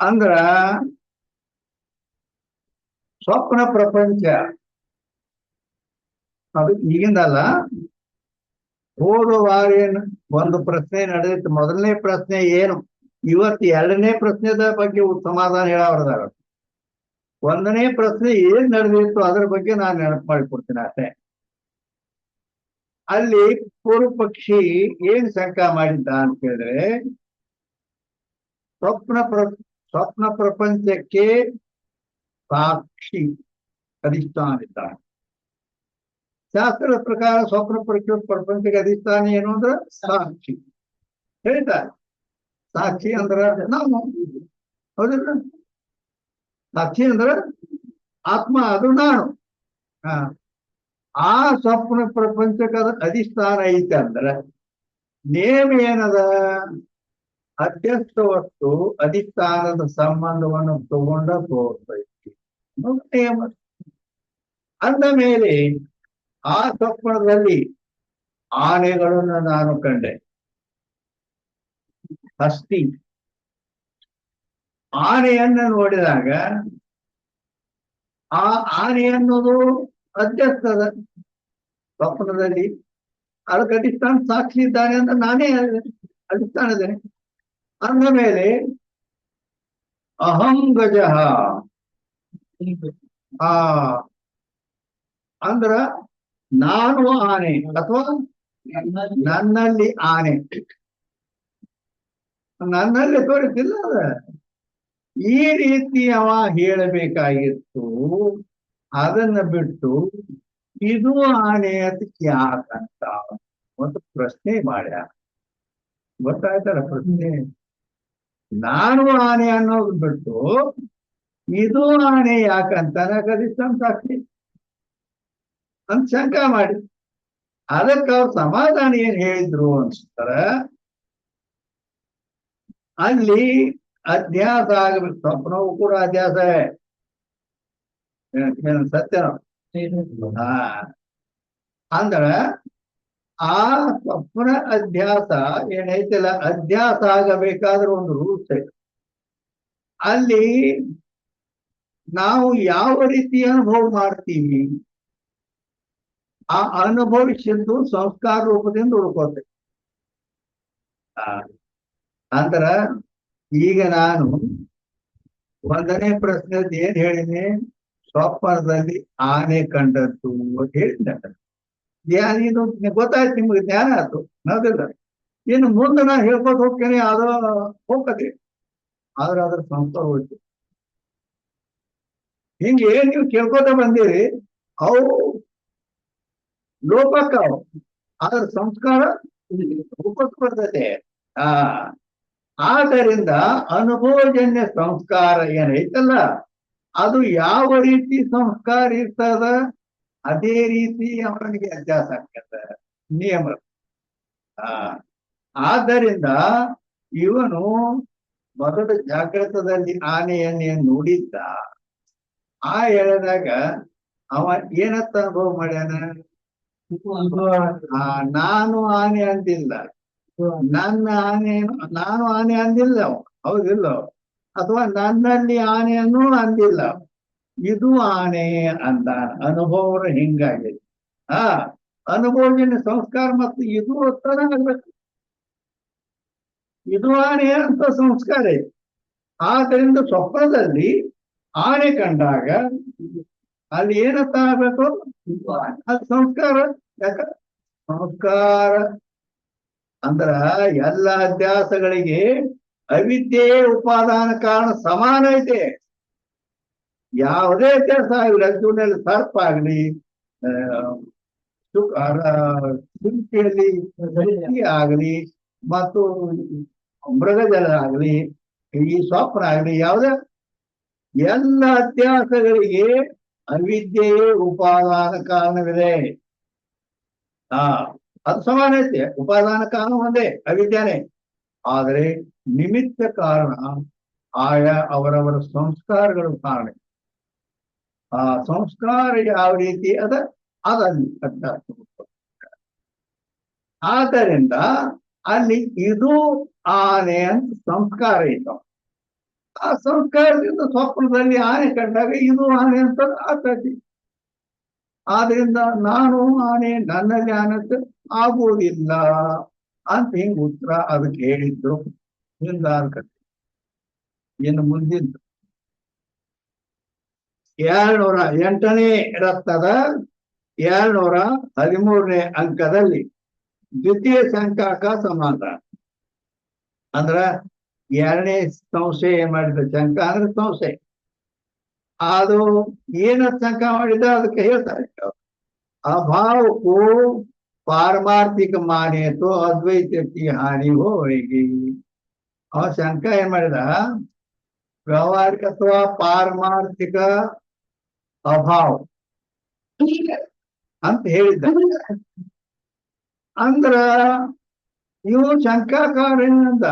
ಅಂದ್ರ ಸ್ವಪ್ನ ಪ್ರಪಂಚ ಅದು ಈಗಿಂದಲ್ಲ. ಹೋದ ವಾರ ಒಂದು ಪ್ರಶ್ನೆ ನಡೆದಿತ್ತು. ಮೊದಲನೇ ಪ್ರಶ್ನೆ ಏನು, ಇವತ್ತು ಎರಡನೇ ಪ್ರಶ್ನೆದ ಬಗ್ಗೆ ಸಮಾಧಾನ ಹೇಳೋರದಾರ. ಒಂದನೇ ಪ್ರಶ್ನೆ ಏನ್ ನಡೆದಿತ್ತು ಅದ್ರ ಬಗ್ಗೆ ನಾನು ನೆನಪು ಮಾಡಿಕೊಡ್ತೀನಿ ಅಷ್ಟೇ. ಅಲ್ಲಿ ಪೂರ್ವ ಪಕ್ಷಿ ಏನ್ ಶಂಕ ಮಾಡಿದ್ದ ಅಂತ ಹೇಳಿದ್ರೆ, ಸ್ವಪ್ನ ಪ್ರಪಂಚಕ್ಕೆ ಸಾಕ್ಷಿ ಅಧಿಷ್ಠಾನ ಇದ್ದಾನೆ. ಶಾಸ್ತ್ರದ ಪ್ರಕಾರ ಸ್ವಪ್ನ ಪ್ರಪಂಚಕ್ಕೆ ಅಧಿಷ್ಠಾನ ಏನು ಅಂದ್ರೆ ಸಾಕ್ಷಿ ಹೇಳ್ತಾರೆ. ಸಾಕ್ಷಿ ಅಂದ್ರ ನಾವು, ಹೌದಿಲ್ಲ? ಸಾಕ್ಷಿ ಅಂದ್ರ ಆತ್ಮ, ಅದು ನಾನು. ಆ ಸ್ವಪ್ನ ಪ್ರಪಂಚಕ್ಕೆ ಅದ ಅಧಿಷ್ಠಾನ ಐತೆ ಅಂದ್ರೆ ನೇಮ ಏನದ, ಅಧ್ಯಸ್ಥ ವಸ್ತು ಅಧಿಷ್ಠಾನದ ಸಂಬಂಧವನ್ನು ತಗೊಂಡ ತೋರ್ತೈತಿ ನೇಮ. ಅಂದ ಮೇಲೆ ಆ ಸ್ವಪ್ನದಲ್ಲಿ ಆನೆಗಳನ್ನು ನಾನು ಕಂಡೆ. ಹಸ್ತಿ ಆನೆಯನ್ನು ನೋಡಿದಾಗ ಆ ಆನೆ ಅನ್ನೋದು ಅಧ್ಯಸ್ಥದ ಸ್ವಪ್ನದಲ್ಲಿ, ಅದಕ್ಕೆ ಅಧಿಷ್ಠಾನ ಸಾಕ್ಷಿ ಇದ್ದಾನೆ ಅಂತ ನಾನೇ ಅಧಿಷ್ಠಾನದೇನೆ. ಅಂದ ಮೇಲೆ ಅಹಂ ಗಜ, ಅಂದ್ರ ನಾನು ಆನೆ ಅಥವಾ ನನ್ನಲ್ಲಿ ಆನೆ, ನನ್ನಲ್ಲಿ ತೋರಿಸಿಲ್ಲ ಅದ. ಈ ರೀತಿ ಅವ ಹೇಳಬೇಕಾಗಿತ್ತು. ಅದನ್ನ ಬಿಟ್ಟು ಇದು ಆನೆ ಅಂತ ಯಾಕಂತ ಒಂದು ಪ್ರಶ್ನೆ ಮಾಡ್ಯ. ಗೊತ್ತಾಯ್ತಲ್ಲ ಪ್ರಶ್ನೆ? ನಾನು ಆನೆ ಅನ್ನೋದು ಬಿಟ್ಟು ಇದು ಆನೆ ಯಾಕಂತ ಅಧಿಷ್ಠಾನ ಸಾಕ್ಷಿ ಅಂತ ಶಂಕ ಮಾಡಿ, ಅದಕ್ಕೆ ಅವ್ರ ಸಮಾಧಾನ ಏನ್ ಹೇಳಿದ್ರು ಅನ್ಸ್ತಾರ, ಅಲ್ಲಿ ಅಧ್ಯಾಸ ಆಗಬೇಕು. ಸ್ವಪ್ನವು ಕೂಡ ಅಧ್ಯಾಸ ಸತ್ಯನ. ಅಂದ್ರ ಆ ಸ್ವಪ್ನ ಅಧ್ಯಾಸ ಏನೈತಿಲ್ಲ, ಅಧ್ಯಾಸ ಆಗಬೇಕಾದ್ರೆ ಒಂದು ರೂಲ್ಸ್ ಐತೆ. ಅಲ್ಲಿ ನಾವು ಯಾವ ರೀತಿ ಅನುಭವ ಮಾಡ್ತೀವಿ, ಆ ಅನುಭವಿಸಿದ್ದು ಸಂಸ್ಕಾರ ರೂಪದಿಂದ ಉಳ್ಕೋತೈತಿ. ಅಂದ್ರ ಈಗ ನಾನು ಒಂದನೇ ಪ್ರಶ್ನೆ ಏನ್ ಹೇಳಿನಿ, ಸ್ವಪ್ನದಲ್ಲಿ ಆನೆ ಕಂಡದ್ದು ಅಂತ ಹೇಳಿದ್ದೆ. ಇದು ಗೊತ್ತಾಯ್ತು, ನಿಮ್ಗೆ ಜ್ಞಾನ ಆಯ್ತು. ಹೌದಿಲ್ಲ? ಇನ್ನು ಮುಂದೆ ನಾ ಹೇಳ್ಕೊತ ಹೋಗ್ತೇನೆ, ಅದು ಹೋಗ್ತದೆ. ಆದ್ರೆ ಅದ್ರ ಸಂಸ್ಕಾರ ಹೋಯ್ತು. ಹಿಂಗೆ ನೀವು ಕೇಳ್ಕೊತ ಬಂದಿರಿ, ಅವು ಲೋಪಕ್ಕಾವು, ಅದ್ರ ಸಂಸ್ಕಾರ ರೂಪಕ್ಕೆ ಬರ್ತದೆ. ಆದ್ದರಿಂದ ಅನುಭವಜನ್ಯ ಸಂಸ್ಕಾರ ಏನೈತಲ್ಲ, ಅದು ಯಾವ ರೀತಿ ಸಂಸ್ಕಾರ ಇರ್ತದ ಅದೇ ರೀತಿ ಅವನಿಗೆ ಅಭ್ಯಾಸ ಆಗ್ತದೆ, ನಿಯಮ. ಆದ್ದರಿಂದ ಇವನು ಮೊದಲು ಜಾಗೃತದಲ್ಲಿ ಆನೆಯನ್ನೇನು ನೋಡಿದ್ದ, ಆ ಹೇಳಿದಾಗ ಅವ ಏನತ್ತ ಅನುಭವ ಮಾಡ್ಯಾನ, ನಾನು ಆನೆ ಅಂದಿಲ್ಲ, ನನ್ನ ಆನೆ, ನಾನು ಆನೆ ಅಂದಿಲ್ಲ, ಹೌದಿಲ್ಲ? ಅಥವಾ ನನ್ನಲ್ಲಿ ಆನೆಯನ್ನು ಅಂದಿಲ್ಲ, ಇದು ಆನೆ ಅಂತ ಅನುಭವ ಹಿಂಗಾಗಿದೆ. ಅನುಭವಜನ್ಯ ಸಂಸ್ಕಾರ ಮತ್ತು ಇದು ಒತ್ತಡ ಆಗ್ಬೇಕು. ಇದು ಆನೆ ಅಂತ ಸಂಸ್ಕಾರ ಇದೆ. ಆದ್ದರಿಂದ ಸ್ವಪ್ನದಲ್ಲಿ ಆನೆ ಕಂಡಾಗ ಅಲ್ಲಿ ಏನಂತ ಆಗ್ಬೇಕು, ಅದು ಸಂಸ್ಕಾರ. ಯಾಕ ಸಂಸ್ಕಾರ ಅಂದ್ರ ಎಲ್ಲ ಅಧ್ಯಾಸಗಳಿಗೆ ಅವಿದ್ಯೆಯೇ ಉಪಾದಾನ ಕಾರಣ ಸಮಾನ ಐತೆ. ಯಾವುದೇ ಅಧ್ಯಾಸ ಆಗಲಿ, ಅರ್ಜುನಲ್ಲಿ ಸರ್ಪ ಆಗ್ಲಿ, ಶಿಲ್ಪಿಯಲ್ಲಿ ಆಗಲಿ, ಮತ್ತು ಮೃಗಜಲ ಆಗಲಿ, ಈ ಸ್ವಪ್ನ ಆಗಲಿ, ಯಾವುದೇ ಎಲ್ಲ ಅಧ್ಯಾಸಗಳಿಗೆ ಅವಿದ್ಯೆಯೇ ಉಪಾದಾನ ಕಾರಣವಿದೆ. ಅದು ಸಮಾನ ಐತೆ. ಉಪಾದಾನ ಕಾರಣ ಒಂದೇ, ಅವಿದ್ಯಾನೇ. ಆದರೆ ನಿಮಿತ್ತ ಕಾರಣ ಆಯಾ ಅವರವರ ಸಂಸ್ಕಾರಗಳು ಕಾರಣ. ಆ ಸಂಸ್ಕಾರ ಯಾವ ರೀತಿ ಅದ ಅದಲ್ಲಿ ಅಧ್ಯಾಸ. ಆದ್ದರಿಂದ ಅಲ್ಲಿ ಇದು ಆನೆ ಅಂತ ಸಂಸ್ಕಾರ ಇತ್ತು. ಆ ಸಂಸ್ಕಾರದಿಂದ ಸ್ವಪ್ನದಲ್ಲಿ ಆನೆ ಕಂಡಾಗ ಇದು ಆನೆ ಅಂತ ಆಗ್ತೈತಿ. ಆದ್ರಿಂದ ನಾನು ಆನೆ ನನ್ನಲ್ಲಿ ಆನಂತ ಆಗುವುದಿಲ್ಲ ಅಂತ ಹಿಂಗ್ ಉತ್ತರ ಅದಕ್ಕೆ ಹೇಳಿದ್ರು. ಹಿಂದಾರ್ಕತೆ ಇನ್ನು ಮುಂದಿನ 208ನೇ ರತ್ನದ 213ನೇ ಅಂಕದಲ್ಲಿ ದ್ವಿತೀಯ ಶಂಕಾಕ ಸಮಾಧಾನ ಅಂದ್ರ ಎರಡನೇ ಸಂಶಯ ಮಾಡಿದ ಶಂಕ ಅಂದ್ರೆ ಸಂಶಯ. ಅದು ಏನ ಶಂಕ ಮಾಡಿದ ಅದಕ್ಕೆ ಹೇಳ್ತಾರೆ, ಅಭಾವಕ್ಕೂ ಪಾರಮಾರ್ಥಿಕ ಮಾನೇತು ಅದ್ವೈತಕ್ಕೆ ಹಾನಿ ಹೋಗಿ. ಅವ ಶಂಕ ಏನ್ ಮಾಡಿದ, ವ್ಯಾವಹಾರಿಕ ಅಥವಾ ಪಾರಮಾರ್ಥಿಕ ಅಭಾವ ಅಂತ ಹೇಳಿದ್ದ. ಅಂದ್ರ ಇವು ಶಂಕಾಕಾರದಿಂದ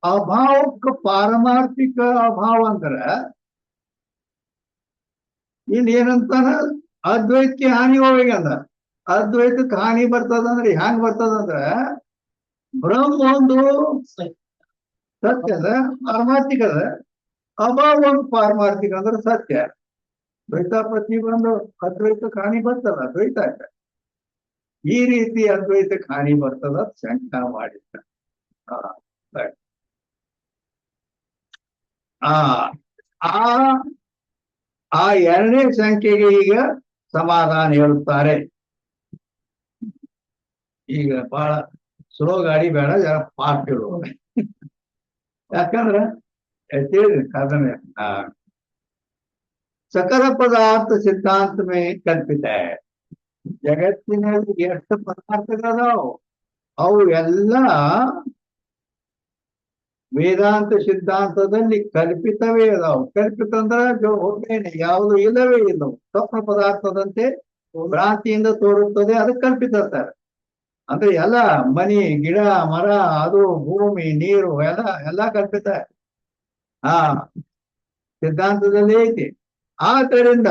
ಅಭಾವಕ್ಕೆ ಪಾರಮಾರ್ಥಿಕ ಅಭಾವ ಅಂದ್ರ ಇನ್ನೇನಂತಾನ ಅದ್ವೈತಕ್ಕೆ ಹಾನಿ ಹೋಗಿ ಅಂದ. ಅದ್ವೈತಕ್ಕೆ ಹಾನಿ ಬರ್ತದಂದ್ರೆ ಹ್ಯಾಂಗ್ ಬರ್ತದಂದ್ರ ಬ್ರಹ್ಮ ಒಂದು ಸತ್ಯದ ಪಾರಮಾರ್ಥಿಕದ, ಅಭಾವ ಒಂದು ಪಾರಮಾರ್ಥಿಕ ಅಂದ್ರೆ ಸತ್ಯ. ದ್ವೈತ ಪ್ರತಿ ಬಂದು ಅದ್ವೈತಕ್ಕೆ ಹಾನಿ ಬರ್ತದ, ಅದ್ವೈತ ಈ ರೀತಿ ಅದ್ವೈತಕ್ಕೆ ಹಾನಿ ಬರ್ತದ ಶಂಕ ಮಾಡಿದ್ದ. ಆ ಆ ಎರಡನೇ ಸಂಖ್ಯೆಗೆ ಈಗ ಸಮಾಧಾನ ಹೇಳುತ್ತಾರೆ. ಈಗ ಬಹಳ ಸ್ಲೋ ಗಾಡಿ ಬೇಡ, ಜರ ಫಾಸ್ಟ್ ಹೇಳುವ. ಯಾಕಂದ್ರ ಸಾಧನೆ ಸಕಲ ಪದಾರ್ಥ ಸಿದ್ಧಾಂತ ಮೇ ಕಲ್ಪಿತ. ಜಗತ್ತಿನಲ್ಲಿ ಎಷ್ಟು ಪದಾರ್ಥಗಳದಾವು ಅವು ಎಲ್ಲ ವೇದಾಂತ ಸಿದ್ಧಾಂತದಲ್ಲಿ ಕಲ್ಪಿತವೇ ಅದಾವು. ಕಲ್ಪಿತ ಅಂದ್ರ ಯಾವುದು ಇಲ್ಲವೇ ಇಲ್ಲವು. ಸ್ವಪ್ನ ಪದಾರ್ಥದಂತೆ ಭ್ರಾಂತಿಯಿಂದ ತೋರುತ್ತದೆ, ಅದಕ್ಕೆ ಕಲ್ಪಿತ ಅಂತಾರೆ. ಅಂದ್ರೆ ಎಲ್ಲ ಮನಿ ಗಿಡ ಮರ ಅದು ಭೂಮಿ ನೀರು ಎಲ್ಲ ಕಲ್ಪಿತ ಸಿದ್ಧಾಂತದಲ್ಲಿ ಐತಿ. ಆದ್ದರಿಂದ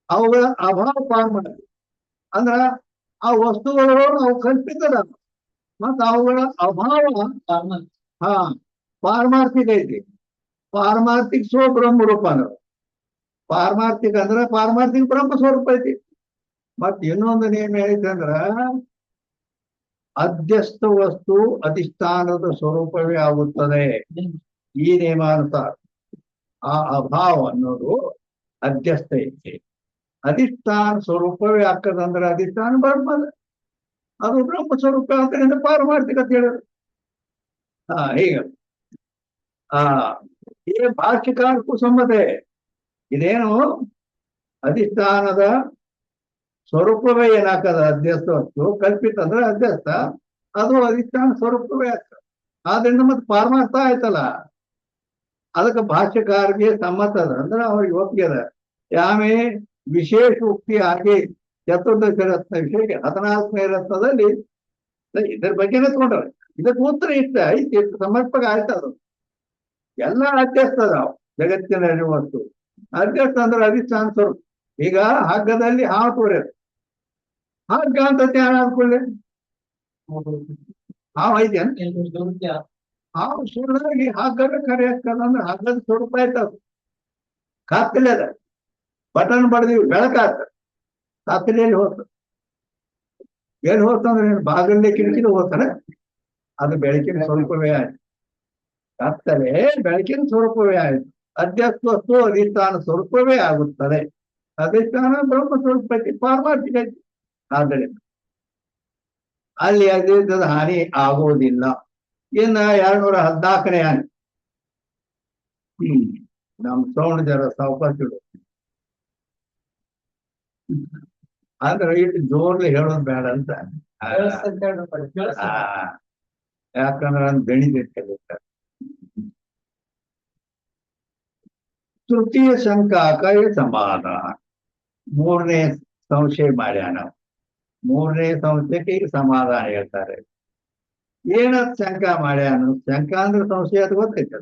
ಅವುಗಳ ಅಭಾವ ಪಾರಮಾರ್ಥಿಕ ಅಂದ್ರ ಆ ವಸ್ತುಗಳು ಅವು ಕಲ್ಪಿತದ, ಮತ್ತ ಅವುಗಳ ಅಭಾವ ಪಾರಮಾರ್ಥಿಕ ಐತಿ. ಪಾರಮಾರ್ಥಿಕ ಸ್ವ ಬ್ರಹ್ಮ ರೂಪ ಅಂದ್ರ ಪಾರಮಾರ್ಥಿಕ ಅಂದ್ರ ಪಾರಮಾರ್ಥಿಕ ಬ್ರಹ್ಮ ಸ್ವರೂಪ ಐತಿ. ಮತ್ ಇನ್ನೊಂದು ನೇಮ ಐತಿ ಅಂದ್ರ ಅಧ್ಯಸ್ಥ ವಸ್ತು ಅಧಿಷ್ಠಾನದ ಸ್ವರೂಪವೇ ಆಗುತ್ತದೆ. ಈ ನಿಯಮಾನುಸಾರ ಆ ಅಭಾವ ಅನ್ನೋದು ಅಧ್ಯಸ್ಥ ಐತಿ, ಅಧಿಷ್ಠಾನ ಸ್ವರೂಪವೇ ಆಗ್ತದಂದ್ರೆ ಅಧಿಷ್ಠಾನ ಬ್ರಹ್ಮ, ಅದು ಬ್ರಹ್ಮ ಸ್ವರೂಪ ಆದ್ದರಿಂದ ಪಾರಮಾರ್ಥಿಕ ಅಂತ ಹೇಳಿದ್ರು. ಹೀಗ ಈ ಭಾಷ್ಯಕಾರಕ್ಕೂ ಸಮ್ಮತೆ. ಇದೇನು ಅಧಿಷ್ಠಾನದ ಸ್ವರೂಪವೇ ಏನಾಗ್ತದ, ಅಧ್ಯಸ್ಥ ವಸ್ತು ಕಲ್ಪಿತ ಅಂದ್ರೆ ಅಧ್ಯಸ್ಥ, ಅದು ಅಧಿಷ್ಠಾನ ಸ್ವರೂಪವೇ ಆಗ್ತದೆ. ಆದ್ರಿಂದ ಮತ್ತೆ ಪಾರಮಾರ್ಥ ಆಯ್ತಲ್ಲ, ಅದಕ್ಕೆ ಭಾಷ್ಯಕಾರರಿಗೆ ಸಮ್ಮತದ ಅಂದ್ರೆ ಅವ್ರಿಗೆ ಒಪ್ಪಿಗೆದ. ಯಾಮೇ ವಿಶೇಷ ಉಕ್ತಿ ಆಗಿ ಚತುರ್ದಶ ರತ್ನ ವಿಷಯ 14ನೇ ರತ್ನದಲ್ಲಿ ಇದ್ರ ಬಗ್ಗೆನೇ ತಗೊಂಡ್ರೆ ಇದಕ್ಕೆ ಉತ್ತರ ಇಷ್ಟ ಐತಿ, ಸಮರ್ಪಕ ಆಯ್ತದ. ಎಲ್ಲ ಅಧ್ಯಸ್ಥ ಅದಾವ ಜಗತ್ತಿನ ವಸ್ತು. ಅಧ್ಯಸ್ಥ ಅಂದ್ರೆ ಅಧಿಷ್ಠಾನ ಸ್ವರೂಪ. ಈಗ ಹಗ್ಗದಲ್ಲಿ ಹಾವು ತೋರ್ಯದು, ಹಗ್ಗ ಅಂತ ಧ್ಯಾನ ಅನ್ಕೊಳ್ಳಿ, ಹಾವು ಐತೆ ಹಾವು ಸುಳ್ಳಾಗಿ ಹಗ್ಗದ ಕರೆ ಹಾಕದಂದ್ರೆ ಹಗ್ಗದ ಸ್ವರೂಪ ಆಯ್ತದ. ಕತ್ತಲೆ ಅದ, ಬಟನ್ ಬಡ್ದಿವಿ ಬೆಳಕಾತ, ಕತ್ತಲೆಯಲ್ಲಿ ಹೋತ. ಎಲ್ಲಿ ಹೋತಂದ್ರೆ ಬಾಗಿಲೇ ಕಿಟಕಿಲಿ ಹೋಗ್ತಾನೆ, ಅದು ಬೆಳಕಿನ ಸ್ವರೂಪವೇ ಆಯ್ತು. ಕತ್ತಲೆ ಬೆಳಕಿನ ಸ್ವರೂಪವೇ ಆಯ್ತು. ಅಧ್ಯಸ್ಥ ವಸ್ತು ಅಧಿಷ್ಠಾನ ಸ್ವರೂಪವೇ ಆಗುತ್ತದೆ. ಅಧಿಷ್ಠಾನ ಬ್ರಹ್ಮ ಸ್ವರೂಪ ಐತಿ, ಪಾರಮಾರ್ಥಿಕ ಐತಿ. ಆದ್ದರಿಂದ ಅಲ್ಲಿ ಅದ್ವೈತದ ಹಾನಿ ಆಗೋದಿಲ್ಲ. ಇನ್ನ 214ನೇ ಹಾನಿ. ನಮ್ ಸೌಂಡ್ ಜರ ಸಾವಕಾಶ ಇಡು, ಅಂದ್ರೆ ಇಟ್ಟು ಜೋರ್ಲಿ ಹೇಳೋದು ಬೇಡ ಅಂತ. ಯಾಕಂದ್ರೆ ನಾನು ಬೆಣಿದಿರ್ತಾರೆ. ತೃತೀಯ ಶಂಕಾಕ ಸಮಾಧಾನ. 3ನೇ ಸಂಶಯ ಮಾಡ್ಯಾನ. 3ನೇ ಸಂಶಯಕ್ಕೆ ಈಗ ಸಮಾಧಾನ ಹೇಳ್ತಾರೆ. ಏನತ್ ಶಂಕ ಮಾಡ್ಯಾನು? ಶಂಕ ಅಂದ್ರೆ ಸಂಶಯ ಅದು ಗೊತ್ತೈತೆ.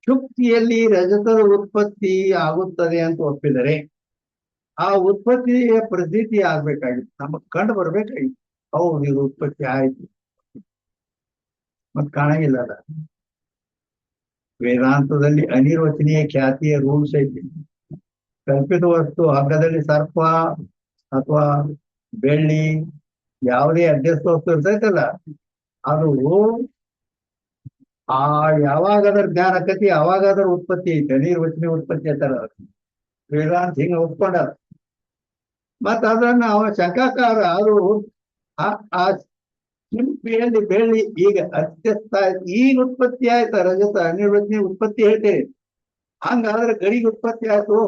ಶುಕ್ತಿಯಲ್ಲಿ ರಜತದ ಉತ್ಪತ್ತಿ ಆಗುತ್ತದೆ ಅಂತ ಒಪ್ಪಿದರೆ ಆ ಉತ್ಪತ್ತಿಯ ಪ್ರತೀತಿ ಆಗ್ಬೇಕಾಗಿತ್ತು, ನಮಗ್ ಕಂಡು ಬರ್ಬೇಕಾಗಿತ್ತು. ಹೌದು ಇದು ಉತ್ಪತ್ತಿ ಆಯ್ತು, ಮತ್ ಕಾಣಂಗಿಲ್ಲ. ವೇದಾಂತದಲ್ಲಿ ಅನಿರ್ವಚನೀಯ ಖ್ಯಾತಿಯ ರೂಲ್ಸ್ ಐತಿ. ಕಲ್ಪಿತ ವಸ್ತು ಹಗ್ಗದಲ್ಲಿ ಸರ್ಪ ಅಥವಾ ಬೆಳ್ಳಿ ಯಾವುದೇ ಅಧ್ಯಸ್ಥ ವಸ್ತು ಇರ್ತೈತಲ್ಲ, ಅದು ಆ ಯಾವಾಗ ಅದರ ಜ್ಞಾನ ಆಕತಿ ಅವಾಗ ಅದರ ಉತ್ಪತ್ತಿ ಐತೆ. ಅನಿರ್ವಚನೀಯ ಉತ್ಪತ್ತಿ ಅಂತಾರ. ವೇದಾಂತ ಹಿಂಗ ಒಪ್ಕೊಂಡ. ಮತ್ತ ಅದನ್ನ ಅವ ಶಂಕಾಕಾರ ಅದು ಆ ಶಿಲ್ಪಿಯಲ್ಲಿ ಬೆಳ್ಳಿ ಈಗ ಅತ್ಯಸ್ತ ಈಗ ಉತ್ಪತ್ತಿ ಆಯ್ತ ರಜತ ಅನಿರ್ವಚನೀಯ ಉತ್ಪತ್ತಿ ಹೇಳ್ತೇವೆ. ಹಂಗಾದ್ರೆ ಗಡಿಗೆ ಉತ್ಪತ್ತಿ ಆಯ್ತು,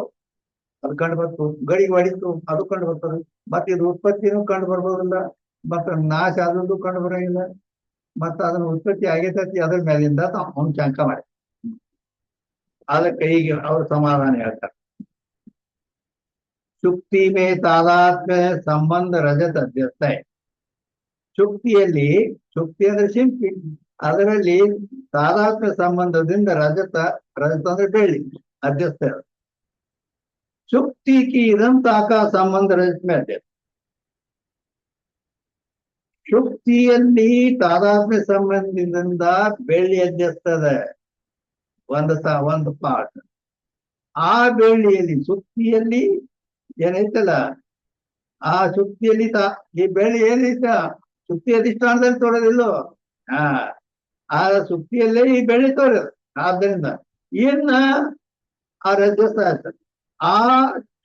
ಅದು ಕಂಡು ಬರ್ತು. ಗಡಿಗೆ ಹೊಡಿತು, ಅದು ಕಂಡು ಬರ್ತದೆ. ಮತ್ತೆ ಇದು ಉತ್ಪತ್ತಿನೂ ಕಂಡು ಬರ್ಬೋದಿಲ್ಲ, ಮತ್ತ ನಾಶ ಆದದ್ದು ಕಂಡು ಬರೋಂಗಿಲ್ಲ. ಮತ್ತ ಅದನ್ನ ಉತ್ಪತ್ತಿ ಆಗೇತತಿ ಅದ್ರ ಮೇಲಿಂದ ಅವ್ನು ಶಂಕ ಮಾಡಿ ಅದಕ್ಕೆ ಈಗ ಅವ್ರು ಸಮಾಧಾನ ಹೇಳ್ತಾರೆ. ಶುಕ್ತಿ ಮೇ ತಾದಾತ್ಮ್ಯ ಸಂಬಂಧ ರಜತ ಅಧ್ಯಸ್ಥ. ಶುಕ್ತಿಯಲ್ಲಿ, ಶುಕ್ತಿ ಅಂದ್ರೆ ಶಿಂಪಿ, ಅದರಲ್ಲಿ ತಾದಾತ್ಮ್ಯ ಸಂಬಂಧದಿಂದ ರಜತ ಅಂದ್ರೆ ಬೆಳ್ಳಿ ಅಧ್ಯಸ್ಥ. ಶುಕ್ತಿ ಕಿ ಇದಂತಾಕ ಸಂಬಂಧ ರಜತ ಮೇ ಅಧ್ಯಸ್ಥ. ಶುಕ್ತಿಯಲ್ಲಿ ತಾದಾತ್ಮ್ಯ ಸಂಬಂಧದಿಂದ ಬೆಳ್ಳಿ ಅಧ್ಯಸ್ತದ ಒಂದು ಪಾರ್ಟ್. ಆ ಬೆಳ್ಳಿಯಲ್ಲಿ ಶುಕ್ತಿಯಲ್ಲಿ ಏನೈತಲ್ಲ, ಆ ಶುಕ್ತಿಯಲ್ಲಿ ಈ ಬೆಳ್ಳಿ ಏನೈತ ಶುಕ್ತಿ ಅಧಿಷ್ಠಾನದಲ್ಲಿ ತೋರೋದಿಲ್ಲೋ, ಆ ಶುಕ್ತಿಯಲ್ಲೇ ಈ ಬೆಳ್ಳಿ ತೋರೋದು. ಆದ್ದರಿಂದ ಇನ್ನ ಆ ರಜತ ಆಗ್ತದೆ. ಆ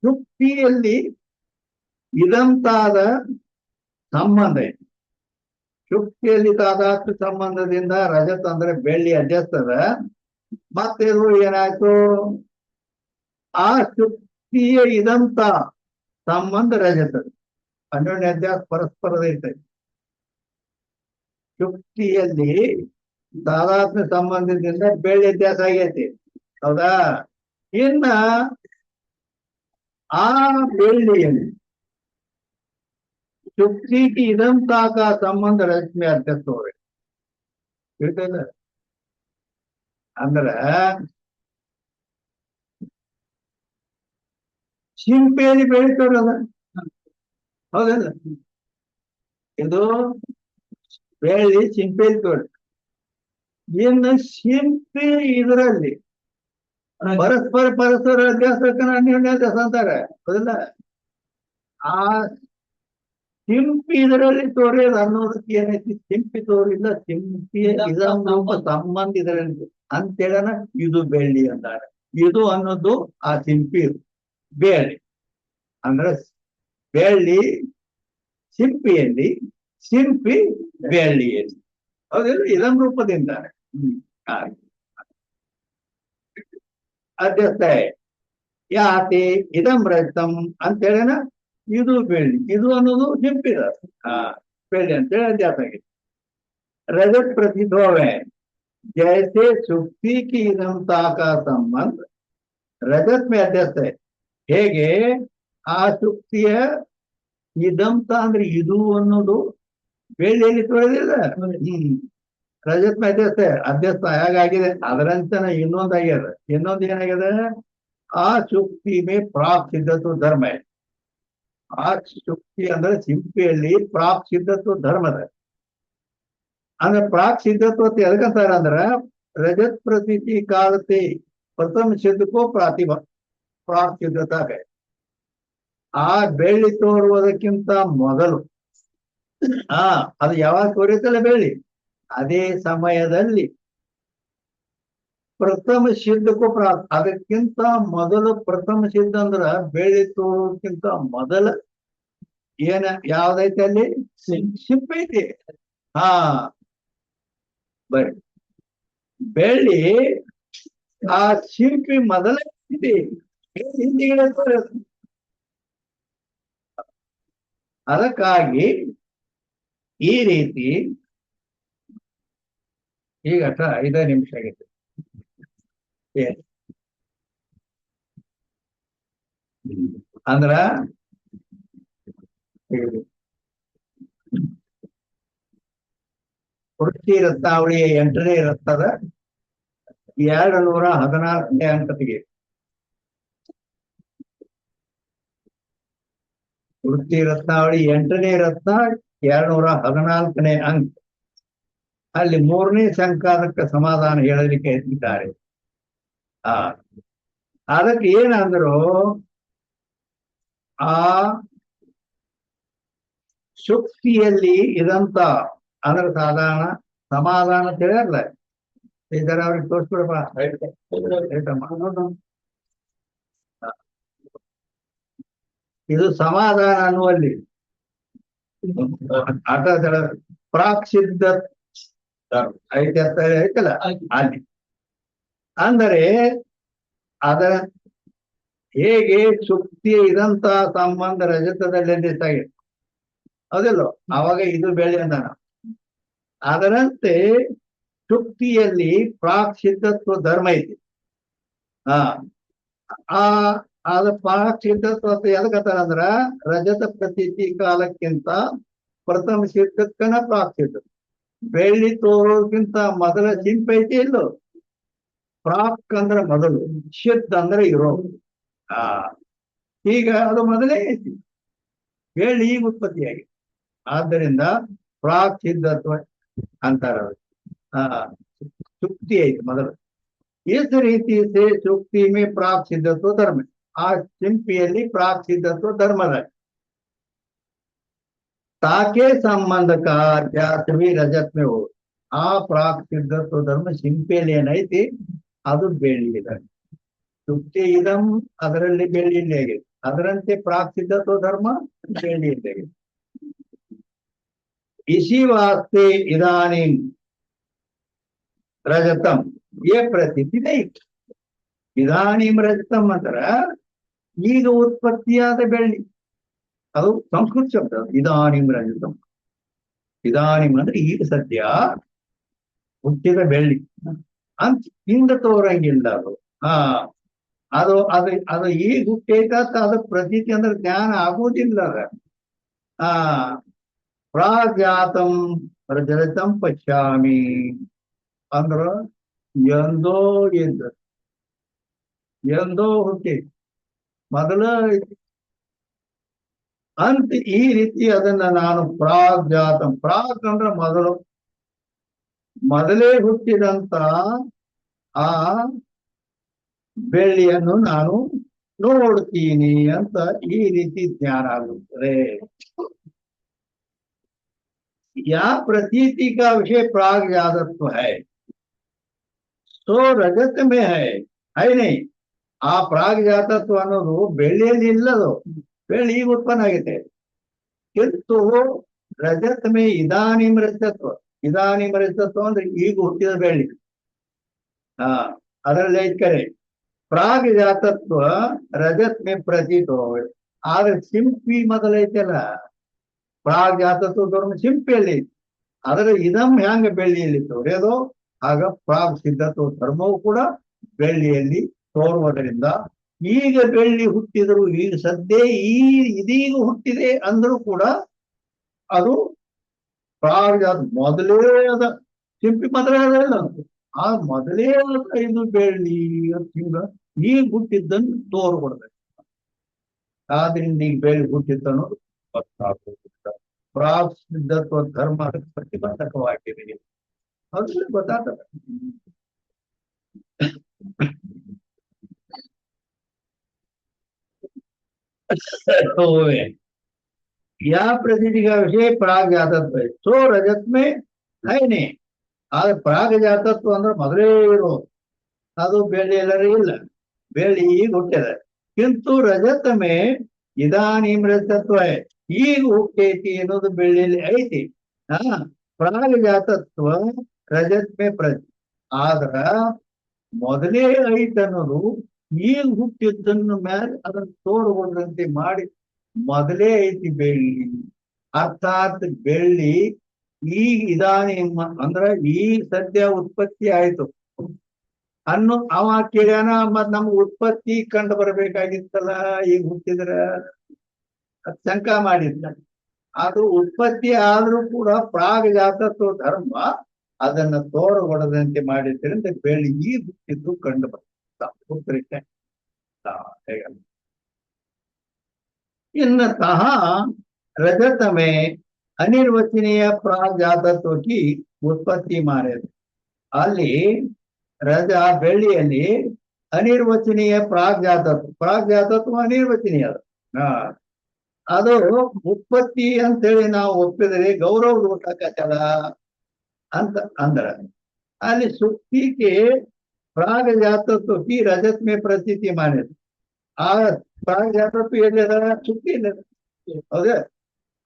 ಶುಕ್ತಿಯಲ್ಲಿ ಇದಂತಾದ ಸಂಬಂಧ ಇದೆ. ಶುಕ್ತಿಯಲ್ಲಿ ತಾದಾತ್ಮ್ಯ ಸಂಬಂಧದಿಂದ ರಜತ ಅಂದ್ರೆ ಬೆಳ್ಳಿ ಅಧ್ಯಸ್ತದ. ಮತ್ತೆ ಇದು ಏನಾಯ್ತು, ಆ ಶುಕ್ತಿಯ ಇದಂತ ಸಂಬಂಧ ರಜತ ಅನ್ಯೋನ್ಯ ಅಧ್ಯಾಸ ಪರಸ್ಪರದ ಇರ್ತದೆ. ಶುಕ್ತಿಯಲ್ಲಿ ತಾದಾತ್ಮ್ಯ ಸಂಬಂಧದಿಂದ ಬೆಳ್ಳಿ ಅಧ್ಯಾಸ ಆಗೈತಿ, ಹೌದಾ? ಇನ್ನ ಆ ಬೆಳ್ಳಿಯಲ್ಲಿ ಶುಕ್ತಿಗೆ ಇದಂತಾಕ ಸಂಬಂಧ ರಚನೆ ಅಧ್ಯಸ್ಥ ಇರ್ತದ. ಅಂದ್ರ ಶಿಂಪೆಯಲ್ಲಿ ಬೆಳಿತವ್ರದ, ಹೌದಲ್ಲ? ಇದು ಬೆಳ್ಳಿ ಶಿಂಪೆಯಲ್ಲಿ ತೋರಿ. ಇನ್ನು ಶಿಂಪಿ ಇದರಲ್ಲಿ ಪರಸ್ಪರ ಅಧ್ಯಾಸಕ್ಕೆ ಅನ್ಯೋನ್ಯ ಅಧ್ಯಾಸ ಅಂತಾರೆ, ಹೌದಲ್ಲ? ಆ ಶಿಂಪಿ ಇದರಲ್ಲಿ ತೋರಿಯೋದು ಅನ್ನೋದಕ್ಕೆ ಏನೈತಿ, ಶಿಂಪಿ ತೋರಿಲ್ಲ, ಶಿಂಪಿಯ ಇದೊಂದು ಸಂಬಂಧ ಇದರಲ್ಲಿ ಅಂತೇಳನ ಇದು ಬೆಳ್ಳಿ ಅಂತಾರೆ. ಇದು ಅನ್ನೋದು ಆ ಶಿಂಪಿ ಬೆಳ್ಳಿ ಅಂದ್ರೆ ಬೆಳ್ಳಿ ಶಿಂಪಿಯಲ್ಲಿ, ಶಿಂಪಿ ಬೆಳ್ಳಿಯಲ್ಲಿ, ಹೌದಿಲ್ಲ? ಇದಂ ರೂಪದಿಂದ ಅಧ್ಯಸ್ಥ ಯಾತಿ ಇದಂ ರಜತಂ ಅಂತೇಳಿನ ಇದು ಬೆಳ್ಳಿ, ಇದು ಅನ್ನೋದು ಶಿಂಪಿದ ಬೆಳ್ಳಿ ಅಂತೇಳಿ ಅಧ್ಯಾಸ ಆಗಿದೆ. ರಜತ್ ಪ್ರತಿಧೋವೆ जैसे सुक्ति की इदमता का संबंध रजत में अध्यस्थ है. ಹೇಗೆ ಆ ಶುಕ್ತಿಯ ಇದಂತ ಅಂದ್ರೆ ಇದು ಅನ್ನೋದು ಬೆಳ್ಳಿಯಲ್ಲಿ ತೊಳೆದಿಲ್ಲ, ರಜತ್ ಅಧ್ಯಸ್ಥ ಅಧ್ಯಸ್ಥ ಹೇಗಾಗಿದೆ ಅದರಂತನ ಇನ್ನೊಂದಾಗ್ಯದ. ಇನ್ನೊಂದು ಏನಾಗಿದೆ, ಆ ಶುಕ್ತಿ ಮೇ ಪ್ರಾಕ್ ಸಿದ್ಧತ್ವ ಧರ್ಮ. ಆ ಶುಕ್ತಿ ಅಂದ್ರೆ ಶಿಂಪಿಯಲ್ಲಿ ಪ್ರಾಕ್ ಸಿದ್ಧತ್ವ ಧರ್ಮದ. ಅಂದ್ರೆ ಪ್ರಾಕ್ ಸಿದ್ಧತ್ವ ಎದಕ್ಕಂತಾರ ಅಂದ್ರ ರಜತ್ ಪ್ರತೀತಿ ಕಾಲತೆ ಪ್ರಥಮ ಸಿದ್ಧಕ್ಕೂ ಪ್ರಾಕ್ ಸಿದ್ಧತಾ है. ಆ ಬೆಳ್ಳಿ ತೋರುವುದಕ್ಕಿಂತ ಮೊದಲು ಅದು ಯಾವಾಗ ತೋರಿತಲ್ಲ ಬೆಳ್ಳಿ, ಅದೇ ಸಮಯದಲ್ಲಿ ಪ್ರಥಮ ಸಿದ್ಧಕ್ಕೂ ಅದಕ್ಕಿಂತ ಮೊದಲು ಪ್ರಥಮ ಸಿದ್ಧ ಅಂದ್ರ ಬೆಳ್ಳಿ ತೋರೋದಕ್ಕಿಂತ ಮೊದಲ ಏನ ಯಾವ್ದೈತೆ ಅಲ್ಲಿ ಶಿಂಪಿ ಐತಿ. ಬರೀ ಬೆಳ್ಳಿ ಆ ಶಿಲ್ಪಿ ಮೊದಲ ಇದೆ, ಹಿಂದಿಗೆ ತೋರೋದು. ಅದಕ್ಕಾಗಿ ಈ ರೀತಿ ಈಗ 5 ನಿಮಿಷ ಆಗಿದೆ. ಅಂದ್ರ ವೃತ್ತಿ ರತ್ನಾವಳಿಯ 8ನೇ ರತ್ನದ 214ನೇ ಅಂಕತಿಗೆ ವೃತ್ತಿ ರತ್ನಾವಳಿ 8ನೇ ರತ್ನ 214ನೇ ಅಂಕ. ಅಲ್ಲಿ 3ನೇ ಸಂಕಾದಕ್ಕೆ ಸಮಾಧಾನ ಹೇಳಲಿಕ್ಕೆ ಇದ್ದಾರೆ. ಆ ಅದಕ್ಕೆ ಏನಂದ್ರು, ಆ ಶುಕ್ತಿಯಲ್ಲಿ ಇದಂತ ಅಂದ್ರೆ ಸಾಧಾರಣ ಸಮಾಧಾನ ತಿಳಿಯಲ್ಲ. ಇದರ ಅವ್ರಿಗೆ ತೋರಿಸ್ಬಿಡಪ್ಪ. ಆಯ್ತಮ್ಮ. ಇದು ಸಮಾಧಾನ ಅನ್ನುವಲ್ಲಿ ಅಟ ಪ್ರಾಕ್ ಸಿದ್ಧ ಐತೆ ಅಂತ ಐತಲ್ಲ ಅಲ್ಲಿ. ಅಂದರೆ ಅದರ ಹೇಗೆ ಶುಕ್ತಿ ಇದಂತ ಸಂಬಂಧ ರಜತದಲ್ಲಿ ಸಾಗಿ ಹೌದಿಲ್ಲ, ಅವಾಗ ಇದು ಬೆಳೆ ಅಂದಾನ. ಅದರಂತೆ ಶುಕ್ತಿಯಲ್ಲಿ ಪ್ರಾಕ್ ಸಿದ್ಧತ್ವ ಧರ್ಮ ಐತಿ. ಆ ಆ ಅದ ಪ್ರಾಕ್ ಸಿದ್ಧತ್ವ ಎದಕ್ಕತ್ತಾರ ಅಂದ್ರ ರಜತ ಪ್ರತೀತಿ ಕಾಲಕ್ಕಿಂತ ಪ್ರಥಮ ಸಿದ್ಧಕ್ಕನ ಪ್ರಾಕ್ ಸಿದ್ಧ. ಬೆಳ್ಳಿ ತೋರೋಕ್ಕಿಂತ ಮೊದಲ ಸಿಂಪ ಐತಿ ಇಲ್ಲೋ. ಪ್ರಾಕ್ ಅಂದ್ರೆ ಮೊದಲು, ಸಿದ್ಧ ಅಂದ್ರೆ ಇರೋ. ಆ ಈಗ ಅದು ಮೊದಲೇ ಐತಿ, ಬೆಳ್ಳಿ ಈಗ ಉತ್ಪತ್ತಿಯಾಗಿದೆ. ಆದ್ದರಿಂದ ಪ್ರಾಕ್ ಸಿದ್ಧತ್ವ ಅಂತಾರ. ಆ ಶುಕ್ತಿ ಐತಿ ಮೊದಲು. इस रीति से शुक्ति में प्राप्त सिद्धत्व धर्म है. आ सिंपिಯಲ್ಲಿ प्राप्त सिद्धत्व धर्मದ ताके संबंध का अध्यास भी रजत में हो. ಆ ಪ್ರಾಕ್ ಸಿದ್ಧತ್ವ ಧರ್ಮ ಸಿಂಪಿಯಲ್ಲಿ ಏನೈತಿ ಅದು ಬೆಳ್ಳಿದೆ. ಶುಕ್ತಿ ಇದಂ ಅದರಲ್ಲಿ ಬೆಳ್ಳಿಯಲ್ಲಿ ಆಗಿದೆ. ಅದರಂತೆ ಪ್ರಾಕ್ ಸಿದ್ಧತ್ವ ಧರ್ಮ ಬೆಳ್ಳಿಯಲ್ಲಿ ಆಗಿದೆ. इसी वास्ते इदानीं रजतम ये ಪ್ರತೀತಿ नहीं. ಇದಾನಿಂ ರಜತಂ ಅಂತರ ಈಗ ಉತ್ಪತ್ತಿಯಾದ ಬೆಳ್ಳಿ. ಅದು ಸಂಸ್ಕೃತ ಶಬ್ದ. ಇದಾನಿಂ ರಜತಂ, ಇದಾನಿಂ ಅಂದ್ರೆ ಈಗ ಸದ್ಯ ಹುಟ್ಟಿದ ಬೆಳ್ಳಿ ಅಂತ ಹಿಂದ ತೋರಂಗಿಲ್ಲ ಅದು. ಅದು ಅದು ಅದು ಈಗ ಹುಟ್ಟೈತ ಅದು ಪ್ರತೀತಿ ಅಂದ್ರೆ ಜ್ಞಾನ ಆಗುವುದಿಲ್ಲ. ಅದ ಪ್ರಾಜಾತಂ ರಜತಂ ಪಶ್ಯಾಮಿ ಅಂದ್ರ ಎಂದೋ ಇದ್ದ, ಎಂದೋ ಹುಟ್ಟಿ ಮೊದಲ ಅಂತ ಈ ರೀತಿ ಅದನ್ನ ನಾನು ಪ್ರಾಗ್ ಜಾತಂ, ಪ್ರಾಗ್ ಅಂದ್ರೆ ಮೊದಲು, ಮೊದಲೇ ಹುಟ್ಟಿದಂತ ಆ ಬೆಳ್ಳಿಯನ್ನು ನಾನು ನೋಡ್ತೀನಿ ಅಂತ ಈ ರೀತಿ ಜ್ಞಾನ ಆಗುತ್ತದೆ. ಯಾ प्रतीति का विषय प्राग जातत्व है तो रजत में है नहीं. ಆ ಪ್ರಾಗ್ ಜಾತತ್ವ ಅನ್ನೋದು ಬೆಳ್ಳಿಯಲ್ಲಿ ಇಲ್ಲದು, ಬೆಳ್ಳಿ ಈಗ ಉತ್ಪನ್ನ ಆಗಿದೆ. ಕಿಂತು ರಜತ್ ಮೇ ಇದಾನಿಂ ರಜತತ್ವ, ಇದಾನಿಂ ರಜತತ್ವ ಅಂದ್ರೆ ಈಗ ಹುಟ್ಟಿದ ಬೆಳ್ಳಿ. ಅದರಲ್ಲಿ ಕರೆ ಪ್ರಾಗ್ ಜಾತತ್ವ ರಜತ್ ಮೇ ಪ್ರತೀತ ಹೋಗ. ಆದ್ರೆ ಸಿಂಪಿ ಮೊದಲೈತಲ್ಲ, ಪ್ರಾಗ್ ಜಾತತ್ವ ಧರ್ಮ ಸಿಂಪಿಯಲ್ಲಿ, ಅದರ ಇದಂ ಹ್ಯಾಂಗ ಬೆಳ್ಳಿಯಲ್ಲಿ ತೋರಿಯೋದು ಆಗ ಪ್ರಾಗ್ ಸಿದ್ಧತ್ವ ಧರ್ಮವು ಕೂಡ ಬೆಳ್ಳಿಯಲ್ಲಿ ತೋರುವುದರಿಂದ ಈಗ ಬೆಳ್ಳಿ ಹುಟ್ಟಿದ್ರು, ಈಗ ಸದ್ಯ ಇದೀಗ ಹುಟ್ಟಿದೆ ಅಂದ್ರೂ ಕೂಡ ಅದು ಪ್ರಾಗ್ ಜಾತ ಮೊದಲೇ ಅದ. ಸಿಂಪಿ ಮೊದಲೇ ಅದಲ್ಲ, ಆ ಮೊದಲೇ ಇದು ಬೆಳ್ಳಿ ಅಂತ ಹಿಂಗ ಈಗ ಹುಟ್ಟಿದ್ದನ್ನು ತೋರ್ಕೊಡ್ಬೇಕು. ಆದ್ರಿಂದ ಈಗ ಬೆಳ್ಳಿ ಹುಟ್ಟಿದ್ದನ್ನು ಗೊತ್ತಾಗುವುದಿಲ್ಲ. ಪ್ರಾಗ್ ಸಿದ್ಧತ್ವ ಧರ್ಮ ಪ್ರತಿಬಂಧಕವಾಗಿದೆ. ಅದು ಗೊತ್ತಾಗ್ತದೆ. या प्रतीति का विषय प्राग जातत्व है तो रजत में है नहीं. ಆದ್ರೆ ಪ್ರಾಗ್ ಜಾತತ್ವ ಅಂದ್ರೆ ಮೊದಲೇ ಇರೋ, ಅದು ಬೆಳ್ಳಿ ಎಲ್ಲರೂ ಇಲ್ಲ, ಬೆಳ್ಳಿ ಈಗ ಹುಟ್ಟಿದೆ. ಕಿಂತು ರಜತ ಮೇ ಇದಾನಿಂ ರಜತತ್ವ है, ಈಗ ಹುಟ್ಟೈತಿ ಅನ್ನೋದು ಬೆಳ್ಳಿಯಲ್ಲಿ ಐತಿ. ಪ್ರಾಗ್ ಜಾತತ್ವ ರಜತ್ ಮೇ ಪ್ರತಿ. ಆದ್ರ ಮೊದಲೇ ಐತಿ ಅನ್ನೋದು ಈಗ ಹುಟ್ಟಿದ್ದನ್ನು ಮೇಲೆ ಅದನ್ನು ತೋರುವಂತೆ ಮಾಡಿ ಮೊದಲೇ ಐತಿ ಬೆಳ್ಳಿ. ಅರ್ಥಾತ್ ಬೆಳ್ಳಿ ಈಗ ಇದಾನಿಂ ಅಂದ್ರ ಈಗ ಸದ್ಯ ಉತ್ಪತ್ತಿ ಆಯ್ತು ಅನ್ನು ಅವ ಕೇಳ್ಯಾನ. ಮತ್ ನಮ್ಗೆ ಉತ್ಪತ್ತಿ ಕಂಡು ಬರ್ಬೇಕಾಗಿತ್ತಲ್ಲ ಈಗ ಹುಟ್ಟಿದ್ರ ಶಂಕ ಮಾಡಿದ್ದ. ಅದು ಉತ್ಪತ್ತಿ ಆದ್ರೂ ಕೂಡ ಪ್ರಾಗ್ ಜಾತತ್ವ ಧರ್ಮ ಅದನ್ನ ತೋರಗೊಡದಂತೆ ಮಾಡಿದ್ದರಿಂದ ಬೆಳ್ಳಿ ಈಗ ಹುಟ್ಟಿದ್ದು ಕಂಡು ಬರ್ತದೆ. ಇನ್ನತಃ रजत में अनिर्वचनीय प्राग जातत्व की उत्पत्ति ಮಾಡಿದೆ. ಅಲ್ಲಿ ರಜ ಬೆಳ್ಳಿಯಲ್ಲಿ ಅನಿರ್ವಚನೀಯ ಪ್ರಾಗ್ಜಾತತ್ವ ಅನಿರ್ವಚನೀಯ ಅದು. ಹಾ ಅದು ಉತ್ಪತ್ತಿ ಅಂತೇಳಿ ನಾವು ಒಪ್ಪಿದರೆ ಗೌರವ ದೋಷಕಲ್ಲ ಅಂತ ಅಂದ್ರ ಅಲ್ಲಿ ಸುಕ್ತಿಗೆ ಪ್ರಾಗಜಾತತ್ವ ಈ ರಜತ್ ಮೇ ಪ್ರತೀತಿ ಮಾಡಿದ್ರು. ಆ ಪ್ರಾಗಜಾತತ್ವ ಎಲ್ಲಿದ ಸುಕ್ತಿ ಇಲ್ಲ. ಹೌದೇ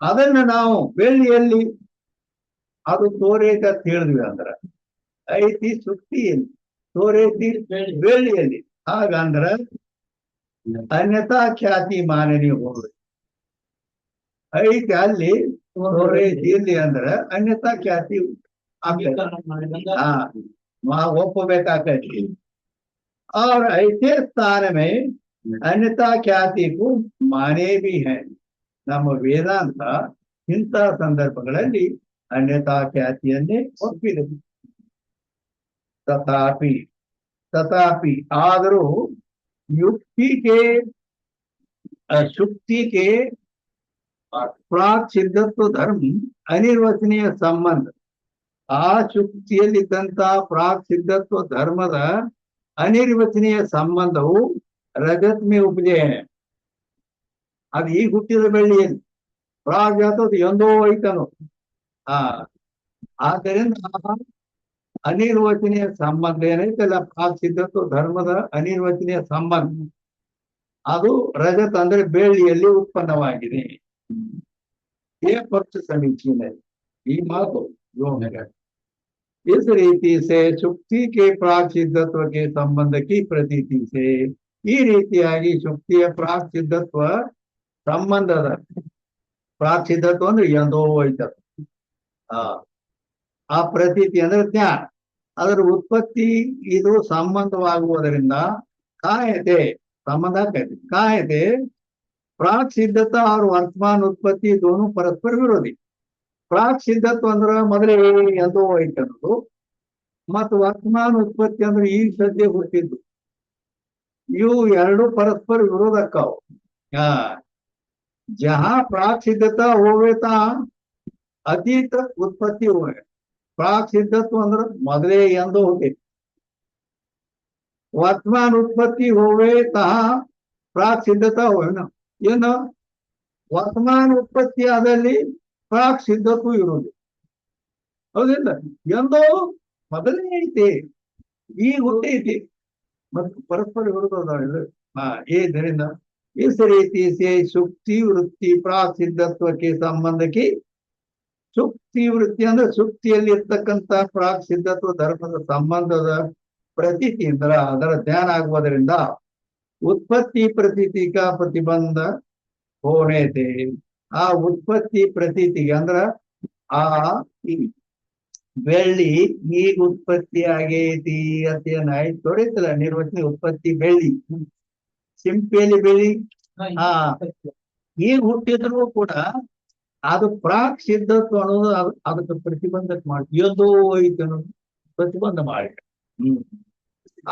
ಅದನ್ನ ನಾವು ಬೆಳ್ಳಿಯಲ್ಲಿ ಅದು ತೋರೇತ ಅಂತ ಹೇಳಿದ್ವಿ ಅಂದ್ರ ಐತಿ ಸುಕ್ತಿಯಲ್ಲಿ ತೋರೇತಿ ಬೆಳ್ಳಿಯಲ್ಲಿ. ಹಾಗಂದ್ರ ಅನ್ಯಥಾ ಖ್ಯಾತಿ ಮಾನನಿ ಹೋಗ್ರಿ ಐತಿ ಅಲ್ಲಿ ತೋರೇತಿ ಇಲ್ಲಿ ಅಂದ್ರ ಅನ್ಯಥಾ ಖ್ಯಾತಿ ಒಪ್ಪಬೇಕಾಗೈತಿ. और ऐसे स्थान में अन्यथा ख्याति को माने भी है. ನಮ್ಮ ವೇದಾಂತ ಇಂಥ ಸಂದರ್ಭಗಳಲ್ಲಿ ಅನ್ಯಥಾ ಖ್ಯಾತಿಯನ್ನೇ ಒಪ್ಪಿದೆ. ತಥಾಪಿ ಆದರೂ ಯುಕ್ತಿಗೆ ಶುಕ್ತಿಗೆ ಪ್ರಾಕ್ ಸಿದ್ಧತ್ವ ಧರ್ಮ ಅನಿರ್ವಚನೀಯ ಸಂಬಂಧ. ಆ ಶುಕ್ತಿಯಲ್ಲಿದ್ದಂತ ಪ್ರಾಕ್ ಸಿದ್ಧತ್ವ ಧರ್ಮದ ಅನಿರ್ವಚನೀಯ ಸಂಬಂಧವು ರಜತ್ ಮೇ ಉಪಜಯ. ಅದು ಈಗ ಹುಟ್ಟಿದ ಬೆಳ್ಳಿಯಲ್ಲಿ ಪ್ರಾಗ್ಜಾತದ ಎಂದೋ ಐತನು. ಆದ್ದರಿಂದ ಅನಿರ್ವಚನೀಯ ಸಂಬಂಧ ಏನೈತಲ್ಲ ಪ್ರಾಕ್ ಸಿದ್ಧತ್ವ ಧರ್ಮದ ಅನಿರ್ವಚನೀಯ ಸಂಬಂಧ ಅದು ರಜತ್ ಅಂದ್ರೆ ಬೆಳ್ಳಿಯಲ್ಲಿ ಉತ್ಪನ್ನವಾಗಿದೆ. ಪಕ್ಷ ಸಮೀಚೀನ ಈ ಮಾತು इस रीति से ಶುಕ್ತಿ के प्राक सिद्धत्व के संबंध की प्रतीति से ಈ ರೀತಿಯಾಗಿ ಶುಕ್ತಿಯ ಪ್ರಾಕ್ ಸಿದ್ಧತ್ವ ಸಂಬಂಧದ ಪ್ರಾಕ್ ಸಿದ್ಧತ್ವ ಅಂದ್ರೆ ಎಂದೋ ಐತದ ಆ ಪ್ರತೀತಿ ಅಂದ್ರೆ ಜ್ಞಾನ ಅದರ ಉತ್ಪತ್ತಿ ಇದು ಸಂಬಂಧವಾಗುವುದರಿಂದ ಕಾಯತೆ ಸಂಬಂಧ ಆಕೈತಿ. ಕಾಯತೆ प्राक सिद्धता और वर्तमान उत्पत्ति दोनों परस्पर विरोधी. प्राक सिद्धत्व ಅಂದ್ರೆ ಮೊದಲೇ ಎಂದೋ ಐತೆ ಅನ್ನೋದು ಮತ್ತು ವರ್ತಮಾನ ಉತ್ಪತ್ತಿ ಅಂದ್ರೆ ಈಗ ಸದ್ಯ ಹುಟ್ಟಿದ್ದು ಇವು ಎರಡು ಪರಸ್ಪರ ವಿರೋಧಕ್ಕಾವು. जहां प्राक सिद्धता होवे ता अतीत उत्पत्ति होवे. प्राक सिद्धत्व ಅಂದ್ರೆ ಮೊದಲೇ ಎಂದೋ ಹುಟ್ಟಿದ್ದು. ವರ್ತಮಾನ ಉತ್ಪತ್ತಿ ಹೋವೆ ತಾ ಪ್ರಾಕ್ ಸಿದ್ಧತಾ ಹೋವೆ. ಏನು ವರ್ತಮಾನ ಉತ್ಪತ್ತಿ ಆದಲ್ಲಿ ಪ್ರಾಕ್ ಸಿದ್ಧತ್ವ ಇರುವುದು ಹೌದಿಲ್ಲ. ಎಂದೋ ಮೊದಲೇ ಐತಿ ಈಗ ಹುಟ್ಟೈತಿ ಮತ್ತು ಪರಸ್ಪರ ವಿರೋಧ. ಇದರಿಂದ इस रीति से सुक्ति वृत्ति प्राक सिद्धत्व के ಸಂಬಂಧಕ್ಕೆ ಸುಕ್ತಿ ವೃತ್ತಿ ಅಂದ್ರೆ ಸುಕ್ತಿಯಲ್ಲಿರ್ತಕ್ಕಂಥ ಪ್ರಾಕ್ ಸಿದ್ಧತ್ವ ಧರ್ಮದ ಸಂಬಂಧದ ಪ್ರತೀತಿ ಅಂದ್ರೆ ಅದರ ಧ್ಯಾನ ಆಗುವುದರಿಂದ उत्पत्ति प्रतीति का प्रतिबंध होने थे. आ उत्पत्ति प्रतीति अंದ್ರ आ ಬೆಳ್ಳಿ ಈಗ ಉತ್ಪತ್ತಿ ಆಗೈತಿ ಅಂತ ಏನಾಯ್ತು ತೊಡೈತಲ್ಲ ನಿರ್ವಚನೆ ಉತ್ಪತ್ತಿ ಬೆಳ್ಳಿ ಸಿಂಪೇಲಿ ಬೆಳ್ಳಿ ಈಗ ಹುಟ್ಟಿದ್ರು ಕೂಡ ಅದು ಪ್ರಾಕ್ ಸಿದ್ಧತ್ವ ಅನ್ನೋದು ಅದಕ್ಕೆ ಪ್ರತಿಬಂಧಕ ಮಾಡಿ ಎಂದೋ ಐತೆ ಅನ್ನೋದು ಪ್ರತಿಬಂಧ ಮಾಡಿ.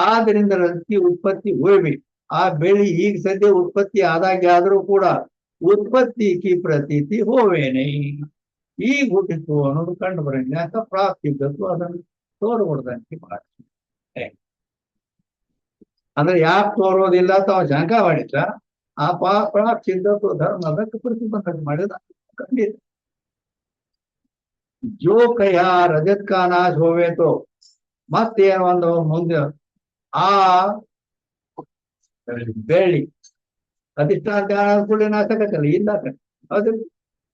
ಆದ್ದರಿಂದ ರತಿ ಉತ್ಪತ್ತಿ ಹೋಗ್ಬೇಕು. ಆ ಬೆಳ್ಳಿ ಈಗ ಸದ್ಯ ಉತ್ಪತ್ತಿ ಆದಾಗೆ ಆದ್ರೂ ಕೂಡ ಉತ್ಪತ್ತಿ ಕಿ ಪ್ರತೀತಿ ಹೋವೇನೆ ಈಗ ಹುಟ್ಟಿತ್ತು ಅನ್ನೋದು ಕಂಡು ಬರಂಗ ಯಾಕ ಪ್ರಾಕ್ ಸಿದ್ಧತ್ವ ಅದನ್ನು ತೋರ್ಬಡ್ದಂತೆ ಮಾಡಿ. ಅಂದ್ರೆ ಯಾಕೆ ತೋರೋದಿಲ್ಲ ತಾವ ಶಂಕ ಮಾಡಿದ್ರ ಆ ಪ್ರಾಕ್ ಸಿದ್ಧತ್ವ ಧರ್ಮ ಅದಕ್ಕೆ ಪ್ರತಿಬಂಧಕ ಮಾಡಿದ ಖಂಡಿತ. ಜೋ ಕಯ ರಜತ್ ಕಾ ನಾಶ ಹೋವೇತೋ ಮತ್ತೇನು ಒಂದು ಮುಂದೆ ಆ ಬೆಳ್ಳಿ ಅಧಿಷ್ಠಾನ ಕೂಡ ನಾಶಕತ್ತಲ್ಲ ಇಲ್ಲ ಅದು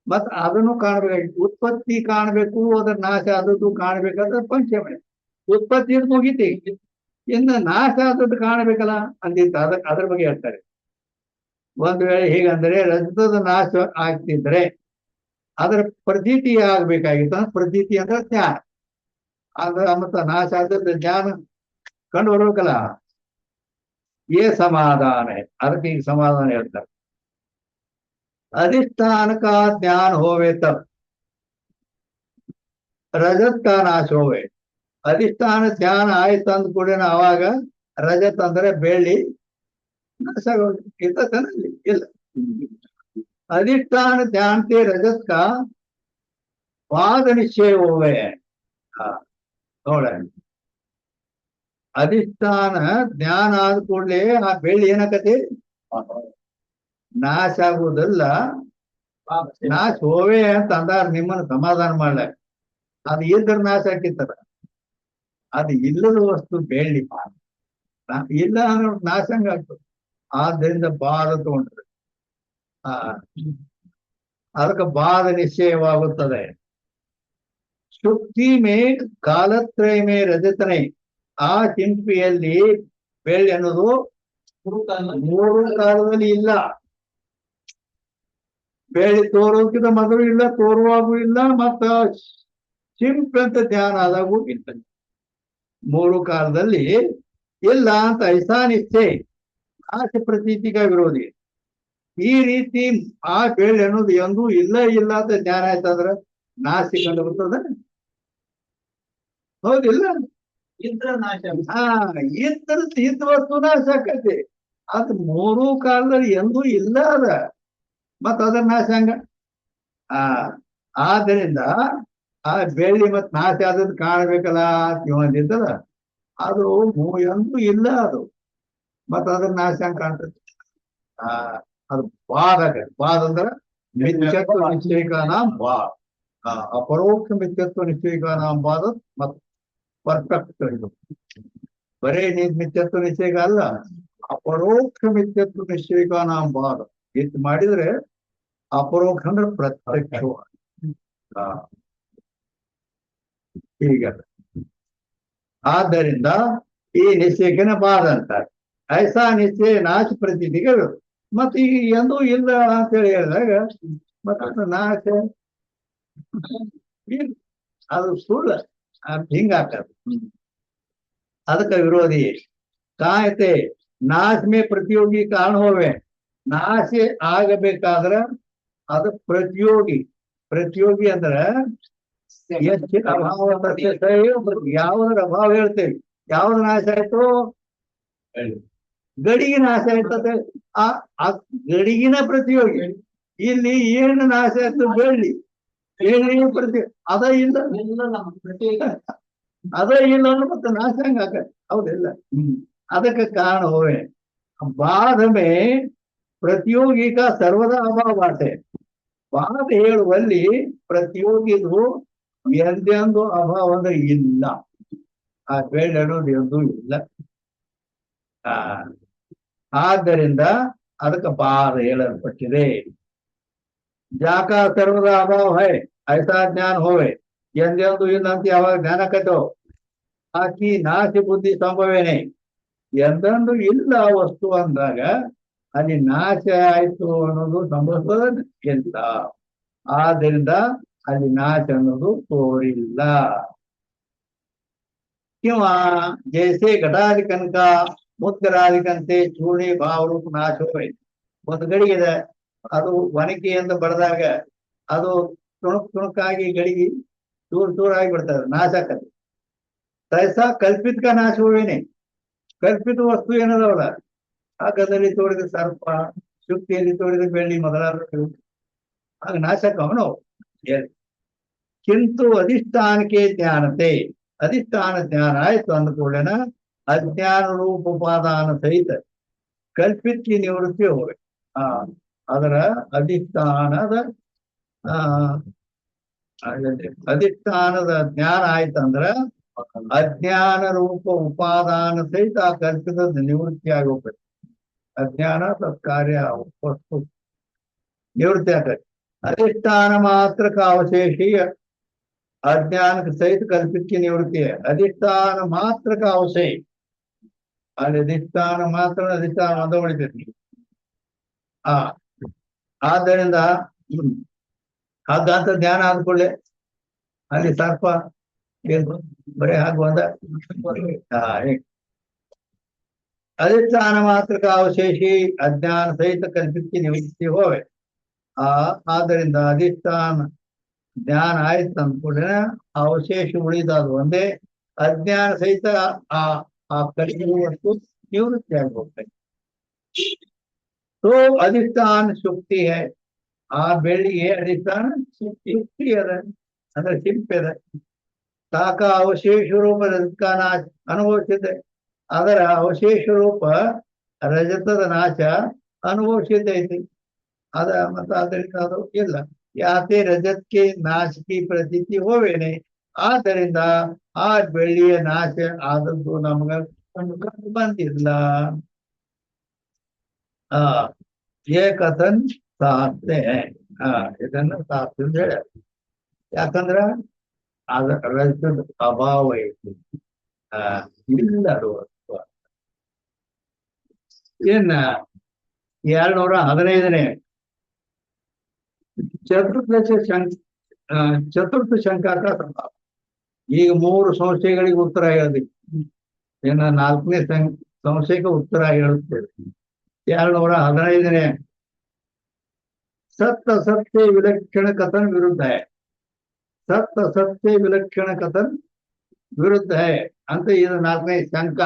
ಮತ್ ಅದನ್ನು ಕಾಣ್ಬೇಕು. ಉತ್ಪತ್ತಿ ಕಾಣ್ಬೇಕು ಅದ್ರ ನಾಶ ಆದದ್ದು ಕಾಣ್ಬೇಕಾದ್ರೆ ಪಂಚಮಣಿ ಉತ್ಪತ್ತಿ ಮುಗಿತಿ ಇನ್ನು ನಾಶ ಆದದ್ದು ಕಾಣ್ಬೇಕಲ್ಲ ಅಂದಿತ್ತ ಅದ್ರ ಬಗ್ಗೆ ಹೇಳ್ತಾರೆ. ಒಂದ್ ವೇಳೆ ಹೇಗಂದ್ರೆ ರಜತದ ನಾಶ ಆಗ್ತಿದ್ರೆ ಅದರ ಪ್ರತೀತಿ ಆಗ್ಬೇಕಾಗಿತ್ತು. ಪ್ರತೀತಿ ಅಂದ್ರೆ ಜ್ಞಾನ ಅದ್ರ ಮತ್ತ ನಾಶ ಆದದ್ದು ಜ್ಞಾನ ಕಂಡು ಬರ್ಬೇಕಲ್ಲ. ये समाधान है ಅದಕ್ಕೆ ಈಗ ಸಮಾಧಾನ ಹೇಳ್ತಾರೆ. अधिष्ठान का ज्ञान होवे तब रजत का नाश होवे. अधिष्ठान ಜ್ಞಾನ ಆಯ್ತು ಅಂದ ಕೂಡ ಅವಾಗ ರಜತ್ ಅಂದ್ರೆ ಬೆಳ್ಳಿ ನಾಶ ಇರ್ತನಲ್ಲಿ ಇಲ್ಲ. अधिष्ठान जानते रजत का वाद निश्चय होवे. ನೋಡ ಅಧಿಷ್ಠಾನ ಜ್ಞಾನ ಆದ ಕೂಡಲೇ ಆ ಬೆಳ್ಳಿ ಏನಾಕತಿ ನಾಶ ಆಗುವುದಲ್ಲ, ನಾಶ ಹೋವೇ ಅಂತ ಅಂದಾರ ನಿಮ್ಮನ್ನು ಸಮಾಧಾನ ಮಾಡ್ಲಾಕ. ಅದು ಇದ್ರ ನಾಶ ಆಕಿತ್ತದ, ಅದು ಇಲ್ಲದ ವಸ್ತು ಬೆಳ್ಳಿ ಇಲ್ಲ ಅನ್ನೋ ನಾಶ ಹಂಗಾಗ್ತದೆ. ಆದ್ದರಿಂದ ಬಾಧ ತಗೊಂಡ್ರೆ ಆ ಅದಕ್ಕೆ ಬಾಧ ನಿಶ್ಚಯವಾಗುತ್ತದೆ. ಶುಕ್ತಿ ಮೇ ಕಾಲತ್ರಯ ಮೇ ರಜತನೇ, ಆ ಚಿಂಪಿಯಲ್ಲಿ ಬೆಳ್ಳಿ ಅನ್ನೋದು ಮೂರು ಕಾಲದಲ್ಲಿ ಇಲ್ಲ. ಬೆಳ್ಳಿ ತೋರೋಕ್ಕಿಂತ ಮೊದಲು ಇಲ್ಲ, ತೋರುವಾಗೂ ಇಲ್ಲ, ಮತ್ತ ಚಿಂಪಿ ಅಂತ ಧ್ಯಾನ ಆದಾಗೂ ಇಲ್ಲ. ಮೂರು ಕಾಲದಲ್ಲಿ ಇಲ್ಲ ಅಂತ ಐಸಾ ನಿಶ್ಚಯ ನಾಶ ಪ್ರತೀತಿಗ ವಿರೋಧಿ. ಈ ರೀತಿ ಆ ಬೆಳ್ಳಿ ಅನ್ನೋದು ಎಂದೂ ಇಲ್ಲ ಇಲ್ಲ ಅಂತ ಜ್ಞಾನ ಆಯ್ತಂದ್ರ ನಾಶ ಕಂಡು ಬರ್ತದ, ಹೌದಿಲ್ಲ? ಇದ್ರ ನಾಶ. ಇದ್ದ ವಸ್ತು ನಾಶ ಆಕತಿ. ಅದು ಮೂರು ಕಾಲದಲ್ಲಿ ಎಂದೂ ಇಲ್ಲ ಅದ, ಮತ್ತ ಅದರ ನಾಶ ಹಂಗ. ಆದ್ದರಿಂದ ಆ ಬೆಳ್ಳಿ ಮತ್ ನಾಶ ಆದದ್ದು ಕಾಣಬೇಕಲ್ಲ ಇವಂದಿದ್ದದ, ಅದು ಎಂದೂ ಇಲ್ಲ ಅದು, ಮತ್ತ ಅದ್ರ ನಾಶ ಹಂಗ ಕಾಣ್ತದೆ. ಅದು ಬಾದ ಬಾದ ಅಂದ್ರ ಮಿಥ್ಯತ್ವ ನಿಶ್ಚಯಿಕಾನಾಂ ಬಾದ್. ಅಪರೋಕ್ಷ ಮಿಥ್ಯತ್ವ ನಿಶ್ಚಯಿಕಾನಾಂ ಬಾದ ಮತ್ ಪರ್ಫೆಕ್ಟ್. ಇದು ಬರೇ ಮಿಥ್ಯತ್ವ ನಿಶ್ಚಯಿಕ ಅಲ್ಲ, ಅಪರೋಕ್ಷ ಮಿಥ್ಯತ್ವ ನಿಶ್ಚಯಿಕಾನಾಂ ಬಾದ. ಇತ್ತು ಮಾಡಿದ್ರೆ ಅಪರೋಕ್ಷ ಅಂದ್ರೆ ಪ್ರತ್ಯಕ್ಷ. ಹೀಗಲ್ಲ. ಆದ್ದರಿಂದ ಈ ನಿಶ್ಚಯಕ್ಕೆ ಬಾದ ಅಂತಾರೆ. ಐಸಾ ನಿಶ್ಚಯ ನಾಶ ಪ್ರತೀತಿಗೆ ಮತ್ತೆ ಈಗ ಎಂದೂ ಇಲ್ಲ ಅಂತೇಳಿ ಹೇಳಿದಾಗ ಮತ್ತೆ ನಾಶ ಅದು ಸುಳ್ಳು, ಹಿಂಗಾಗ್ತದೆ. ಅದಕ್ಕೆ ವಿರೋಧಿ ಕಾಯತೆ ನಾಶ ಮೇ ಪ್ರತಿಯೋಗಿ ಕಾರಣ ಹೋವೆ. ನಾಶ ಆಗಬೇಕಾದ್ರ ಅದು ಪ್ರತಿಯೋಗಿ. ಪ್ರತಿಯೋಗಿ ಅಂದ್ರ ಎಷ್ಟು ಅಭಾವ, ಯಾವ್ದ್ರ ಅಭಾವ ಹೇಳ್ತೇವೆ. ಯಾವ್ದು ನಾಶ ಆಯ್ತು? ಗಡಿಗೆ ನಾಶ ಆಯ್ತದೆ. ಆ ಗಡಿಗಿನ ಪ್ರತಿಯೋಗಿ. ಇಲ್ಲಿ ಏನು ನಾಶ ಆಯ್ತು? ಬೆಳ್ಳಿ. ಪ್ರತಿ ಅದ ಇಲ್ಲ, ಅದ ಇಲ್ಲ ಅಂದ್ರೆ ಮತ್ತೆ ನಾಶ ಹಂಗ ಆಕತ್ತೆ, ಹೌದಿಲ್ಲ? ಅದಕ್ಕೆ ಕಾರಣ ಹೋವೆ ಬಾಧ ಮೇ ಪ್ರತಿಯೋಗಿಕ ಸರ್ವದಾ ಅಭಾವ ಬಾಟೆ. ಬಾಧ ಹೇಳುವಲ್ಲಿ ಪ್ರತಿಯೋಗಿದು ಎಂದೆಂದು ಅಭಾವ ಅಂದ್ರೆ ಇಲ್ಲ. ಆ ಬೆಳ್ಳಿ ಅನ್ನೋದು ಎಂದೂ ಇಲ್ಲ. ಆದ್ದರಿಂದ ಅದಕ್ಕೆ ಬಾಧ ಹೇಳಲ್ಪಟ್ಟಿದೆ. ಜಾಕ ಸರ್ವದ ಅಭಾವ ಹೈ ಐಸಾ ಜ್ಞಾನ ಹೋವೆ. ಎಂದೆಂದು ಇನ್ನಂತ ಯಾವಾಗ ಜ್ಞಾನ ಕಟ್ಟೋ ಆಕಿ ನಾಶ ಬುದ್ಧಿ ಸಂಭವೇನೆ. ಎಂದೆಂದು ಇಲ್ಲ ವಸ್ತು ಅಂದಾಗ ಅಲ್ಲಿ ನಾಶ ಆಯ್ತು ಅನ್ನೋದು ಸಂಭವಿಸೋದಿಲ್ಲ. ಆದ್ದರಿಂದ ಅಲ್ಲಿ ನಾಶ ಅನ್ನೋದು ತೋರಿಲ್ಲ. ಕಿಂವ ಜೈಸೆ ಘಟಾಧಿಕನಕ ಮುದ್ಗರಾಧಿಕಂತೆ ಚೂರ್ಣಿ ಭಾವರೂಪ ನಾಶ ಹೋಯ್. ಒಂದು ಗಡಿಗಿದೆ, ಅದು ಒನಕೆಯಿಂದ ಬಡದಾಗ ಅದು ತುಣುಕಾಗಿ ಗಡಿಗೆ ಚೂರ್ ಚೂರಾಗಿ ಬಿಡ್ತದೆ, ನಾಶ ಆಕತಿ. ತೈಸ ಕಲ್ಪಿತ ನಾಶ ಹೋವೇನೆ. ಕಲ್ಪಿತ ವಸ್ತು ಏನದವಲ್ಲ, ಹಗ್ಗದಲ್ಲಿ ತೋಡಿದ ಸರ್ಪ, ಶುಕ್ತಿಯಲ್ಲಿ ತೋಡಿದ ಬೆಳ್ಳಿ ಮೊದಲಾದ ಆಗ ನಾಶಕವನು. ಕಿಂತು ಅಧಿಷ್ಠಾನಕ್ಕೆ ಜ್ಞಾನತೆ. ಅಧಿಷ್ಠಾನ ಜ್ಞಾನ ಆಯ್ತು ಅಂದ ಕೂಡಲೇನ ಅಜ್ಞಾನ ರೂಪ ಉಪಾದಾನ ಸಹಿತ ಕಲ್ಪಿತಕ್ಕೆ ನಿವೃತ್ತಿ ಹೋಗ್ಬೇಕು. ಅದರ ಅಧಿಷ್ಠಾನದ ಅಧಿಷ್ಠಾನದ ಜ್ಞಾನ ಆಯ್ತಂದ್ರ ಅಜ್ಞಾನ ರೂಪ ಉಪಾದಾನ ಸಹಿತ ಆ ಕಲ್ಪಿತದ ನಿವೃತ್ತಿ ಆಗಿ ಹೋಗ್ಬೇಕು. ಅಜ್ಞಾನ ತತ್ಕಾರ್ಯ ವಸ್ತು ನಿವೃತ್ತಿ ಆಗ್ತದೆ. ಅಧಿಷ್ಠಾನ ಮಾತ್ರಕ ಅವಶೇಷೀಯ ಅಜ್ಞಾನಕ್ಕೆ ಸಹಿತ ಕಲ್ಪಿತಕ್ಕೆ ನಿವೃತ್ತಿ. ಅಧಿಷ್ಠಾನ ಮಾತ್ರಕ ಅವಶೇಷ, ಅಲ್ಲಿ ಅಧಿಷ್ಠಾನ ಮಾತ್ರ ಅಧಿಷ್ಠಾನ ಒಂದ ಉಳಿತೈತಿ. ಆದ್ದರಿಂದ ಹಾಗಂತ ಧ್ಯಾನ ಆದ್ಕೊಳ್ಳೆ ಅಲ್ಲಿ ಸರ್ಪ ಬರೀ ಹಾಗೆ ಒಂದ ಅಧಿಷ್ಠಾನ ಮಾತ್ರಕ ಅವಶೇಷಿ ಅಜ್ಞಾನ ಸಹಿತ ಕಲ್ಪಿತಕ್ಕೆ ನಿವೃತ್ತಿ ಹೋವೆ. ಆದ್ದರಿಂದ ಅಧಿಷ್ಠಾನ ಜ್ಞಾನ ಆಯ್ತು ಅಂದ್ಕೂಡಲೇ ಅವಶೇಷ ಉಳಿದಾದ್ರು ಒಂದೇ ಅಜ್ಞಾನ ಸಹಿತ ಆ ಕಲ್ಪಿಸುವಷ್ಟು ನಿವೃತ್ತಿ ಆಗಿ ಹೋಗ್ತದೆ. तो अधिष्ठान ಶುಕ್ತಿ है. ಆ ಬೆಳ್ಳಿಗೆ ಅಧಿಷ್ಠಾನ ಶುಕ್ತಿ ಅದ ಅಂದ್ರೆ ಶಿಲ್ಪಿ ಅದ. ತಾಕ ಅವಶೇಷ ರೂಪದ ಅನುಭವಿಸಿದೆ. ಅದರ ಅವಶೇಷ ರೂಪ ರಜತದ ನಾಶ ಅನುಭವಿಸಿದ್ದ ಐತಿ. ಅದ ಮತ್ತ ಅದರಿಂದ ಅದು ಇಲ್ಲ. ಯಾತೆ ರಜತ್ಗೆ ನಾಶಕಿ ಪ್ರತೀತಿ ಹೋವೇನೆ. ಆದ್ದರಿಂದ ಆ ಬೆಳ್ಳಿಯ ನಾಶ ಆದದ್ದು ನಮಗ ಕಂಡು ಬಂದಿಲ್ಲ. ಆ ಏಕಥನ್ ಸಾಧ್ಯ ಇದನ್ನ ಸಾಧ್ಯ ಅಂತ ಹೇಳ. ಯಾಕಂದ್ರ ಅದ ರಜತದ ಅಭಾವ ಐತಿ. ಇಲ್ಲ ಅದು ಏನ 215ನೇ ಚತುರ್ಥ ಶಂಕಾಕ ಸಂಭಾವ. ಈಗ 3 ಸಂಶಯಗಳಿಗೆ ಉತ್ತರ ಹೇಳಬೇಕು. ಏನ 4ನೇ ಸಂಶಯಕ್ಕೆ ಉತ್ತರ ಹೇಳುತ್ತೇವೆ. 215ನೇ ಸತ್ ಅಸತ್ಯ ವಿಲಕ್ಷಣ ಕಥನ್ ವಿರುದ್ಧ ಸತ್ ಅಸತ್ಯ ವಿಲಕ್ಷಣ ಕಥನ್ ವಿರುದ್ಧ ಅಂತ ಇದು 4ನೇ ಶಂಕ.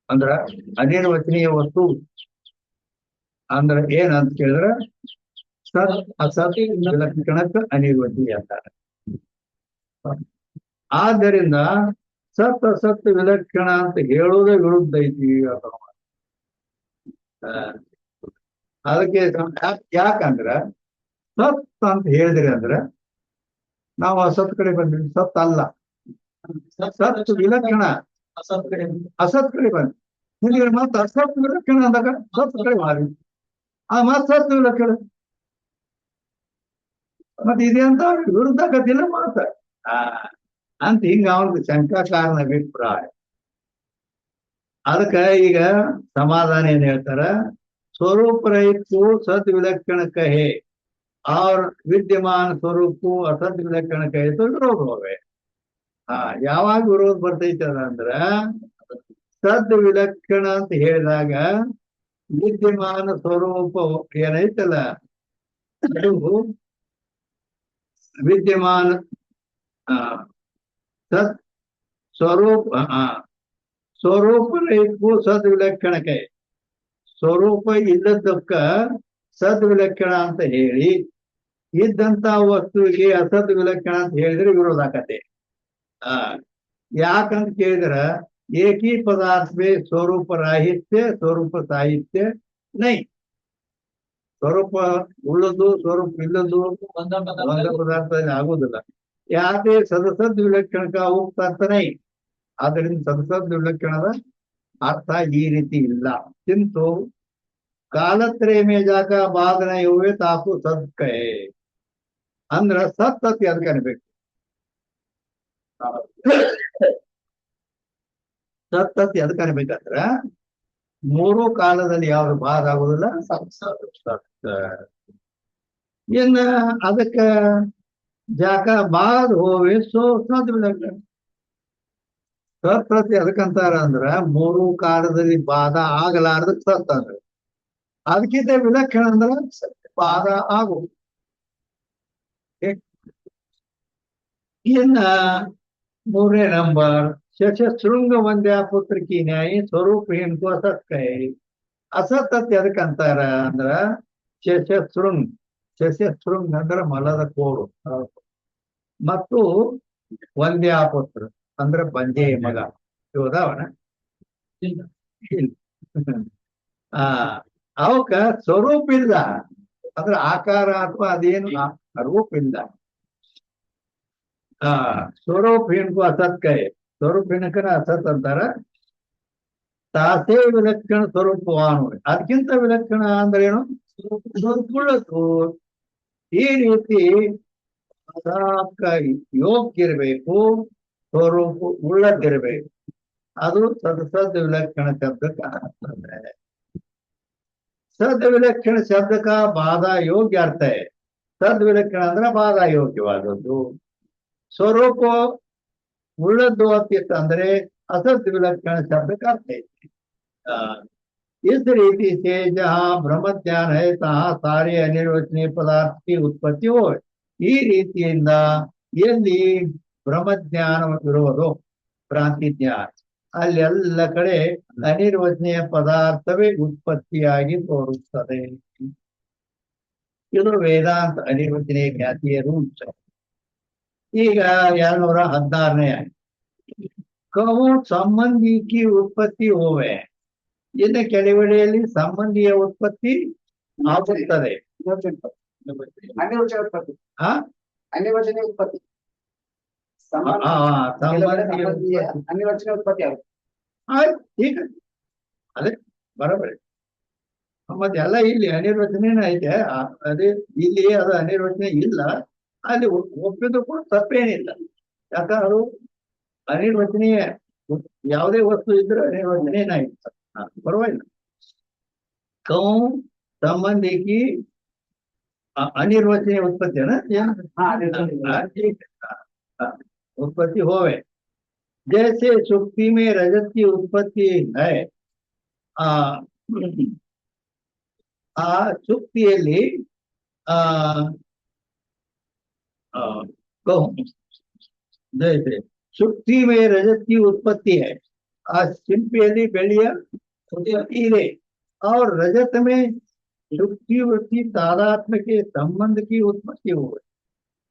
ಅಂದ್ರ ಅನಿರ್ವಚನೀಯ ವಸ್ತು ಅಂದ್ರ ಏನಂತ ಕೇಳಿದ್ರ ಸತ್ ಅಸತ್ ವಿಲಕ್ಷಣಕ್ಕೆ ಅನಿರ್ವಚನೀಯ ಅಂತಾರೆ. ಆದ್ದರಿಂದ ಸತ್ ಅಸತ್ ವಿಲಕ್ಷಣ ಅಂತ ಹೇಳುವುದೇ ವಿರುದ್ಧ ಐತಿ. ಅದಕ್ಕೆ ಯಾಕಂದ್ರ ಸತ್ ಅಂತ ಹೇಳಿದ್ರಿ ಅಂದ್ರ ನಾವು ಅಸತ್ ಕಡೆ ಬಂದ್ವಿ. ಸತ್ ಅಲ್ಲ, ಸತ್ ವಿಲಕ್ಷಣ ಅಸತ್ ಕಡೆ ಬಂದ್ವಿ. ನಿಮಗೆ ಮತ್ತ ಅಸತ್ ವಿಲಕ್ಷಣ ಅಂದಾಗ ಸತ್ ಕಡೆ ಮಾಡಿ ಆ ಮತ್ ಸತ್ ವಿಲಕ್ಷಣ ಮತ್ತೆ ಇದೆ ಅಂತ ವಿರುದ್ಧ ಗತಿಲ್ಲ ಮಾತ ಅಂತ ಹಿಂಗ ಅವನಿಗೆ ಶಂಕಾಕಾರನ ಅಭಿಪ್ರಾಯ. ಅದಕ್ಕ ಈಗ ಸಮಾಧಾನ ಏನ್ ಹೇಳ್ತಾರ, स्वरूप रहित को सद विलक्षण कहे और विद्यमान स्वरूप को असद विलक्षण कहे तो विरोध होवे. ಯಾವಾಗ ವಿರೋಧ ಬರ್ತೈತೆ ಅಂದ್ರ ಸದ್ ವಿಲಕ್ಷಣ ಅಂತ ಹೇಳಿದಾಗ ವಿದ್ಯಮಾನ ಸ್ವರೂಪ ಏನೈತಲ್ಲ ಅದು ವಿದ್ಯಮಾನ ಸತ್ ಸ್ವರೂಪ ಸ್ವರೂಪ ರಹಿತಕ್ಕೂ ಸದ್ ವಿಲಕ್ಷಣಕ್ಕೆ ಸ್ವರೂಪ ಇಲ್ಲದಕ್ಕ ಸದ್ ವಿಲಕ್ಷಣ ಅಂತ ಹೇಳಿ ಇದ್ದಂತ ವಸ್ತುವಿಗೆ ಅಸದ್ ವಿಲಕ್ಷಣ ಅಂತ ಹೇಳಿದ್ರೆ ವಿರೋಧ ಆಕತೆ. ಯಾಕಂತ ಕೇಳಿದ್ರ ಏಕಿ ಪದಾರ್ಥ ಸ್ವರೂಪ ರಾಹಿತ್ಯ ಸ್ವರೂಪ ಸಾಹಿತ್ಯ ನೈ. ಸ್ವರೂಪ ಉಳ್ಳದು ಸ್ವರೂಪ ಇಲ್ಲದು ಒಂದ ಪದಾರ್ಥದಲ್ಲಿ ಆಗುದಿಲ್ಲ. ಯಾಕೆ ಸದಸದ್ ವಿಲಕ್ಷಣಕ ಉಕ್ತ ಅರ್ಥ ನೈ. ಆದ್ದರಿಂದ ಸದಸದ್ ವಿಲಕ್ಷಣದ ಅರ್ಥ ಈ ರೀತಿ ಇಲ್ಲ. किंतु ಕಾಲತ್ರಯ ಮೇ ಜಾಕ ಬಾಧನ ಇವೆ ತಾಕು ಸತ್ಕೇ ಅಂದ್ರ ಸತ್ ಅತಿ ಅದಕ್ಕೆ ಅನ್ಬೇಕು. ಸತ್ ಅತಿ ಅದಕ್ಕೆ ಅನ್ಬೇಕಂದ್ರ 3 ಕಾಲದಲ್ಲಿ ಯಾವ್ದು ಬಾಧ ಆಗುದಿಲ್ಲ. ಇನ್ನ ಅದಕ್ಕ ಜಾಕ ಬಾಧ ಹೋವೆ ಸೋ ಸದ್ ವಿಲಕ್ಷಣ. ಸತ್ ಅತಿ ಅದಕ್ಕಂತಾರ ಅಂದ್ರ 3 ಕಾಲದಲ್ಲಿ ಬಾಧ ಆಗಲಾರ್ದ ಸತ್ ಅಂದ್ರ ಅದಕ್ಕಿಂತ ವಿಲಕ್ಷಣ ಅಂದ್ರ ಬಾಧ ಆಗು. ಇನ್ನ 3ನೇ ನಂಬರ್ ಶಶಶೃಂಗ ವಂದ್ಯ ಪುತ್ರ ಕಿ ನ್ಯಾಯಿ ಸ್ವರೂಪ ಏನ್ಕೋ ಅಸತ್ ಕೈ. ಅಸತ್ ಅತಿ ಅದಕ್ಕಂತಾರ ಅಂದ್ರ ಶಶಶೃಂಗ್ ಶಶಶೃಂಗ್ ಅಂದ್ರ ಮಲದ ಕೋಡು ಮತ್ತು ವಂದ್ಯಾಪುತ್ರ ಅಂದ್ರ ಬಂಜೆ ಮಗ ಇವದವನ ಅವಕ್ಕ ಸ್ವರೂಪ ಇಲ್ಲ ಅಂದ್ರೆ ಆಕಾರ ಅಥವಾ ಅದೇನು ರೂಪ ಇಲ್ಲ. ಸ್ವರೂಪ ಏನ್ಕೋ ಅಸತ್ ಕೈ ಸ್ವರೂಪ ಏನಕನ ಅಸತ್ ಅಂತಾರ. ತಾಸೇ ವಿಲಕ್ಷಣ ಸ್ವರೂಪವಾನು ಅದಕ್ಕಿಂತ ವಿಲಕ್ಷಣ ಅಂದ್ರೆ ಏನು ಸ್ವರೂಪುಳ್ಳದು. ಈ ರೀತಿ ಯೋಗ್ಯ ಇರಬೇಕು, ಸ್ವರೂಪ ಉಳ್ಳದಿರ್ಬೇಕು. ಅದು ಸದ್ ವಿಲಕ್ಷಣ ಶಬ್ದಕ್ಕೆ ಆಗ್ತದೆ. ಸದ್ ವಿಲಕ್ಷಣ ಶಬ್ದಕ ಬಾಧ ಯೋಗ್ಯ ಅರ್ಥ है. ಸದ್ ವಿಲಕ್ಷಣ ಅಂದ್ರೆ ಬಾಧ ಯೋಗ್ಯವಾದದ್ದು. ಸ್ವರೂಪ ಉಳ್ಳದ್ದು ಅಂದ್ರೆ असत विलक्षण शब्द का अर्थ है। इस रीति से जहाँ ब्रह्म ज्ञान है तहाँ सारे अनिर्वचनीय पदार्थ की उत्पत्ति हो। ಈ ರೀತಿಯಿಂದ ಎಲ್ಲಿ ಬ್ರಹ್ಮಜ್ಞಾನ ಇರೋದು ಭ್ರಾಂತಿ ಜ್ಞಾನ ಅಲ್ಲೆಲ್ಲ ಕಡೆ ಅನಿರ್ವಚನೀಯ ಪದಾರ್ಥವೇ ಉತ್ಪತ್ತಿಯಾಗಿ ತೋರುತ್ತದೆ. ಇದು ವೇದಾಂತ ಅನಿರ್ವಚನೀಯ ಖ್ಯಾತಿಯ ರೂಲ್ಸ್. ಈಗ 216ನೇ कहूँ संबंधी की उत्पत्ति होवे ಇನ್ನು ಕೆಲವೆಡೆಯಲ್ಲಿ ಸಂಬಂಧಿಯ ಉತ್ಪತ್ತಿ ಆಗುತ್ತದೆ. ಅನಿರ್ವಚನ ಉತ್ಪತ್ತಿ ಆ ಅನಿರ್ವಚನ ಉತ್ಪತ್ತಿ ಸಂಬಂಧಿಯ ಅನಿರ್ವಚನ ಉತ್ಪತ್ತಿ ಆಗುತ್ತೆ. ಆಯ್ತು, ಈಗ ಅದೇ ಬರೋಬರಿ. ಮತ್ತೆ ಎಲ್ಲ ಇಲ್ಲಿ ಅನಿರ್ವಚನೇನ ಐತೆ. ಅದೇ ಇಲ್ಲಿ ಅದು ಅನಿರ್ವಚನೆ ಇಲ್ಲ, ಅಲ್ಲಿ ಒಪ್ಪಿದ್ರು ಕೂಡ ತಪ್ಪೇನಿಲ್ಲ. ಯಾಕಂದ್ರೆ ಅದು ಅನಿರ್ವಚನೀಯ ಯಾವುದೇ ವಸ್ತು ಇದ್ರೆ ಅನಿರ್ವಚನೇನಾಗಿತ್ತು, ಪರವಾಗಿಲ್ಲ. ಕೌ ಸಂಬಂಧಿಕಿ अनिर्वचनीय उत्पत्ति है ना, उत्पत्ति होवे। जैसे सुक्ति में रजत की उत्पत्ति है, आ सुक्तिಯಲ್ಲಿ कहूँ जैसे सुक्ति में रजत की उत्पत्ति है, आ शिल्पिಯಲ್ಲಿ ಬೆಳ್ಳಿಯ ಇದೆ, और रजत में शुक्ति वृत्ति तादात्म्य के संबंध की उत्पत्ति हुए.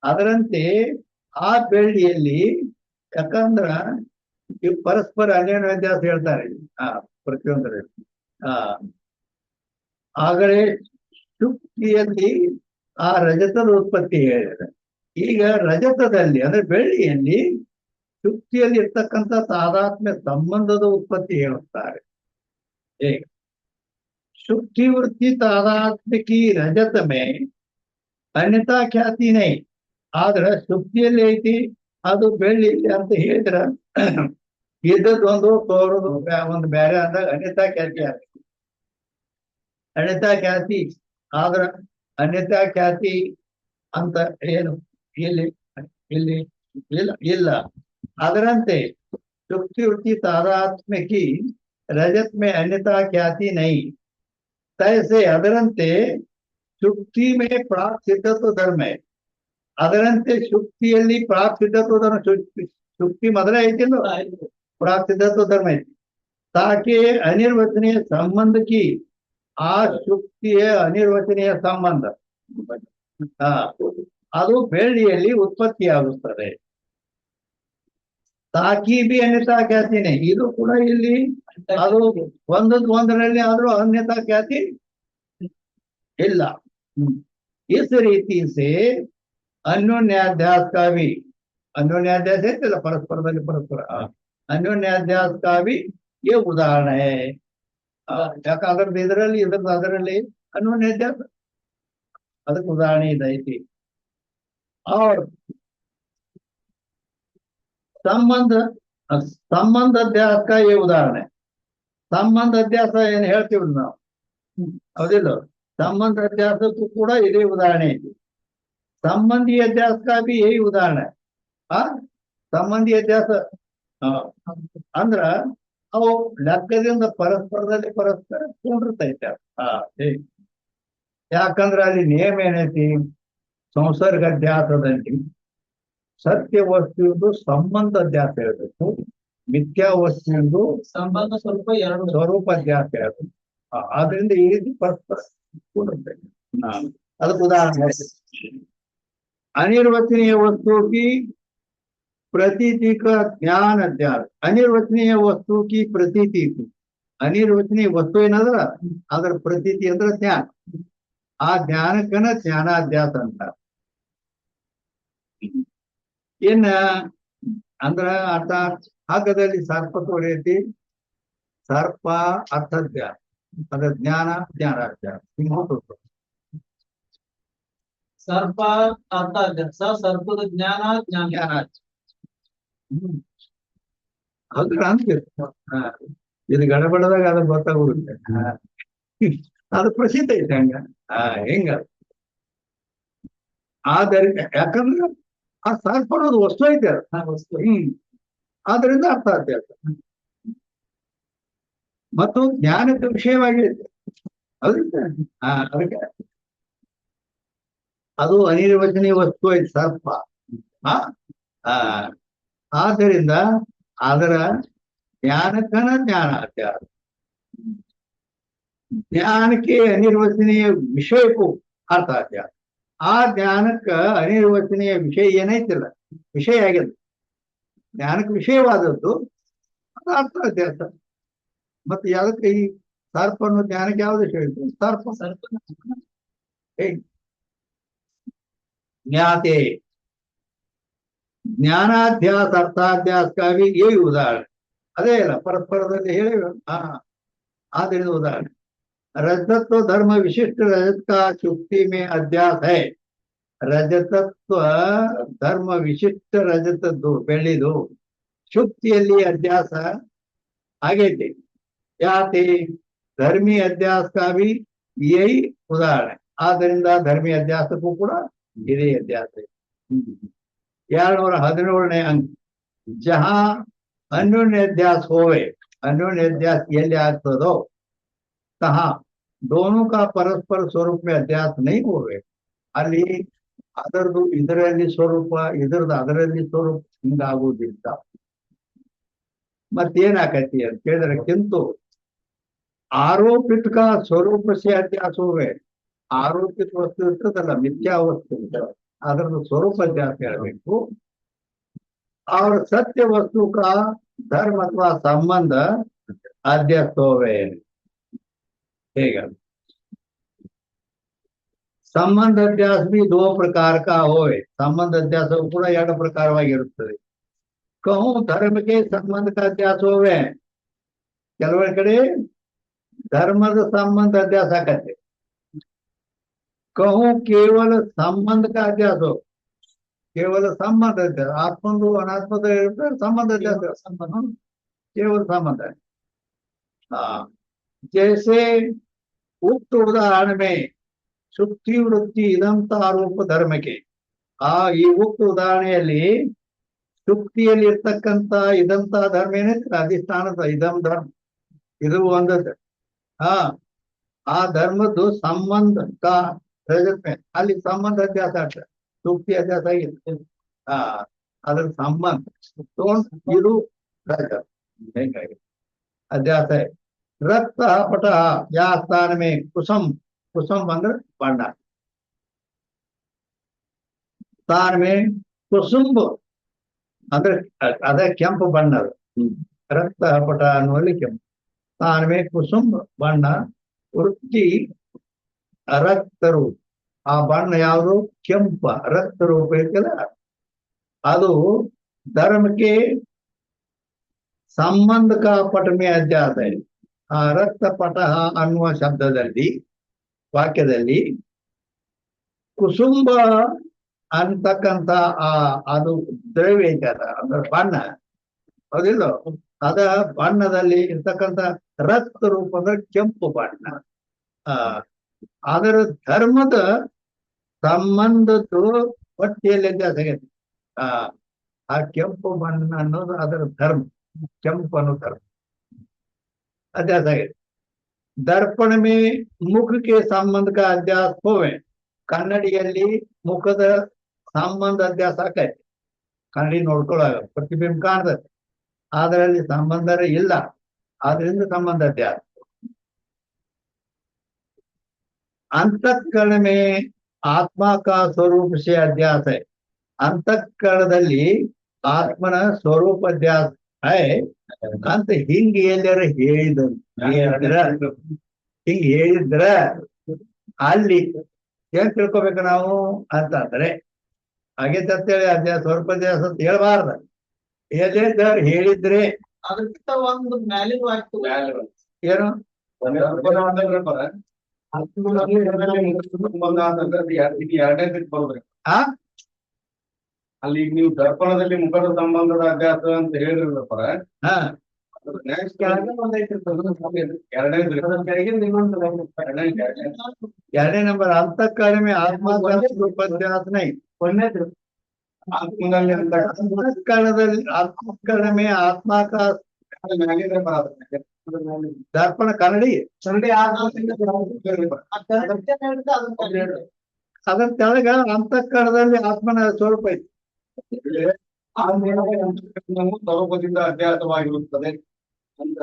ಅದರಂತೆ ಆ ಬೆಳ್ಳಿಯಲ್ಲಿ ಯಾಕಂದ್ರ ಪರಸ್ಪರ ಅನ್ಯೋನ್ಯ ವ್ಯತ್ಯಾಸ ಹೇಳ್ತಾರೆ ಪ್ರತಿಯೊಂದರಲ್ಲಿ. ಆಗಲೇ ಶುಕ್ತಿಯಲ್ಲಿ ಆ ರಜತದ ಉತ್ಪತ್ತಿ ಹೇಳಿದ್ದಾರೆ. ಈಗ ರಜತದಲ್ಲಿ ಅಂದ್ರೆ ಬೆಳ್ಳಿಯಲ್ಲಿ ಶುಕ್ತಿಯಲ್ಲಿ ಇರ್ತಕ್ಕಂಥ ತಾದಾತ್ಮ್ಯ ಸಂಬಂಧದ ಉತ್ಪತ್ತಿ ಹೇಳುತ್ತಾರೆ. ಹೇಗೆ शुक्ति वृत्ति तादात्म्य की रजत में अन्यथा ख्याति नहीं, ಆದ್ರೆ ಶುಕ್ತಿಯಲ್ಲಿ ಐತಿ ಅದು ಬೆಳ್ಳಿ ಅಂತ ಹೇಳಿದ್ರ ಇದ್ದದೊಂದು ತೋರೋದು ಒಂದು ಬೇರೆ ಅಂದಾಗ ಅನ್ಯತಾ ಖ್ಯಾತಿ ಆಗ್ತದೆ. ಅನ್ಯತಾ ಖ್ಯಾತಿ ಆದ್ರ ಅನ್ಯತಾ ಖ್ಯಾತಿ ಅಂತ ಏನು ಇಲ್ಲಿ ಇಲ್ಲಿ ಇಲ್ಲ. ಅದರಂತೆ शुक्ति वृत्ति तादात्म्य की रजत में अन्यथा ख्याति नहीं, तैसे ಅದರಂತೆ ಶುಕ್ತಿ ಮೇ ಪ್ರಾಕ್ ಸಿದ್ಧತ್ವ ಧರ್ಮ है. ಅದರಂತೆ ಶುಕ್ತಿಯಲ್ಲಿ ಪ್ರಾಕ್ ಸಿದ್ಧತ್ವ ಧರ್ಮ, ಶುಕ್ತಿ ಮೊದಲೇ ಐತಿಲ್ಲ, ಪ್ರಾಕ್ ಸಿದ್ಧತ್ವ ಧರ್ಮ ಐತಿ. ತಾಕೆ ಅನಿರ್ವಚನೀಯ ಸಂಬಂಧಕ್ಕೆ ಆ ಶುಕ್ತಿಯ ಅನಿರ್ವಚನೀಯ ಸಂಬಂಧ ಅದು ಬೆಳ್ಳಿಯಲ್ಲಿ ಉತ್ಪತ್ತಿಯಾಗುತ್ತದೆ. ತಾಕಿ ಬಿ ಅನ್ಯತಾ ಖ್ಯಾತಿನೇ, ಇದು ಕೂಡ ಇಲ್ಲಿ ಅದು ಒಂದರಲ್ಲಿ ಆದ್ರೂ ಅನ್ಯತಾ ಖ್ಯಾತಿ ಇಲ್ಲ. इस रीति से अन्योन्याध्यास का भी, अन्योन्याध्यास है परस्परದಲ್ಲಿ ಪರಸ್ಪರ अन्योन्याध्यास का भी ये उदाहरण है. ಯಾಕಂದ್ರೆ ಇದರಲ್ಲಿ ಅದರಲ್ಲಿ अन्योन्याध्यास ಅದಕ್ಕೆ ಉದಾಹರಣೆ ಇದೈತಿ. और ಸಂಬಂಧ ಅಧ್ಯಾಸ ये ಉದಾಹರಣೆ. ಸಂಬಂಧ ಅಧ್ಯಾಸ ಏನ್ ಹೇಳ್ತೀವಿ ನಾವು, ಹೌದಿಲ್ಲ? ಸಂಬಂಧ ಅಧ್ಯಾಸಕ್ಕೂ ಕೂಡ ಇದೇ ಉದಾಹರಣೆ ಐತಿ. ಸಂಬಂಧಿ ಅಧ್ಯಾಸ का भी यही ಉದಾಹರಣ. ಸಂಬಂಧಿ ಅಧ್ಯಾಸ ಅಂದ್ರ ಅವು ಲೆಕ್ಕದಿಂದ ಪರಸ್ಪರದಲ್ಲಿ ಪರಸ್ಪರ ಕೂಡಿರ್ತೈತೆ. ಯಾಕಂದ್ರೆ ಅಲ್ಲಿ ನಿಯಮ ಏನೈತಿ, ಸಂಸರ್ಗ ಅಧ್ಯಾಸದಲ್ಲಿ ಸತ್ಯ ವಸ್ತುವಿಂದು ಸಂಬಂಧ ಅಧ್ಯಾಸ ಹೇಳ್ಬೇಕು, ಮಿಥ್ಯಾ ವಸ್ತುವಿಂದು ಸಂಬಂಧ ಸ್ವರೂಪ ಅಧ್ಯಾಸ ಹೇಳ್ಬೇಕು. ಆದ್ರಿಂದ ಈ ರೀತಿ ಪರಸ್ಪರ ಕೂಡಿರ್ತೈತೆ. ಅದಕ್ಕೆ ಉದಾಹರಣೆ अनिर्वचनीय वस्तु की प्रतीति का ज्ञान अध्यास. अनिर्वचनीय वस्तु की प्रतीति, अनिर्वचनीय वस्तु ಏನಂದ್ರ ಅದರ ಪ್ರತೀತಿ ಅಂದ್ರೆ ಜ್ಞಾನ. ಆ ಜ್ಞಾನಕ್ಕನ ಜ್ಞಾನಾಧ್ಯಾಸ ಅಂತ. ಇನ್ನ ಅಂದ್ರ ಅರ್ಥ ಹಗ್ಗದಲ್ಲಿ ಸರ್ಪ ತೊಳೆಯತಿ, ಸರ್ಪ ಅರ್ಥಧ್ಯಾಸ, ಅದ ಜ್ಞಾನ ಜ್ಞಾನಾಧ್ಯಾಸ. ಸರ್ಪ ಅರ್ಥಾಧ್ಯಾಸ, ಸರ್ಪದ ಜ್ಞಾನ ಜ್ಞಾನಾಧ್ಯಾಸ. ಹಗ್ಗ ಅಂತ ಇದು ಗಡಬಡದಾಗ ಅದ ಗೊತ್ತಾಗ್ಬಿಡುತ್ತೆ. ಅದು ಪ್ರಸಿದ್ಧ ಐತೆ ಹಂಗ ಹೆಂಗ. ಆದ್ದರಿಂದ ಯಾಕಂದ್ರೆ ಆ ಸರ್ಪ ಅನ್ನೋದು ವಸ್ತು ಐತೆ ಅದು. ಆದ್ರಿಂದ ಅರ್ಥಾಧ್ಯಾಸ ಮತ್ತು ಜ್ಞಾನದ ವಿಷಯವಾಗಿರುತ್ತೆ. ಅದಕ್ಕೆ ಅದು ಅನಿರ್ವಚನೀಯ ವಸ್ತು ಐತಿ ಸರ್ಪ. ಆದ್ದರಿಂದ ಅದರ ಜ್ಞಾನಕ್ಕನ ಜ್ಞಾನಾಧ್ಯಾಸ, ज्ञान के अनिर्वचनीय विषय को अर्थाध्यास. ಆ ಜ್ಞಾನಕ್ಕ ಅನಿರ್ವಚನೀಯ ವಿಷಯ ಏನೈತಿಲ್ಲ, ವಿಷಯ ಆಗಿದೆ. ಜ್ಞಾನಕ್ಕೆ ವಿಷಯವಾದದ್ದು ಅದು ಅರ್ಥ ಅಧ್ಯಾಸ. ಮತ್ತೆ ಯಾವ್ದಕ್ಕೆ ಈ ಸರ್ಪ ಅನ್ನೋ ಜ್ಞಾನಕ್ಕೆ ಯಾವ್ದು ವಿಷಯ ಇತ್ತು? ಸರ್ಪ ಜ್ಞಾತೆ ಜ್ಞಾನಾಧ್ಯಾಸ ಅರ್ಥಾಧ್ಯಾಸಕ್ಕಾಗಿ ಏಳು ಉದಾಹರಣೆ. ಅದೇ ಇಲ್ಲ ಪರಸ್ಪರದಲ್ಲಿ ಹೇಳಿ. ಆದ್ದರಿಂದ उदाहरण रजतत्व धर्म विशिष्ट रजत का चुक्ति में अध्यास है. ರಜತತ್ವ ಧರ್ಮ ವಿಶಿಷ್ಟ ರಜತದ್ದು ಬೆಳ್ಳಿದು ಶುಕ್ತಿಯಲ್ಲಿ ಅಧ್ಯಾಸ ಆಗೈತಿ. ಯಾತಿ ಧರ್ಮಿ ಅಧ್ಯಾಸ ಕಾವಿ ಯೈ ಉದಾಹರಣೆ. ಆದ್ದರಿಂದ ಧರ್ಮಿ ಅಧ್ಯಾಸಕ್ಕೂ ಕೂಡ ಇದೇ ಅಧ್ಯಾಸ. 217ನೇ ಅಂಕ. ಜಹಾ ಅನ್ಯೋನ್ಯ ಅಧ್ಯಾಸ ಹೋವೆ, अन्योन्य अध्यास ಎಲ್ಲಿ ಆಗ್ತದೋ ಸಹ दोनों का परस्पर स्वरूप में अध्यास नहीं होवे. ಅಲ್ಲಿ ಅದರದು ಇದರಲ್ಲಿ ಸ್ವರೂಪ, ಇದರದು ಅದರಲ್ಲಿ ಸ್ವರೂಪ ಹಿಂಗಾಗುವುದಿಲ್ಲ. ಮತ್ತೇನಾಕೈತಿ ಅಂತ ಕೇಳಿದ್ರೆ ಕಿಂತು ಆರೋಪಿತ का स्वरूप से अध्यास होवे. ಆರೋಪಿತ ವಸ್ತು ಇರ್ತದಲ್ಲ, ಮಿಥ್ಯಾ ವಸ್ತು ಅದರದ್ದು ಸ್ವರೂಪ ಅಧ್ಯಾಸ ಹೇಳಬೇಕು. और सत्य वस्तु का धर्म अथवा संबंध अध्यस्त होवे. ಹೇಗೆ ಸಂಬಂಧ ಅಧ್ಯಾಸ भी दो प्रकार का होवे. ಸಂಬಂಧ ಅಧ್ಯಾಸವು ಕೂಡ ಎರಡು ಪ್ರಕಾರವಾಗಿರುತ್ತದೆ. कहूं धर्म के संबंध का अध्यास होवे. ಕೆಲವರ ಕಡೆ ಧರ್ಮದ ಸಂಬಂಧ ಅಧ್ಯಾಸ ಆಗತ್ತೆ. कहूं केवल संबंध का अध्यास हो. केवल संबंध अध्यास, आत्मंदु अनात्मद संबंध अध्यास, केवल संबंध है. हाँ, जैसे उक्त उदाहरण में ಸುಕ್ತಿ ವೃತ್ತಿ ಇದಂತ ಆರೋಪ ಧರ್ಮಕ್ಕೆ. ಈ ಉಕ್ತ ಉದಾಹರಣೆಯಲ್ಲಿ ಸುಕ್ತಿಯಲ್ಲಿ ಇರ್ತಕ್ಕಂಥ ಇದಂತ ಧರ್ಮ ಏನೈತೆ ಅಧಿಷ್ಠಾನದ ಇದಂ ಧರ್ಮ, ಇದು ಒಂದದ್ದು. ಆ ಧರ್ಮದ್ದು ಸಂಬಂಧ ರಜತ್ ಅಲ್ಲಿ ಸಂಬಂಧ ಅಧ್ಯಾಸ ಆಗ್ತದೆ, ಸುಕ್ತಿ ಅಧ್ಯಾಸ ಆಗಿದೆ. ಅದ್ರ ಸಂಬಂಧ ಇದು ರಜತ್ ಹೇಗಾಗಿ ಅಧ್ಯಾಸ. ರಕ್ತ ಪಟ ಯಾ ಸ್ಥಾನ ಮೇ ಕುಸಂ, ಕುಸುಮ್ ಅಂದ್ರೆ ಬಣ್ಣ, ಸ್ಥಾನ ಮೇ ಕುಸುಂಬ ಅಂದ್ರೆ ಅದೇ ಕೆಂಪು ಬಣ್ಣದ. ರಕ್ತ ಪಟ ಅನ್ನುವಲ್ಲಿ ಕೆಂಪು, ಸ್ಥಾನ ಮೇ ಕುಸುಂಬ ಬಣ್ಣ. ವೃತ್ತಿ ರಕ್ತರು, ಆ ಬಣ್ಣ ಯಾವುದು ಕೆಂಪ ರಕ್ತ ರೂಪ ಐತಲ್ಲ ಅದು ಧರ್ಮಕ್ಕೆ ಸಂಬಂಧಕ ಪಟ ಮೇ ಅಧ್ಯಾಸ ಇದೆ. ಆ ರಕ್ತ ಪಟ ಅನ್ನುವ ಶಬ್ದದಲ್ಲಿ ವಾಕ್ಯದಲ್ಲಿ ಕುಸುಂಬ ಅಂತಕ್ಕಂಥ ಅದು ದ್ರವ್ಯ ಐತಲ್ಲ ಅಂದ್ರೆ ಬಣ್ಣ, ಹೌದಿಲ್ಲ? ಅದ ಬಣ್ಣದಲ್ಲಿ ಇರ್ತಕ್ಕಂಥ ರಕ್ತ ರೂಪದ ಕೆಂಪು ಬಣ್ಣ. ಅದರ ಧರ್ಮದ ಸಂಬಂಧದ್ದು ಪಟ್ಟಿಯಲ್ಲಿ ಅಧ್ಯಾಸ ಆಗೈತಿ. ಆ ಕೆಂಪು ಬಣ್ಣ ಅನ್ನೋದು ಅದರ ಧರ್ಮ, ಕೆಂಪು ಅನ್ನೋ ಧರ್ಮ ಅಧ್ಯಾಸ ಆಗೈತಿ. दर्पण में मुख के संबंध का अध्यास होवे. ಕನ್ನಡಿಯಲ್ಲಿ ಮುಖದ ಸಂಬಂಧ ಅಧ್ಯಾಸ ಆಕೈತಿ. ಕನ್ನಡಿ ನೋಡ್ಕೊಳ್ಳಾಗ ಪ್ರತಿಬಿಂಬ ಕಾಣ್ತದೆ, ಅದರಲ್ಲಿ ಸಂಬಂಧ ಇಲ್ಲ, ಆದ್ರಿಂದ ಸಂಬಂಧ ಅಧ್ಯಾಸ. ಅಂತಃಕರಣ ಮೇ ಆತ್ಮ ಕಾ ಸ್ವರೂಪ ಸೇ ಅಧ್ಯಾಸ. ಅಂತಃಕರಣದಲ್ಲಿ ಆತ್ಮನ ಸ್ವರೂಪ ಅಧ್ಯಾಸ ಅಂತ ಹಿಂಗ ಎಲ್ಲಾರ ಹೇಳಿದ್ರು, ಹಿಂಗ ಹೇಳಿದ್ರ ಅಲ್ಲಿ ಏನ್ ತಿಳ್ಕೊಬೇಕು ನಾವು ಅಂತಂದ್ರೆ ಆಗೈತೆ ಅಂತೇಳಿ ಅಧ್ಯಾಸ ಸ್ವರೂಪ ಅಧ್ಯಾಸ ಅಂತ ಹೇಳ್ಬಾರ್ದ. ಎಲ್ಲಿದ್ದಾರೆ ಹೇಳಿದ್ರೆ ಅದಕ್ಕಿಂತ ಒಂದು ಮ್ಯಾಲಿನ ವಾಕ್ಯ ಏನು ಅಲ್ಲಿ ಈಗ ನೀವು ದರ್ಪಣದಲ್ಲಿ ಮುಖದ ಸಂಬಂಧದ ಅಧ್ಯಾಸ ಅಂತ ಹೇಳಿದ್ರಪ್ಪ. ಎರಡನೇ ನಂಬರ್ ಅಂತಃಕರಣ ಆತ್ಮಾಧ್ಯಾಸ ನೈ. ಆತ್ಮದಲ್ಲಿ ಅಂತಃಕರಣದಲ್ಲಿ ಆತ್ಮಕರಣ ಆತ್ಮ ದರ್ಪಣ ಕನ್ನಡಿ ಅದರ ಕೆಳಗ ಅಂತಃಕರಣದಲ್ಲಿ ಆತ್ಮನ ಸ್ವರೂಪ ಐತಿ. ಸ್ವರೂಪದಿಂದ ಅಧ್ಯಾಸವಾಗಿರುತ್ತದೆ ಅಂತ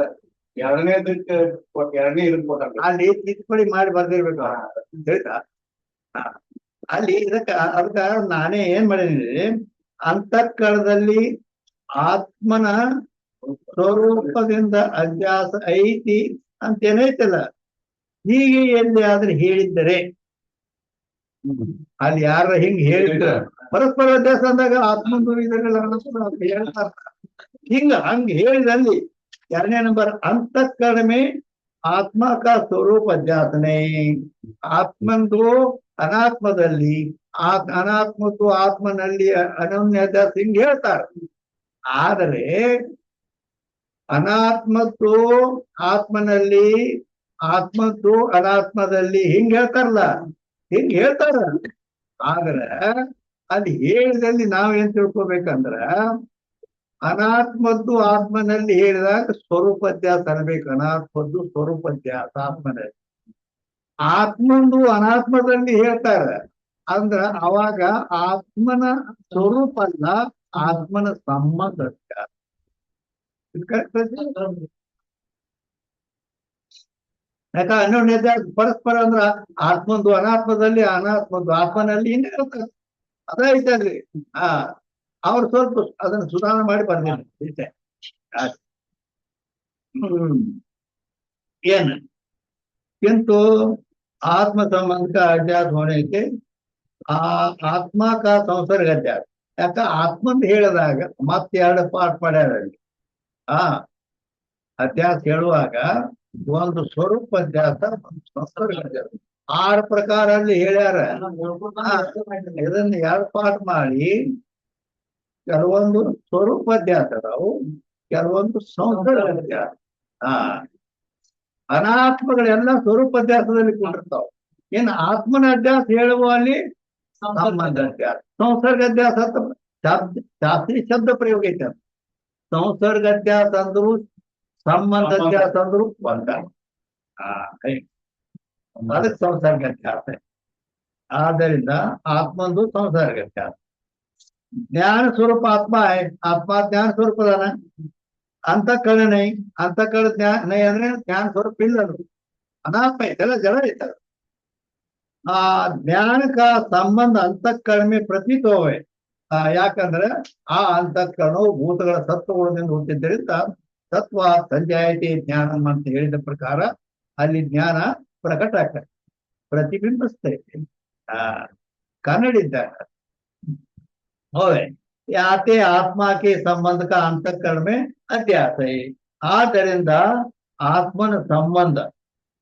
ಎರಡನೇ ಅಲ್ಲಿ ತಿದ್ದುಪಡಿ ಮಾಡಿ ಬರ್ದಿರ್ಬೇಕು. ಹೇಳ್ತಾ ಅಲ್ಲಿ ಅದಕ್ಕ ನಾನೇ ಏನ್ ಮಾಡೀನಿ, ಅಂತಃಕರಣದಲ್ಲಿ ಆತ್ಮನ ಸ್ವರೂಪದಿಂದ ಅಭ್ಯಾಸ ಐತಿ ಅಂತ ಏನೈತಲ್ಲ, ಹೀಗೆ ಎಲ್ಲಿ ಆದ್ರೆ ಹೇಳಿದ್ದರೆ, ಅಲ್ಲಿ ಯಾರ ಹಿಂಗ್ ಹೇಳಿದ್ರ ಪರಸ್ಪರ ಅಭ್ಯಾಸ ಅಂದಾಗ ಆತ್ಮಂದು ಇದನ್ನೆಲ್ಲ ಹೇಳ್ತಾರ. ಹಂಗ ಹೇಳಿದಲ್ಲಿ 2ನೇ ನಂಬರ್ ಅಂತಃಕರಣಮೇ ಆತ್ಮ ಕಾ ಸ್ವರೂಪ ಅಧ್ಯಾಸನೆ, ಆತ್ಮಂದು ಅನಾತ್ಮದಲ್ಲಿ, ಅನಾತ್ಮದ್ದು ಆತ್ಮನಲ್ಲಿ ಅನನ್ಯ ಅಧ್ಯಾಸ ಹಿಂಗ್ ಹೇಳ್ತಾರ. ಆದರೆ ಅನಾತ್ಮದ್ದು ಆತ್ಮನಲ್ಲಿ, ಆತ್ಮದ್ದು ಅನಾತ್ಮದಲ್ಲಿ ಹಿಂಗ್ ಹೇಳ್ತಾರಲ್ಲ, ಹಿಂಗ್ ಹೇಳ್ತಾರ. ಆದ್ರ ಅಲ್ಲಿ ಹೇಳಿದಲ್ಲಿ ನಾವೇನ್ ತಿಳ್ಕೊಬೇಕಂದ್ರ, ಅನಾತ್ಮದ್ದು ಆತ್ಮನಲ್ಲಿ ಹೇಳಿದಾಗ ಸ್ವರೂಪಾಧ್ಯಾಸ ಅನ್ಬೇಕು. ಅನಾತ್ಮದ್ದು ಸ್ವರೂಪಾಧ್ಯಾಸ ಆತ್ಮನಲ್ಲಿ, ಆತ್ಮಂದು ಅನಾತ್ಮದಲ್ಲಿ ಹೇಳ್ತಾರ ಅಂದ್ರ ಅವಾಗ ಆತ್ಮನ ಸ್ವರೂಪ ಅಲ್ಲ, ಆತ್ಮನ ಸಂಬಂಧ. ಯಾಕ ಅನ್ಯೋನ್ಯ ಪರಸ್ಪರ ಅಂದ್ರ ಆತ್ಮಂದು ಅನಾತ್ಮದಲ್ಲಿ, ಅನಾತ್ಮದ್ದು ಆತ್ಮನಲ್ಲಿ ಹಿಂಗೆ ಹೇಳ್ತಾರೆ. ಅದೈತಲ್ರಿ. ಅವ್ರು ಸ್ವಲ್ಪ ಅದನ್ನ ಸುಧಾರಣೆ ಮಾಡಿ ಬರ್ದಿಲ್ಲ. ಏನ್ किंतु आत्म संबंध का अध्यास होने के आत्मा का संसर्ग अध्यास, ಯಾಕ ಆತ್ಮಂತ ಹೇಳಿದಾಗ ಮತ್ತೆರಡು ಪಾಠ ಮಾಡ್ಯಾರ. ಅಧ್ಯಾಸ ಹೇಳುವಾಗ ಒಂದು ಸ್ವರೂಪ ಅಧ್ಯಾಸ, ಒಂದು ಸಂಸರ್ಗ ಅಧ್ಯಾಸ, 6 ಪ್ರಕಾರ ಅಲ್ಲಿ ಹೇಳ್ಯಾರ. ಇದನ್ನ 2 ಪಾಠ ಮಾಡಿ ಕೆಲವೊಂದು ಸ್ವರೂಪ ಅಧ್ಯಾಸ ಅದಾವು, ಕೆಲವೊಂದು ಸಂಸರ್ಗ ಅಧ್ಯಾಸ. ಅನಾತ್ಮಗಳೆಲ್ಲ ಸ್ವರೂಪ ಅಧ್ಯಾಸದಲ್ಲಿ ಕೊಂಡಿರ್ತಾವ. ಇನ್ನು ಆತ್ಮನ ಅಧ್ಯಾಸ ಹೇಳುವ ಅಲ್ಲಿ ಸಂಬಂಧ ಅಧ್ಯಾಸ, ಸಂಸರ್ಗ ಅಧ್ಯಾಸ ಅಂತ ಶಾಸ್ತ್ರೀಯ ಶಬ್ದ ಪ್ರಯೋಗ ಐತೆ. ಸಂಸರ್ಗ ಅಧ್ಯಾಸ ಅಂದ್ರು ಸಂಬಂಧ ಅಧ್ಯಾಸ ಅಂದ್ರು ಒಂದ. ಅದಕ್ಕೆ ಸಂಸರ್ಗ ಅಧ್ಯಾಸ. ಆದ್ದರಿಂದ ಆತ್ಮಂದು ಸಂಸರ್ಗ ಅಧ್ಯಾಸ. ಜ್ಞಾನ ಸ್ವರೂಪ ಆತ್ಮ ಆತ್ಮ ಜ್ಞಾನ ಸ್ವರೂಪ ಅದಾನ. ಅಂತಃಕರಣ ನೈ, ಅಂತಃಕರಣ ನೈ ಅಂದ್ರೆ ಜ್ಞಾನ ಸ್ವರೂಪ ಇಲ್ಲ, ಅದು ಅನಾತ್ಮ ಐತಲ್ಲ, ಜಡ ಐತಲ್ಲ. ಜ್ಞಾನ का ಸಂಬಂಧ ಅಂತಃಕರಣಮೇ ಪ್ರತೀತ ಹೋವೆ. ಯಾಕಂದ್ರೆ ಆ ಅಂತಃಕರಣವು ಭೂತಗಳ ಸತ್ವಗುಣದಿಂದ ಹುಟ್ಟಿದ್ದರಿಂದ ಸತ್ವ ಸಂಜಾಯತೆ ಜ್ಞಾನ ಅಂತ ಹೇಳಿದ ಪ್ರಕಾರ ಅಲ್ಲಿ ಜ್ಞಾನ ಪ್ರಕಟ ಆಗ್ತದೆ, ಪ್ರತಿಬಿಂಬಿಸ್ತೈತೆ. ಕನ್ನಡಿದ್ದಾಗ ಹೋವೆ ಯಾತೆ ಆತ್ಮಕ್ಕೆ ಸಂಬಂಧಕ ಅಂತಃಕರಣ ಮೇ ಅಧ್ಯಾಸ. ಆದ್ದರಿಂದ ಆತ್ಮನ ಸಂಬಂಧ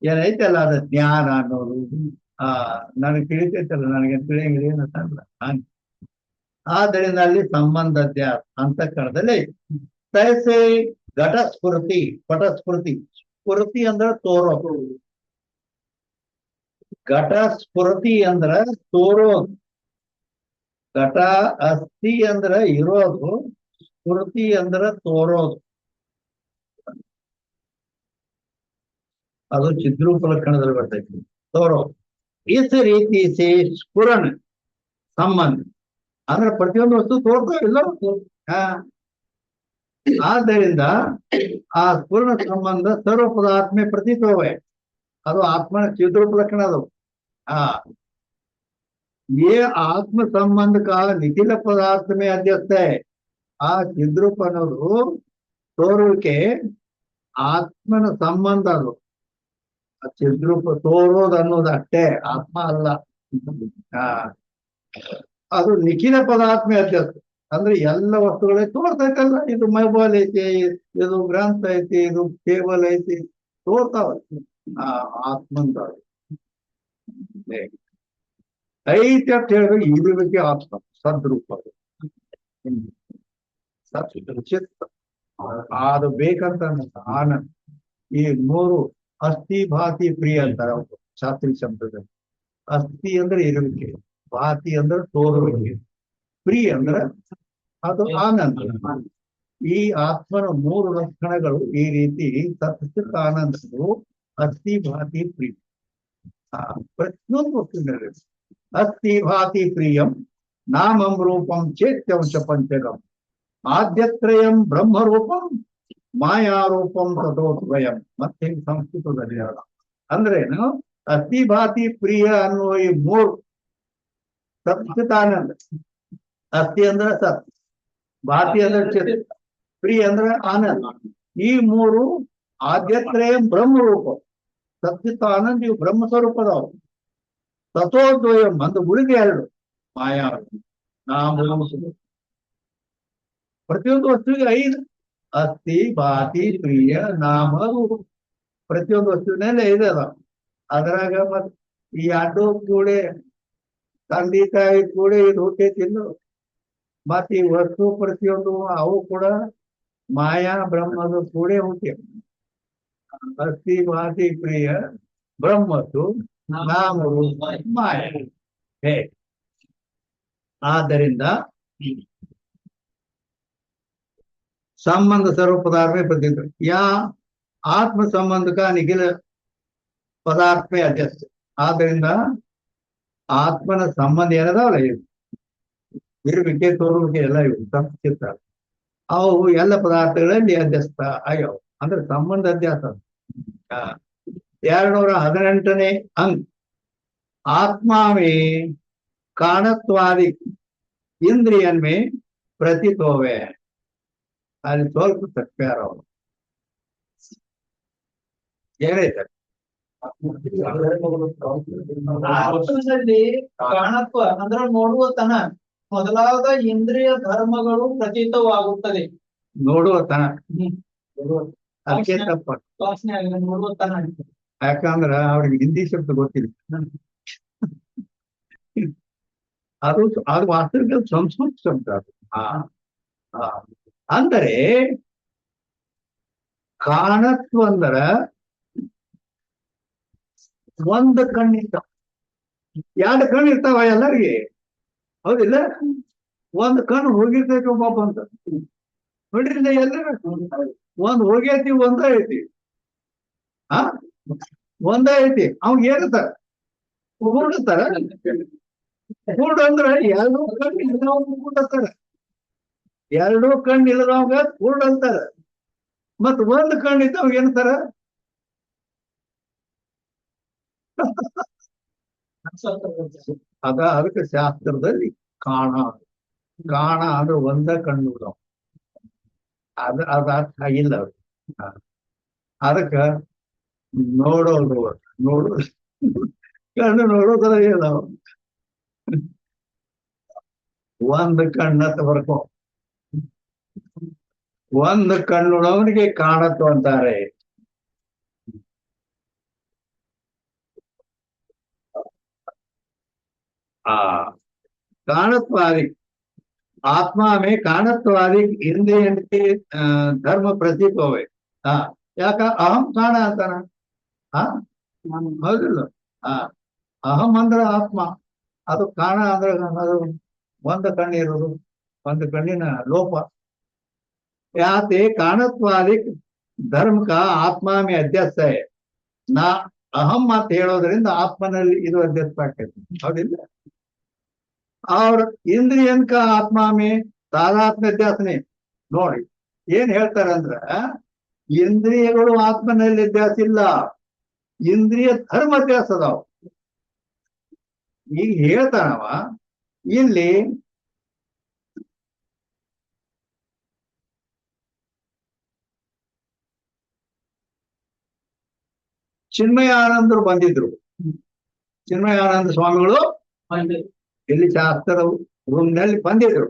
ಏನೈತಲ್ಲ, ಅದು ಜ್ಞಾನ ಅನ್ನೋದು ನನಗೆ ತಿಳಿತೈತಲ್ಲ, ನನಗೆ ತಿಳಿಯಂಗಿಲ್ಲ ಏನಂತಲ್ಲ. ಆದ್ದರಿಂದ ಅಲ್ಲಿ ಸಂಬಂಧ ಅಧ್ಯಾಸ ಅಂತಃಕರಣದಲ್ಲಿ. ತೈಸೆ ಘಟ ಸ್ಫುರ್ತಿ, ಪಟ ಸ್ಫುರ್ತಿ. ಸ್ಫುರ್ತಿ ಅಂದ್ರ ತೋರೋದು, ಘಟ ಸ್ಫುರ್ತಿ ಅಂದ್ರ ತೋರೋದು. ಘಟ ಅಸ್ಥಿ ಅಂದ್ರ ಇರೋದು, ಸ್ಫುರ್ತಿ ಅಂದ್ರ ತೋರೋದು. ಅದು ಚಿದ್ರೂಪ ಲಕ್ಷಣದಲ್ಲಿ ಬರ್ತೈತಿ, ತೋರೋದು. ಇಸ್ ರೀತಿ ಸೇ ಸ್ಫುರಣ ಸಂಬಂಧ ಅಂದ್ರೆ ಪ್ರತಿಯೊಂದು ವಸ್ತು ತೋರ್ತಾವಿಲ್ಲ. ಆದ್ದರಿಂದ ಆ ಸ್ಫುರಣ ಸಂಬಂಧ ಸರ್ವ ಪದಾತ್ಮೆ ಪ್ರತೀತವೇ, ಅದು ಆತ್ಮನ ಚಿದ್ರೂಪ ಲಕ್ಷಣ. ಅದು ये आत्म संबंध का निखिल पदार्थ में अध्यस्त है. ಆ ಚಿದ್ರೂಪ ಅನ್ನೋದು ತೋರುವಿಕೆ ಆತ್ಮನ ಸಂಬಂಧ. ಅದು ಚಿದ್ರೂಪ ತೋರೋದು ಅನ್ನೋದು ಅಷ್ಟೇ, ಆತ್ಮ ಅಲ್ಲ. ಅದು ನಿಖಿಲ ಪದಾತ್ಮ ಅಧ್ಯಸ್ತ ಅಂದ್ರೆ ಎಲ್ಲ ವಸ್ತುಗಳೇ ತೋರ್ತೈತಲ್ಲ. ಇದು ಮೊಬೈಲ್ ಐತಿ, ಇದು ಗ್ರಂಥ ಐತಿ, ಇದು ಟೇಬಲ್ ಐತಿ, ತೋರ್ತಾವ. ಆತ್ಮಂದ ಐತಿ ಅಂತ ಹೇಳಿದ್ರೆ ಇರುವಿಕೆ ಆತ್ಮ ಸದ್ರೂಪ. ಚಿತ್ತ ಅದು ಬೇಕಂತ ಆನಂದ. ಈ 3 ಅಸ್ಥಿ ಭಾತಿ ಪ್ರಿಯ ಅಂತಾರ ಶಾಸ್ತ್ರೀಯ ಶಬ್ದದಲ್ಲಿ. ಅಸ್ಥಿ ಅಂದ್ರೆ ಇರುವಿಕೆ, ಭಾತಿ ಅಂದ್ರೆ ತೋರುವಿಕೆ, ಪ್ರಿಯ ಅಂದ್ರೆ ಅದು ಆನಂದ. ಈ ಆತ್ಮನ 3 ಲಕ್ಷಣಗಳು ಈ ರೀತಿ ಸತ್ಚಿತ್ ಆನಂದಗಳು ಅಸ್ಥಿ ಭಾತಿ ಪ್ರಿಯ. ಪ್ರತಿಯೊಂದು ವಸ್ತುವಿನಲ್ಲಿ ಅಸ್ಥಿ ಭಾತಿ ಪ್ರಿಯಂ ನಾಮಂ ರೂಪಂ ಚೇತ್ಯಂಶ ಪಂಚಗಂ ಆದ್ಯತ್ರಯಂ ಬ್ರಹ್ಮರೂಪಂ ಮಾಯಾರೂಪಂ ತಥೋದ್ವಯಂ. ಮತ್ತೆ ಸಂಸ್ಕೃತದಲ್ಲಿ ಅಂದ್ರೇನು, ಅಸ್ಥಿ ಭಾತಿ ಪ್ರಿಯ ಅನ್ನುವ ಈ 3 ಸತ್ಚಿತಾನಂದ. ಅಸ್ಥಿ ಅಂದ್ರೆ ಸತ್, ಭಾತಿ ಅಂದ್ರೆ ಚಿತ್, ಪ್ರಿ ಅಂದ್ರೆ ಆನಂದ. ಈ ಮೂರು ಆದ್ಯತ್ರಯ ಬ್ರಹ್ಮರೂಪ. ಸತ್ಚಿತ್ ಆನಂದ್ ಇವು ಬ್ರಹ್ಮ ಸ್ವರೂಪದವು. ತಥೋದ್ವಯಂ ಒಂದು ಉಳಿದ ಎರಡು ಮಾಯಾ ನಾಮ. ಪ್ರತಿಯೊಂದು ವಸ್ತುವಿಗೆ 5 ಅಸ್ಥಿ ಭಾತಿ ಪ್ರಿಯ ನಾಮ ರೂಪ. ಪ್ರತಿಯೊಂದು ವಸ್ತುವಿನಲ್ಲಿ 5 ಅದ. ಅದ್ರಾಗ ಮತ್ ಈ ಎರಡು ಕೂಡೆ ತಂದೆ ತಾಯಿ ಕೂಡ ಇದು ಹುಟ್ಟೈತಿಲ್ಲ. ಮತ್ ಈ ವಸ್ತು ಪ್ರತಿಯೊಂದು ಅವು ಕೂಡ ಮಾಯಾ ಬ್ರಹ್ಮದ ಕೂಡೆ ಹುಟ್ಟಿ. ಅಸ್ಥಿ ಭಾತಿ ಪ್ರಿಯ ಬ್ರಹ್ಮತ್ತು ನಾಮ ರೂಪ ಮಾಯ. ಹೇ ಆದ್ದರಿಂದ ಸಂಬಂಧ ಸರ್ವ पदार्थ में प्रतीत या आत्म संबंध का निखिल पदार्थ में अध्यस्त. ಆದ್ದರಿಂದ ಆತ್ಮನ ಸಂಬಂಧ ಏನದಾವಲ್ಲ, ಇದು ಇರುವಿಕೆ ತೋರುವಿಕೆ ಎಲ್ಲ ಇವು ಸಂಚಿತ, ಅವು ಎಲ್ಲ ಪದಾರ್ಥಗಳಲ್ಲಿ ಅಧ್ಯಸ್ತ ಆಗ್ಯಾವ. ಅಂದ್ರೆ ಸಂಬಂಧ ಅಧ್ಯಾಸ. 218ನೇ ಅಂಕ್. ಆತ್ಮಾವೇ ಕಾಣತ್ವಾದಿ ಇಂದ್ರಿಯನ್ ಮೇ ಪ್ರತೀತ ಹೋವೆ. ಅಲ್ಲಿ ಸ್ವಲ್ಪ ತಪ್ಪ್ಯಾರ ಅವರು. ಏನೈತೆ ಆತ್ಮದಲ್ಲಿ ಕಾಣತ್ವ ಅಂದ್ರೆ ನೋಡುವತನ ಮೊದಲಾದ ಇಂದ್ರಿಯ ಧರ್ಮಗಳು ಪ್ರತೀತವಾಗುತ್ತದೆ. ನೋಡುವತನ ಅದಕ್ಕೆ ತಪ್ಪ. ವಾಸನೆ ಆಗಲಿ ನೋಡುವತನ. ಯಾಕಂದ್ರ ಅವ್ರಿಗೆ ಹಿಂದಿ ಶಬ್ದ ಗೊತ್ತಿಲ್ಲ. ಅದು ಅದು ವಾಸ್ತವಿಕ ಸಂಸ್ಕೃತ ಶಬ್ದ ಅದು. ಅಂದರೆ ಕಾಣತ್ವ ಅಂದ್ರ ಒಂದು ಕಣ್ಣಿರ್ತಾವ, 2 ಕಣ್ಣು ಇರ್ತಾವ ಎಲ್ಲರಿಗೆ, ಹೌದಿಲ್ಲ? ಒಂದು ಕಣ್ಣು ಹೋಗಿರ್ತೈತಿ ಒಬ್ಬ ಅಂತ ನೋಡ್ರಿ, ಎಲ್ಲರ ಒಂದ್ ಹೋಗೈತಿ, ಒಂದ ಐತಿ. ಒಂದ ಐತಿ, ಅವ್ ಏನಂತಾರ ಕೂಡತಾರ. ಕೂಡ್ ಅಂದ್ರ 2 ಕಣ್ಣು ಇಲ್ಲದವಂಗ ಕೂಡತಾರ, 2 ಕಣ್ಣು ಇಲ್ಲದವಂಗ ಕೂಡ್ ಅಂತಾರ. ಮತ್ ಒಂದ್ ಕಣ್ಣು ಇದ್ದವಾಗ ಏನಂತಾರ? ಅದಕ್ಕೆ ಶಾಸ್ತ್ರದಲ್ಲಿ ಕಾಣ ಅಂದ್ರೆ ಒಂದ ಕಣ್ಣು ಅದ ಅರ್ಥ ಆಗಿಲ್ಲ ಅವ್ರಿಗೆ. ಅದಕ್ಕ ನೋಡೋದು ಕಣ್ಣು ನೋಡೋದ್ರ ಇಲ್ಲ, ಒಂದ್ ಕಣ್ಣತ್ತ ಬರ್ಕೊ. ಒಂದ್ ಕಣ್ಣುಳವನಿಗೆ ಕಾಣತ್ತು ಅಂತಾರೆ. ಕಾಣತ್ವಾದಿ ಆತ್ಮ ಮೇ ಕಾಣತ್ವಾದಿ ಇಂದ್ರಿಯಕ್ಕೆ ಧರ್ಮ ಪ್ರತೀತ ಹೋವೆ. ಯಾಕ ಅಹಂ ಕಾಣ ಅಂತಾನ. ಹೌದಿಲ್ಲ? ಅಹಂ ಅಂದ್ರ ಆತ್ಮ, ಅದು ಕಾಣ ಅಂದ್ರೆ ಅದು ಒಂದು ಕಣ್ಣು ಇರೋದು, ಒಂದು ಕಣ್ಣಿನ ಲೋಪ. ಯಾತೆ ಕಾಣತ್ವಾದಿ ಧರ್ಮ ಕಾ ಆತ್ಮ ಮೇ ಅಧ್ಯಸ್ತ ಹೈ. ನಾ ಅಹಂ ಅಂತ ಹೇಳೋದ್ರಿಂದ ಆತ್ಮನಲ್ಲಿ ಇದು ಅಧ್ಯಸ್ತ ಆಗ್ತೈತಿ, ಹೌದಿಲ್ಲ? ಅವ್ರ ಇಂದ್ರಿಯನ್ ಕಾ ಆತ್ಮ ಮೇ ತಾದಾತ್ಮ್ಯ ಅಧ್ಯಾಸನೆ. ನೋಡಿ ಏನ್ ಹೇಳ್ತಾರಂದ್ರ, ಇಂದ್ರಿಯಗಳು ಆತ್ಮನಲ್ಲಿ ಅಧ್ಯಾಸ ಇಲ್ಲ, ಇಂದ್ರಿಯ ಧರ್ಮ ಅಧ್ಯಾಸ ಅದಾವ. ಈಗ ಹೇಳ್ತಾನವ ಇಲ್ಲಿ ಚಿನ್ಮಯಾನಂದರು ಬಂದಿದ್ರು. ಚಿನ್ಮಯಾನಂದ ಸ್ವಾಮಿಗಳು ಇಲ್ಲಿ ಶಾಸ್ತ್ರ ರೂಮ್ನಲ್ಲಿ ಬಂದಿದ್ರು.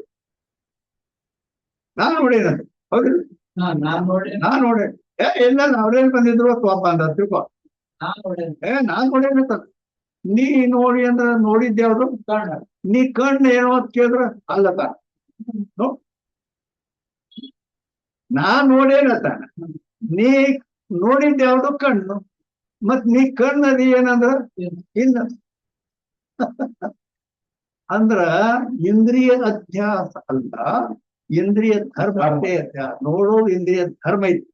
ನಾನ್ ನೋಡೇನಂತ. ಹೌದಿಲ್ಲ? ನಾನ್ ನೋಡೇ. ಇಲ್ಲ ಅವ್ರೇನ್ ಬಂದಿದ್ರು ಪಾಪ ಅಂತ ತಿಳ್ಕೊ. ನಾನ್ ನೋಡೇನಂತ. ನೀ ನೋಡಿ ಅಂದ್ರ ನೋಡಿದ್ಯಾವ್ದು ಕಣ್ಣ. ನೀ ಕಣ್ಣು ಏನೋ ಅಂತ ಕೇಳಿದ್ರ ಅಲ್ಲತ. ನಾನ್ ನೋಡೇನತ. ನೀ ನೋಡಿದ್ಯಾವ್ದು ಕಣ್ಣು, ಮತ್ ನೀ ಕಣ್ಣದಿ ಏನಂದ್ರ ಇಲ್ಲ. ಅಂದ್ರ ಇಂದ್ರಿಯ ಅಧ್ಯಾಸ ಅಲ್ಲ, ಇಂದ್ರಿಯ ಧರ್ಮ ಅಷ್ಟೇ ಅಧ್ಯಾಸ. ನೋಡೋದು ಇಂದ್ರಿಯ ಧರ್ಮ ಐತಿ.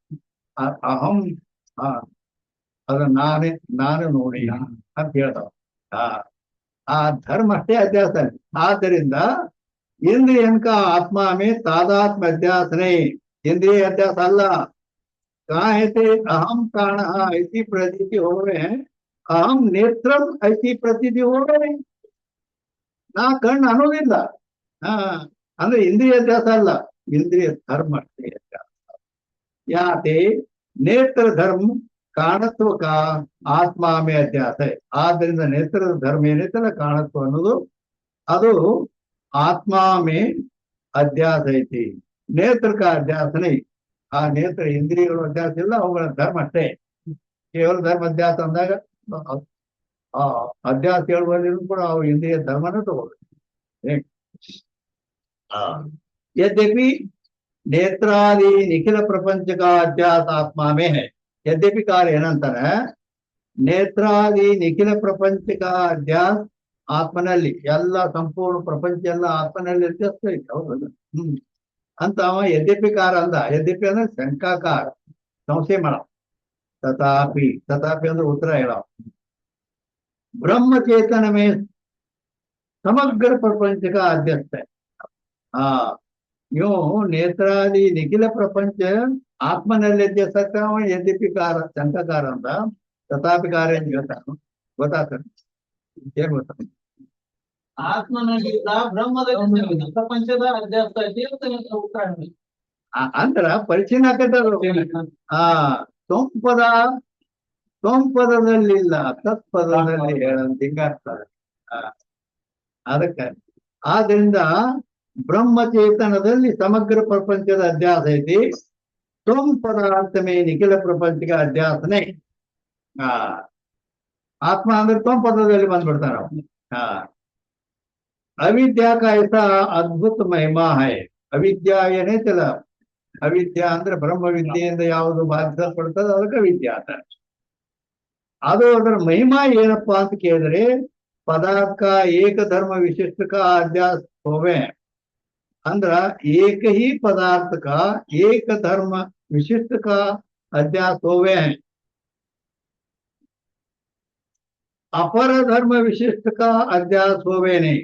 ಅಹಂ ಅದ ನಾನು ನೋಡಿ ಅಂತ ಹೇಳ್ತಾವ. ಆ ಧರ್ಮ ಅಷ್ಟೇ ಅಧ್ಯಾಸ. ಆದ್ದರಿಂದ ಇಂದ್ರಿಯನ್ಕ ಆತ್ಮ ಮೇ ತಾದಾತ್ಮ ಅಧ್ಯಾಸನೆ, ಇಂದ್ರಿಯ ಅಧ್ಯಾಸ ಅಲ್ಲ. ಕಾಯತೆ ಅಹಂ ಕಾಣ ಐತಿ ಪ್ರತೀತಿ ಹೋವೆ, ಅಹಂ ನೇತ್ರಂ ಐತಿ ಪ್ರತೀತಿ ಹೋವೆ. ನಾ ಕಣ್ಣು ಅನ್ನೋದಿಲ್ಲ. ಹಾ, ಅಂದ್ರೆ ಇಂದ್ರಿಯ ಅಧ್ಯಾಸ ಅಲ್ಲ, ಇಂದ್ರಿಯ ಧರ್ಮ ಅಷ್ಟೇ ಅಧ್ಯಾಸ. ಯಾತೆ ನೇತ್ರ ಧರ್ಮ ಕಾಣತ್ವ ಕಾ ಆತ್ಮಾಮೆ ಅಧ್ಯಾಸ. ಆದ್ದರಿಂದ ನೇತ್ರದ ಧರ್ಮ ಏನೈತಲ್ಲ ಕಾಣತ್ವ ಅನ್ನೋದು, ಅದು ಆತ್ಮಾಮೆ ಅಧ್ಯಾಸ ಐತಿ. ನೇತ್ರಕ ಅಧ್ಯಾಸನೇ. ಆ ನೇತ್ರ ಇಂದ್ರಿಯಗಳು ಅಧ್ಯಾಸ ಇಲ್ಲ, ಅವುಗಳ ಧರ್ಮ ಅಷ್ಟೇ. ಕೇವಲ ಧರ್ಮ ಅಧ್ಯಾಸ ಅಂದಾಗ ಆ ಅಧ್ಯಾಸ ಹೇಳುವಲ್ಲಿನೂ ಕೂಡ ಅವು ಇಂದ್ರಿಯ ಧರ್ಮನ ತಗೋಬೇಕು. यद्यपि ನೇತ್ರಾದಿ ನಿಖಿಲ ಪ್ರಪಂಚಕ ಅಧ್ಯಾಸ ಆತ್ಮಾಮೇ ಹೈ. ಯದ್ಯಪಿ ಕಾರ್ಯ ಏನಂತಾನೆ, ನೇತ್ರಾದಿ ನಿಖಿಲ ಪ್ರಪಂಚಕ ಅಧ್ಯಾಸ ಆತ್ಮನಲ್ಲಿ, ಎಲ್ಲ ಸಂಪೂರ್ಣ ಪ್ರಪಂಚ ಎಲ್ಲ ಆತ್ಮನಲ್ಲಿ ಅಧ್ಯಾಸ ಐತೆ. ಹೌದಲ್ಲ? ಅಂತ ಅವ ಯದ್ಯಪಿ ಕಾರ ಅಂದ. ಯದ್ಯಪಿ ಅಂದ್ರೆ ಶಂಕಾಕಾರ, ಸಂಶಯ ಮಾಡ. ತಥಾಪಿ, ತಥಾಪಿ ಅಂದ್ರೆ ಉತ್ತರ ಹೇಳ. ಬ್ರಹ್ಮಚೇತನ ಮೇ ಸಮಗ್ರ ಪ್ರಪಂಚಕ ಅಧ್ಯಸ್ಥ. ಹಾ, ಇವು ನೇತ್ರಾದಿ ನಿಖಿಲ ಪ್ರಪಂಚ ಆತ್ಮನಲ್ಲಿ ಅಧ್ಯಸ್ಥ. ಯದ್ಯಪಿ ಕಾರ ಶಂಕಕಾರ ಅಂತ, ತಥಾಪಿ ಕಾರ್ಯ ಅಂತ ಹೇಳ್ತಾನ. ಗೊತ್ತಾಗ್ತದೆ ಏನ್ ಗೊತ್ತ? ಆತ್ಮನಾಗಿದ್ದ ಬ್ರಹ್ಮದಲ್ಲಿ ಪ್ರಪಂಚದ ಅಧ್ಯಾಸ ಐತಿ ಅಂತ ಉತ್ತರ ಹೇಳಿ. ಅಂದ್ರ ಪರಿಚಯ ಹಾಕತ್ತಾರ. ಆ ಸೋಂಪದ ಸೋಂಪದಲ್ಲಿಲ್ಲ, ತತ್ಪದದಲ್ಲಿ ಹೇಳಂತ ಹಿಂಗಾಗ್ತದೆ. ಅದಕ್ಕೆ ಆದ್ರಿಂದ ಬ್ರಹ್ಮಚೇತನದಲ್ಲಿ ಸಮಗ್ರ ಪ್ರಪಂಚದ ಅಧ್ಯಾಸ ಐತಿ. ತ್ವಂ ಪದಾರ್ಥಮೇ ನಿಖಿಲ ಪ್ರಪಂಚಕ ಅಧ್ಯಾಸನೆ. ಆತ್ಮ ಅಂದ್ರೆ ತ್ವಂ ಪದದಲ್ಲಿ ಬಂದ್ಬಿಡ್ತಾರ. ಅವಿದ್ಯಾ ಕಾಯಸ ಅದ್ಭುತ ಮಹಿಮಾ ಹೈ. ಅವಿದ್ಯಾ ಏನೈತಲ್ಲ, ಅವಿದ್ಯಾ ಅಂದ್ರೆ ಬ್ರಹ್ಮ ವಿದ್ಯೆಯಿಂದ ಯಾವುದು ಬಾಧಿಸಲ್ಪಡ್ತದ ಅದಕ್ಕೆ ವಿದ್ಯಾ ಅಂತ. ಅದು ಅದರ ಮಹಿಮಾ ಏನಪ್ಪಾ ಅಂತ ಕೇಳಿದ್ರೆ, ಪದಾರ್ಥ ಏಕ ಧರ್ಮ ವಿಶಿಷ್ಟಕ ಅಧ್ಯಾಸ ಹೋವೆ. ಅಂದ್ರ ಏಕ ಹಿ ಪದಾರ್ಥಕ ಏಕ ಧರ್ಮ ವಿಶಿಷ್ಟಕ ಅಧ್ಯಾಸ ಹೋವೆ. ಅಪರ ಧರ್ಮ ವಿಶಿಷ್ಟಕ ಅಧ್ಯಾಸ ಹೋವೇನೆ.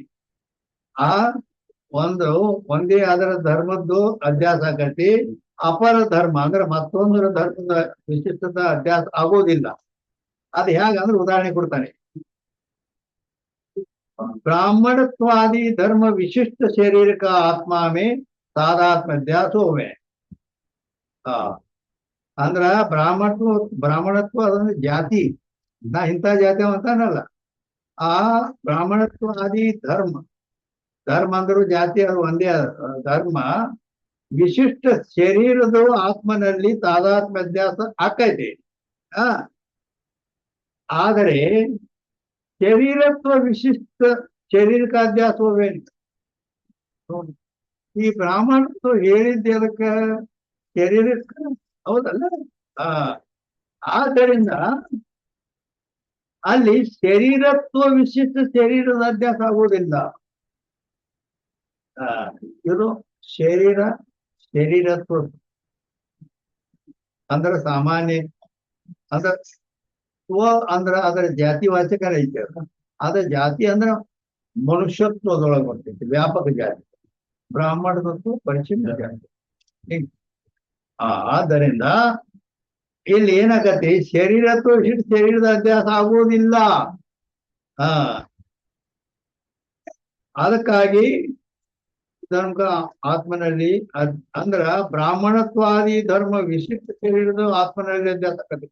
ಆ ಒಂದೇ ಅದರ ಧರ್ಮದ್ದು ಅಧ್ಯಾಸ ಆಗತಿ. ಅಪರ ಧರ್ಮ ಅಂದ್ರೆ ಮತ್ತೊಂದರ ಧರ್ಮದ ವಿಶಿಷ್ಟತ ಅಧ್ಯಾಸ ಆಗೋದಿಲ್ಲ. ಅದು ಹೇಗಂದ್ರೆ ಉದಾಹರಣೆ ಕೊಡ್ತಾನೆ. ಬ್ರಾಹ್ಮಣತ್ವಾದಿ ಧರ್ಮ ವಿಶಿಷ್ಟ ಶರೀರಕ ಆತ್ಮ ಮೇ ತಾದಾತ್ಮ ಅಧ್ಯಾಸ ಹೋವೆ. ಅಂದ್ರ ಬ್ರಾಹ್ಮಣತ್ವ ಅದೊಂದು ಜಾತಿ. ನಾ ಇಂಥ ಜಾತಿ ಅಂತಾನಲ್ಲ. ಆ ಬ್ರಾಹ್ಮಣತ್ವಾದಿ ಧರ್ಮ ಅಂದ್ರು ಜಾತಿ, ಅದು ಒಂದೇ ಧರ್ಮ ವಿಶಿಷ್ಟ ಶರೀರದ ಆತ್ಮನಲ್ಲಿ ತಾದಾತ್ಮ್ಯ ಅಧ್ಯಾಸ ಆಕೈತಿ. ಆದರೆ ಶರೀರತ್ವ ವಿಶಿಷ್ಟ ಶರೀರಕ ಅಧ್ಯಾಸ ಹೋವೇನು. ಈ ಬ್ರಾಹ್ಮಣತ್ವ ಹೇಳಿದ್ದೆ ಅದಕ್ಕೆ ಶರೀರಕ್ಕ, ಹೌದಲ್ಲ? ಆದ್ದರಿಂದ ಅಲ್ಲಿ ಶರೀರತ್ವ ವಿಶಿಷ್ಟ ಶರೀರದ ಅಧ್ಯಾಸ ಆಗುವುದಿಲ್ಲ. ಇದು ಶರೀರತ್ವ ಅಂದ್ರೆ ಸಾಮಾನ್ಯ, ಅಂದ್ರ ಸ್ವ ಅಂದ್ರ ಅದರ ಜಾತಿ ವಾಚಕರ ಐತೆ. ಅದ ಜಾತಿ ಅಂದ್ರ ಮನುಷ್ಯತ್ವದೊಳಗೆ ಬರ್ತೈತಿ, ವ್ಯಾಪಕ ಜಾತಿ. ಬ್ರಾಹ್ಮಣದತ್ತು ಪರಿಚಿತ ಜಾತಿ. ಆದ್ದರಿಂದ ಇಲ್ಲಿ ಏನಾಗತ್ತೆ, ಶರೀರತ್ವ ವಿಶಿಷ್ಟ ಶರೀರದ ಅಧ್ಯಾಸ ಆಗುವುದಿಲ್ಲ. ಅದಕ್ಕಾಗಿ ಧರ್ಮ ಆತ್ಮನಲ್ಲಿ ಅಂದ್ರ ಬ್ರಾಹ್ಮಣತ್ವಾದಿ ಧರ್ಮ ವಿಶಿಷ್ಟ ಶರೀರದ ಆತ್ಮನಲ್ಲಿ ಅಧ್ಯಾಸ ಆಗತ್ತೆ.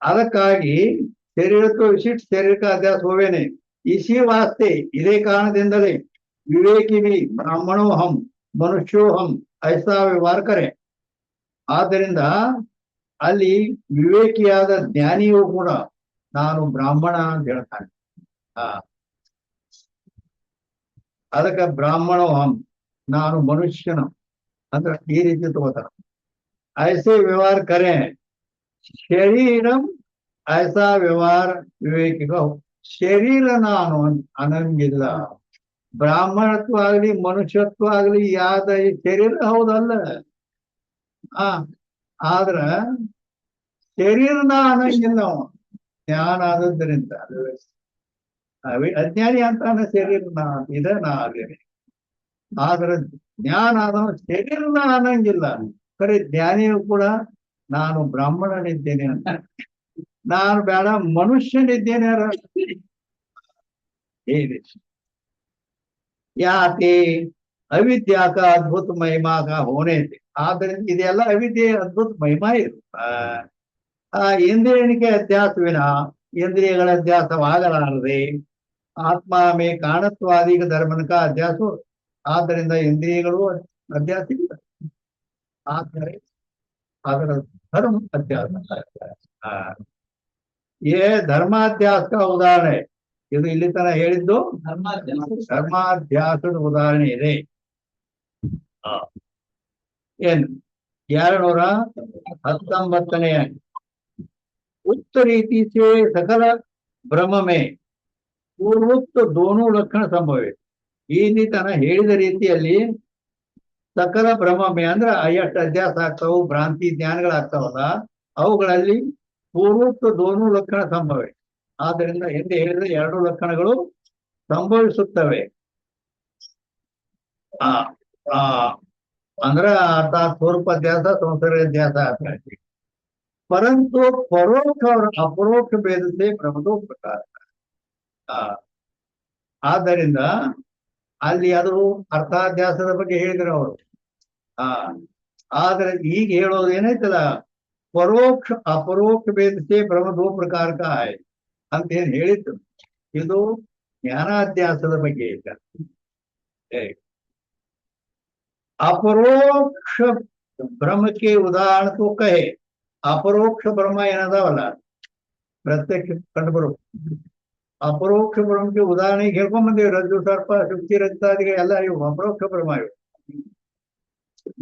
ಅದಕ್ಕಾಗಿ ಶರೀರತ್ವ ವಿಶಿಷ್ಟ ಶರೀರಕ ಅಧ್ಯಾಸ ಹೋವೇನೆ. ಇಸಿ ವಾಸ್ತೆ, ಇದೇ ಕಾರಣದಿಂದಲೇ ವಿವೇಕಿವಿ ಬ್ರಾಹ್ಮಣೋಹಂ ಮನುಷ್ಯೋಹಂ ಐಸಾ ವ್ಯವಹಾರ ಕರೆ. ಆದ್ದರಿಂದ ಅಲ್ಲಿ ವಿವೇಕಿಯಾದ ಜ್ಞಾನಿಯೂ ಕೂಡ ನಾನು ಬ್ರಾಹ್ಮಣ ಅಂತ ಹೇಳ್ತಾನೆ. ಅದಕ್ಕೆ ಬ್ರಾಹ್ಮಣೋಹಂ, ನಾನು ಮನುಷ್ಯನ ಅಂದ್ರೆ ಈ ರೀತಿ ತಗೋತಾರ. ಐಸೆ ವ್ಯವಹಾರ ಕರೆ. ಶರೀರಂ ಐಸಾ ವ್ಯವಹಾರ ವಿವೇಕಿಗ. ಶರೀರ ನಾನು ಅನ್ನಂಗಿಲ್ಲ. ಬ್ರಾಹ್ಮಣತ್ವ ಆಗ್ಲಿ ಮನುಷ್ಯತ್ವ ಆಗ್ಲಿ ಯಾವ್ದ ಈ ಶರೀರ ಹೌದಲ್ಲ. ಆದ್ರ ಶರೀರನ ಅನ್ನಂಗಿಲ್ಲ ಅವ, ಜ್ಞಾನ ಆದದ್ರಿಂದ. ಅಜ್ಞಾನಿ ಅಂತಾನೆ ಶರೀರನ ನಾ ಆಗೇನೆ. ಆದ್ರೆ ಜ್ಞಾನ ಆದವ ಶರೀರನ ಅನ್ನಂಗಿಲ್ಲ. ಖರೆ ಜ್ಞಾನಿಯು ಕೂಡ ನಾನು ಬ್ರಾಹ್ಮಣನಿದ್ದೇನೆ ಅಂತ, ನಾನು ಬೇಡ ಮನುಷ್ಯನಿದ್ದೇನೆ. ಇದೆ ಯಾಕೆ अविद्या का अद्भुत महिमा का होने से ಆದ್ದರಿಂದ ಇದೆಲ್ಲ ಅವಿದ್ಯೆಯ ಅದ್ಭುತ ಮಹಿಮಾ ಇರುತ್ತೆ ಆ ಇಂದ್ರಿಯನಿಗೆ ಅಧ್ಯಾಸವಿನ ಇಂದ್ರಿಯಗಳ ಅಧ್ಯಾಸವಾಗಲಾರದೆ ಆತ್ಮ ಮೇ ಕಾಣತ್ವಾದಿಗ ಧರ್ಮನಕ ಅಧ್ಯಾಸ ಆದ್ದರಿಂದ ಇಂದ್ರಿಯಗಳು ಅಧ್ಯಾಸ ಇಲ್ಲ ಆದರೆ ಅದರ धर्म अध्यास ये धर्माध्यास का उदाहरण है ಇದು ಇಲ್ಲಿ ತರ ಹೇಳಿದ್ದು ಧರ್ಮಾಧ್ಯಾಸದ ಉದಾಹರಣೆ ಇದೆ ಏನು 219ನೇ उक्त रीति से सकल ब्रह्म में पूर्वोक्त दोनों लक्षण संभव ಈ ತರ ಹೇಳಿದ ರೀತಿಯಲ್ಲಿ ಸಕಲ ಬ್ರಹ್ಮಮೆ ಅಂದ್ರೆ ಎಷ್ಟು ಅಧ್ಯಾಸ ಆಗ್ತಾವು ಭ್ರಾಂತಿ ಜ್ಞಾನಗಳಾಗ್ತಾವಲ್ಲ ಅವುಗಳಲ್ಲಿ ಪೂರ್ವೋಕ್ತ ದೋನು ಲಕ್ಷಣ ಸಂಭವ ಆದ್ದರಿಂದ ಹಿಂದೆ ಹೇಳಿದ 2 ಲಕ್ಷಣಗಳು ಸಂಭವಿಸುತ್ತವೆ ಅಂದ್ರ ಅರ್ಥಾತ್ ಸ್ವರೂಪಾಧ್ಯಾಸ ಸಂಸರ್ಗಾಧ್ಯಾಸ ಆಗ್ತದೆ ಪರಂತು ಪರೋಕ್ಷ और अपरोक्ष भेद से ब्रह्मदो प्रकार ಆದ್ದರಿಂದ ಅಲ್ಲಿ ಅದು ಅರ್ಥಾಧ್ಯಾಸದ ಬಗ್ಗೆ ಹೇಳಿದ್ರು ಅವರು ಆದ್ರೆ ಈಗ ಹೇಳೋದು ಏನೈತಲ್ಲ ಪರೋಕ್ಷ ಅಪರೋಕ್ಷ भेद से ब्रह्म दो प्रकार का है ಅಂತ ಏನ್ ಹೇಳಿತ್ತು ಇದು ಜ್ಞಾನಾಧ್ಯಾಸದ ಬಗ್ಗೆ ಈಗ अपरोक्ष ब्रह्म के उदाहरण तो कहे अपरोक्ष ब्रह्म ಏನದಾವಲ್ಲ ಪ್ರತ್ಯಕ್ಷ ಕಂಡು ಬರು अपरोक्ष ब्रह्म के उदाहरण ಹೇಳ್ಕೊಂಡ್ ಬಂದೇವಿ रज्जु सर्प शुक्ति रजतादिಗಳು ಎಲ್ಲ ಇವು अपरोक्ष ब्रह्म ಇವು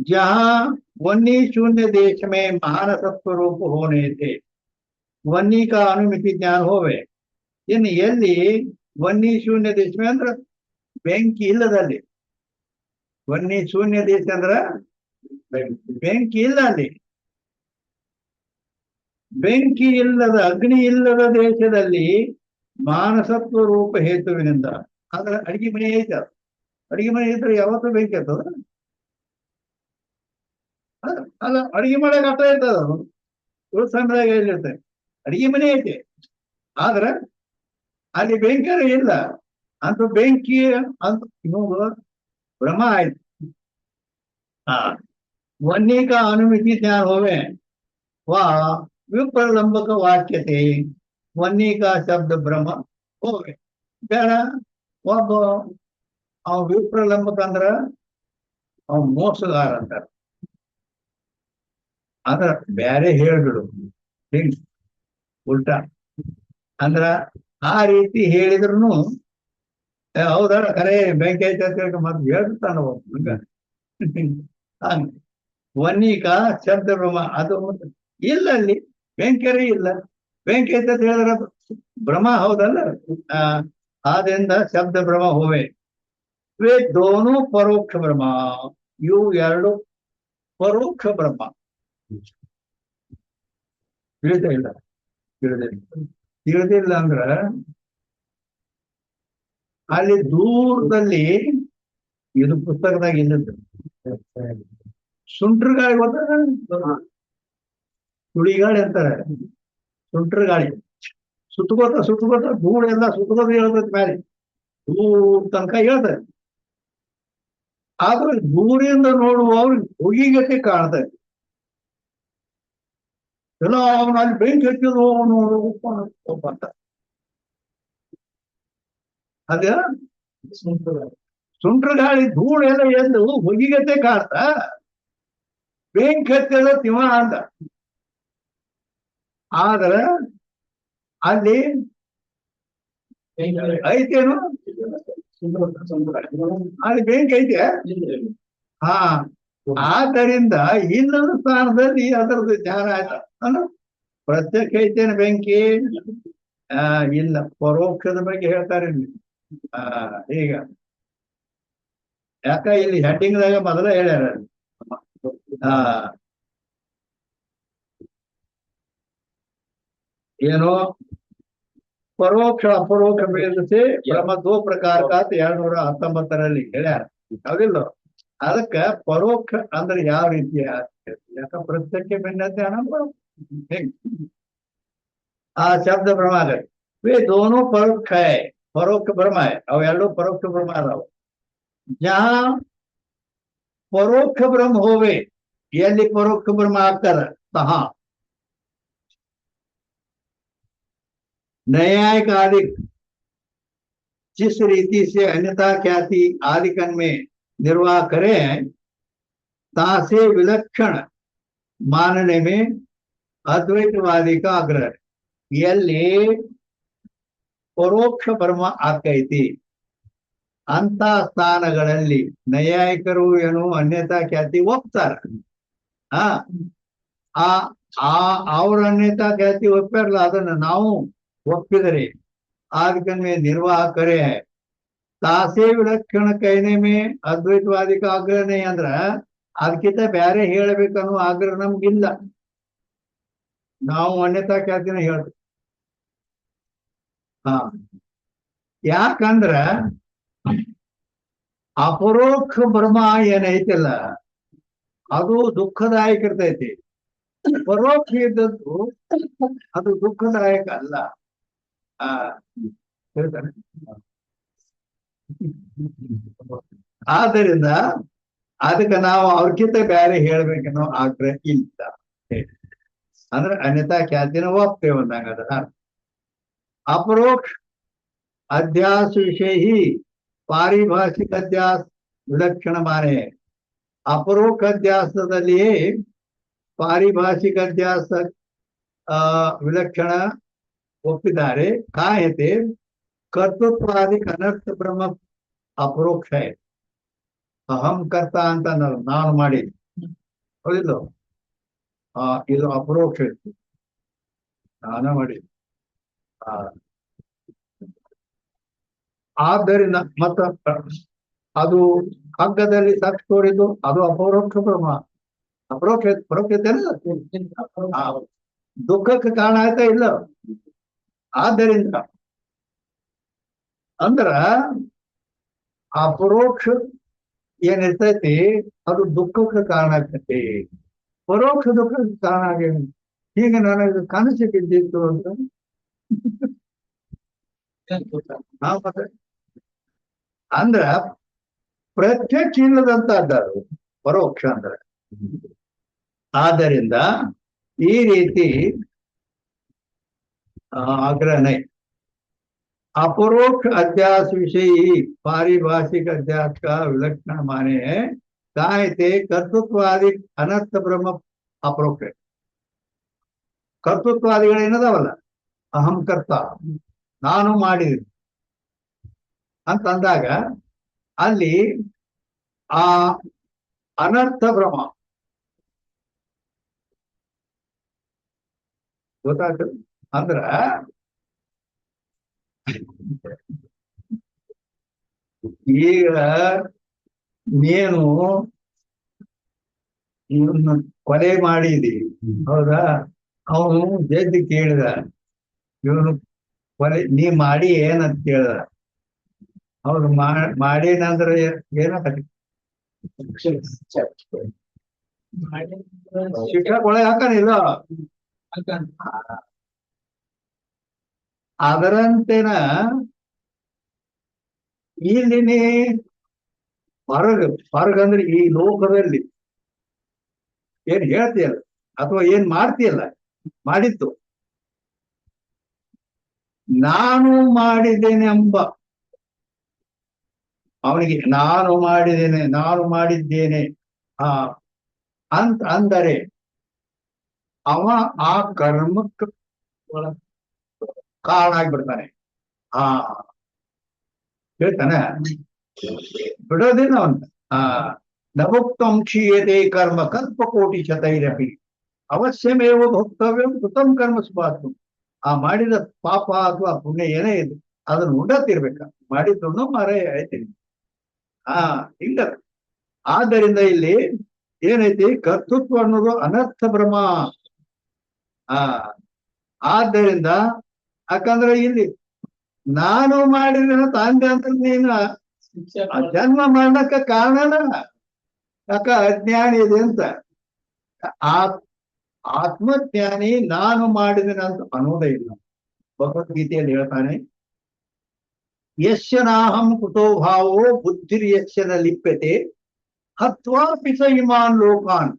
जहाँ वन्नी शून्य देश में मानसत्व रूप होने से वन्नी का अनुमिति ज्ञान होवे ಇನ್ನು ಎಲ್ಲಿ ವನ್ನಿ ಶೂನ್ಯ ದೇಶ ಅಂದ್ರ ಬೆಂಕಿ ಇಲ್ಲದಲ್ಲಿ ವನ್ನಿ ಶೂನ್ಯ ದೇಶ ಅಂದ್ರ ಬೆಂಕಿ ಇಲ್ಲ ಅಲ್ಲಿ ಬೆಂಕಿ ಇಲ್ಲದ ಅಗ್ನಿ ಇಲ್ಲದ ದೇಶದಲ್ಲಿ ಮಾನಸತ್ವ ರೂಪ ಹೇತುವಿನಿಂದ ಆದ್ರೆ ಅಡಿಗೆ ಮನೆ ಐತ ಅಡಿಗೆ ಮನೆ ಇದ್ರೆ ಯಾವತ್ತೂ ಬೆಂಕಿ ಇರ್ತದ ಅಲ್ಲ ಅಡಿಗೆ ಮಾಡಕ್ ಅರ್ಥ ಇರ್ತದ ಅದು ಸಮಯದಾಗ ಎಲ್ಲಿರ್ತದೆ ಅಡಿಗೆ ಮನೆ ಐತೆ ಆದ್ರ ಅಲ್ಲಿ ಬೆಂಕಿ ಇಲ್ಲ ಅಂತ ಬೆಂಕಿ ಅಂತ ಭ್ರಮ ಆಯ್ತು वन्नी का अनुमिति ज्ञान होवे वा विप्रलंबक वाक्य थे वन्नी का शब्द ब्रह्म होवे ಬೇಡ ಒಬ್ಬ ಅವ ವಿಪ್ರಲಂಬಕ ಅಂದ್ರ ಅವ ಮೋಸಗಾರ ಅಂತಾರ ಅದ್ರ ಬ್ಯಾರೆ ಹೇಳ್ಬಿಡು ಹಿಂಗ್ ಉಲ್ಟಾ ಅಂದ್ರ ಆ ರೀತಿ ಹೇಳಿದ್ರು ಹೌದಾ ಕರೆ ಬೆಂಕಿ ಐತೆ ಅಂತ ಹೇಳಿ ಮತ್ತೆ ಹೇಳ್ತಾನ ಹಂಗ ವನ್ನಿಕ ಶಬ್ದ ಬ್ರಹ್ಮ ಅದು ಇಲ್ಲ ಅಲ್ಲಿ ಬೆಂಕಿಯರೇ ಇಲ್ಲ ಬೆಂಕಿ ಐತೆ ಅಂತ ಹೇಳಿದ್ರ ಭ್ರಮ ಹೌದಲ್ಲ ಆದ್ರಿಂದ ಶಬ್ದ ಭ್ರಮ ಹೋವೆ वे दोनों ಪರೋಕ್ಷ ಬ್ರಹ್ಮ ಇವು 2 ಪರೋಕ್ಷ ಬ್ರಹ್ಮ ತಿಳಿದಿಲ್ಲ ಅಂದ್ರ ಅಲ್ಲಿ ದೂರದಲ್ಲಿ ಇದು ಪುಸ್ತಕದಾಗ ಇಲ್ಲದ್ದು ಸುಂಟ್ರ ಗಾಳಿ ಗೊತ್ತ ಸುಳಿ ಗಾಳಿ ಅಂತಾರೆ ಸುಂಟ್ರ ಗಾಳಿ ಸುತ್ತಗೋತ ಧೂಳೆಲ್ಲ ಸುತ್ತಗೋತ ಹೇಳ್ತೈತಿ ಮೇಲೆ ದೂರ ತನಕ ಹೇಳ್ತೈತಿ ಆದ್ರೆ ದೂರಿಂದ ನೋಡುವವ್ರಿಗೆ ಹುಗಿಗತೆ ಕಾಣ್ತೈತಿ ಎಲ್ಲ ಅವನು ಅಲ್ಲಿ ಬೆಂಕಿ ಹಚ್ಚಿದ್ರು ನೋಡು ಅಂತ ಅದ ಸುಂಟ್ರ ಗಾಳಿ ಧೂಳೆಲ್ಲ ಎದ್ದು ಹುಗಿಗತೆ ಕಾಣ್ತಾ ಬೆಂಕಿ ಹಚ್ಚದ ತಿವ ಅಂತ ಆದ್ರ ಅಲ್ಲಿ ಐತೇನು ಅಲ್ಲಿ ಬೆಂಕಿ ಐತೆ ಹಾ ಆದ್ದರಿಂದ ಇನ್ನೊಂದು ಸ್ಥಾನದಲ್ಲಿ ಅದರದ್ದು ಜ್ಞಾನ ಆಯ್ತ ಅಂದ್ರೆ ಪ್ರತ್ಯಕ್ಷ ಐತೇನು ಬೆಂಕಿ ಇಲ್ಲ ಪರೋಕ್ಷದ ಬಗ್ಗೆ ಹೇಳ್ತಾರೆ ಈಗ ಯಾಕ ಇಲ್ಲಿ ಹೆಡ್ಡಿಂಗ್ದಾಗ ಮೊದಲ ಹೇಳ್ಯಾರ ಏನೋ ಪರೋಕ್ಷ ಅಪರೋಕ್ಷ ಭೇದಿಸಿ ಬ್ರಹ್ಮ ದೋ ಪ್ರಕಾರ 219ರಲ್ಲಿ ಹೇಳ್ಯಾರ ಹೌದಿಲ್ಲ ಅದಕ್ಕ ಪರೋಕ್ಷ ಅಂದ್ರೆ ಯಾವ ರೀತಿಯ ಯಾಕ ಪ್ರತ್ಯಕ್ಷ ಭಿನ್ನ ಜ್ಞಾನ ಆ ಶಬ್ದ ಬ್ರಹ್ಮ वे दोनों परोक्ष है परोक्ष ब्रह्म है अवेरडू परोक्ष ब्रह्म अदाव जहां परोक्ष ब्रह्म होवे यदि परोक्ष ब्रह्म आकर तहां न्यायिक आदि जिस रीति से अन्यथा ख्याति आदिकन में निर्वाह करे हैं तासे विलक्षण मानने में अद्वैतवादी का आग्रह है ಎಲ್ಲಿ ಪರೋಕ್ಷ ಬ್ರಹ್ಮ ಆಕೈತಿ ಅಂತ ಸ್ಥಾನಗಳಲ್ಲಿ ನೈಯಾಯಿಕರು ಏನು ಅನ್ಯತಾ ಖ್ಯಾತಿ ಒಪ್ತಾರ ಆ ಅವ್ರ ಅನ್ಯತಾ ಖ್ಯಾತಿ ಒಪ್ಪಿರಲ್ಲ ಅದನ್ನ ನಾವು ಒಪ್ಪಿದರೆ आदिकन में निर्वाह करे है तासे विलक्षण कहने में अद्वैतवादी का आग्रह नहीं अंದ್ರ ಅದಕ್ಕಿಂತ ಬೇರೆ ಹೇಳಬೇಕನ್ನೋ ಆಗ್ರಹ ನಮ್ಗಿಲ್ಲ ನಾವು ಅನ್ಯತಾ ಖ್ಯಾತಿನ ಹೇಳ್ತೀವಿ ಯಾಕಂದ್ರ ಅಪರೋಕ್ಷ ಬ್ರಹ್ಮ ಏನೈತಿಲ್ಲ ಅದು ದುಃಖದಾಯಕ ಇರ್ತೈತಿ ಪರೋಕ್ಷ ಇದ್ದದ್ದು ಅದು ದುಃಖದಾಯಕ ಅಲ್ಲ ಹೇಳ್ತಾನೆ ಆದ್ದರಿಂದ ಅದಕ್ಕೆ ನಾವು ಅವ್ರಕ್ಕಿಂತ ಬೇರೆ ಹೇಳ್ಬೇಕನ್ನೋ ಆಗ್ರಹ ಇಲ್ಲ ಅಂದ್ರೆ ಅನ್ಯತಾ ಖ್ಯಾತಿನ ಒಪ್ತೇವೆ ಅಂದಂಗದ अपरोक्ष अध्यास विषय ही पारिभाषिक अध्यास विलक्षण माने अपरोक्ष अध्यासदಲ್ಲಿಯೇ पारिभाषिक अध्यास विलक्षण ಒಪ್ಪಿದ್ದಾರೆ ಕಾಯತೆ ಕರ್ತೃತ್ವಾದಿ ಅನರ್ಥ ಬ್ರಹ್ಮ ಅಪರೋಕ್ಷ ಅಹಂ ಕರ್ತ ಅಂತ ನಾನು ಮಾಡಿ ಹೌದಿಲ್ಲ ಇದು ಅಪರೋಕ್ಷ ಇತ್ತು ನಾನ ಮಾಡಿ ಆದ್ದರಿಂದ ಮತ್ತ ಅದು ಹಗ್ಗದಲ್ಲಿ ಸಾಕ್ಷಿ ತೋರಿದ್ದು ಅದು ಅಪರೋಕ್ಷ ಬ್ರಹ್ಮ ಪರೋಕ್ಷತೆ ದುಃಖಕ್ಕೆ ಕಾರಣ ಆಯ್ತಾ ಇಲ್ಲ ಆದ್ದರಿಂದ ಅಂದ್ರ ಅಪರೋಕ್ಷ ಏನಿರ್ತೈತಿ ಅದು ದುಃಖಕ್ಕೆ ಕಾರಣ ಆಗ್ತೈತಿ ಪರೋಕ್ಷ ದುಃಖಕ್ಕೆ ಕಾರಣ ಆಗಿ ಹೀಗೆ ನನಗೆ ಕನಸು ಬಿದ್ದಿತ್ತು ಅಂತ ಮತ್ತೆ ಅಂದ್ರ ಪ್ರತ್ಯಕ್ಷ ಇಲ್ಲದಂತಹದ್ದು ಪರೋಕ್ಷ ಅಂದ್ರೆ ಆದ್ದರಿಂದ ಈ ರೀತಿ ಆಗ್ರಹನೆ अपरोक्ष अध्यास विषयी पारिभाषिक अध्यास का विलक्षण माने है कायते कर्तृत्वादि अनर्थ ब्रह्म अपरोक्ष ಕರ್ತೃತ್ವಾದಿಗಳೇನದಾವಲ್ಲ ಅಹಂ ಕರ್ತ ನಾನು ಮಾಡಿದ್ದೀನಿ ಅಂತಂದಾಗ ಅಲ್ಲಿ ಆ ಅನರ್ಥ ಭ್ರಮ ಗೊತ್ತಾಯ್ತು ಅಂದ್ರ ಈಗ ನೀನು ಇವನ್ನ ಕೊಲೆ ಮಾಡಿದಿ ಹೌದಾ ಅವನು ಜಡ್ಜ್ ಕೇಳಿದ ಇವನು ಕೊಲೆ ನೀ ಮಾಡಿ ಏನಂತ ಕೇಳಿದ ಅವ್ರು ಮಾಡೇನಂದ್ರೆ ಏನಾಗತ್ತೆ ಶಿಕ್ಷೆ ಕೊಳೆ ಹಾಕನಿಲ್ಲ ಅದರಂತೆನ ಇಲ್ಲಿನೇ ಹೊರಗಂದ್ರೆ ಈ ಲೋಕದಲ್ಲಿ ಏನ್ ಹೇಳ್ತೀಯಲ್ಲ ಅಥವಾ ಏನ್ ಮಾಡ್ತೀಯಲ್ಲ ಮಾಡಿತ್ತು ನಾನು ಮಾಡಿದ್ದೇನೆ ಎಂಬ ಅವನಿಗೆ ನಾನು ಮಾಡಿದ್ದೇನೆ ಅಂತ ಅಂದರೆ ಅವ ಆ ಕರ್ಮಕ್ಕೆ ಕಾರಣ ಆಗ್ಬಿಡ್ತಾನೆ ಹೇಳ್ತಾನೆ ಬಿಡೋದೇನ ಅಂತ ನಭುಕ್ತಂ ಕ್ಷೀಯತೆ ಕರ್ಮ ಕಲ್ಪಕೋಟಿ ಶತೈರಪಿ ಅವಶ್ಯಮೇವ ಭೋಕ್ತವ್ಯಂ ಕೃತಂ ಕರ್ಮ ಸುಪಾತು ಆ ಮಾಡಿದ ಪಾಪ ಅಥವಾ ಪುಣ್ಯ ಏನೇ ಇದೆ ಅದನ್ನ ಉಂಡತ್ತಿರ್ಬೇಕ ಮಾಡಿದ್ದು ಮಾರೇ ಐತಿ ಇಲ್ಲ ಆದ್ದರಿಂದ ಇಲ್ಲಿ ಏನೈತಿ ಕರ್ತೃತ್ವ ಅನ್ನೋದು ಅನರ್ಥ ಭ್ರಮ ಆದ್ದರಿಂದ ಯಾಕಂದ್ರೆ ಇಲ್ಲಿ ನಾನು ಮಾಡಿದ ತಂದೆ ಅಂತ ನೀನು ಜನ್ಮ ಮರಣಕ್ಕ ಕಾರಣನ ಯಾಕ ಅಜ್ಞಾನಿ ಇದೆ ಅಂತ ಆತ್ಮಜ್ಞಾನಿ ನಾನು ಮಾಡಿದೆನಂತ ಅನ್ನೋದೇ ಇಲ್ಲ ಭಗವದ್ಗೀತೆಯಲ್ಲಿ ಹೇಳ್ತಾನೆ ಯಶ್ಯ ನಾಹಂ ಕುತೋ ಭಾವೋ ಬುದ್ಧಿರ್ಯಶ್ಯನ ಲಿಪ್ಯತೆ ಹತ್ವಾ ಪಿಸ ಇಮಾನ್ ಲೋಕಾನ್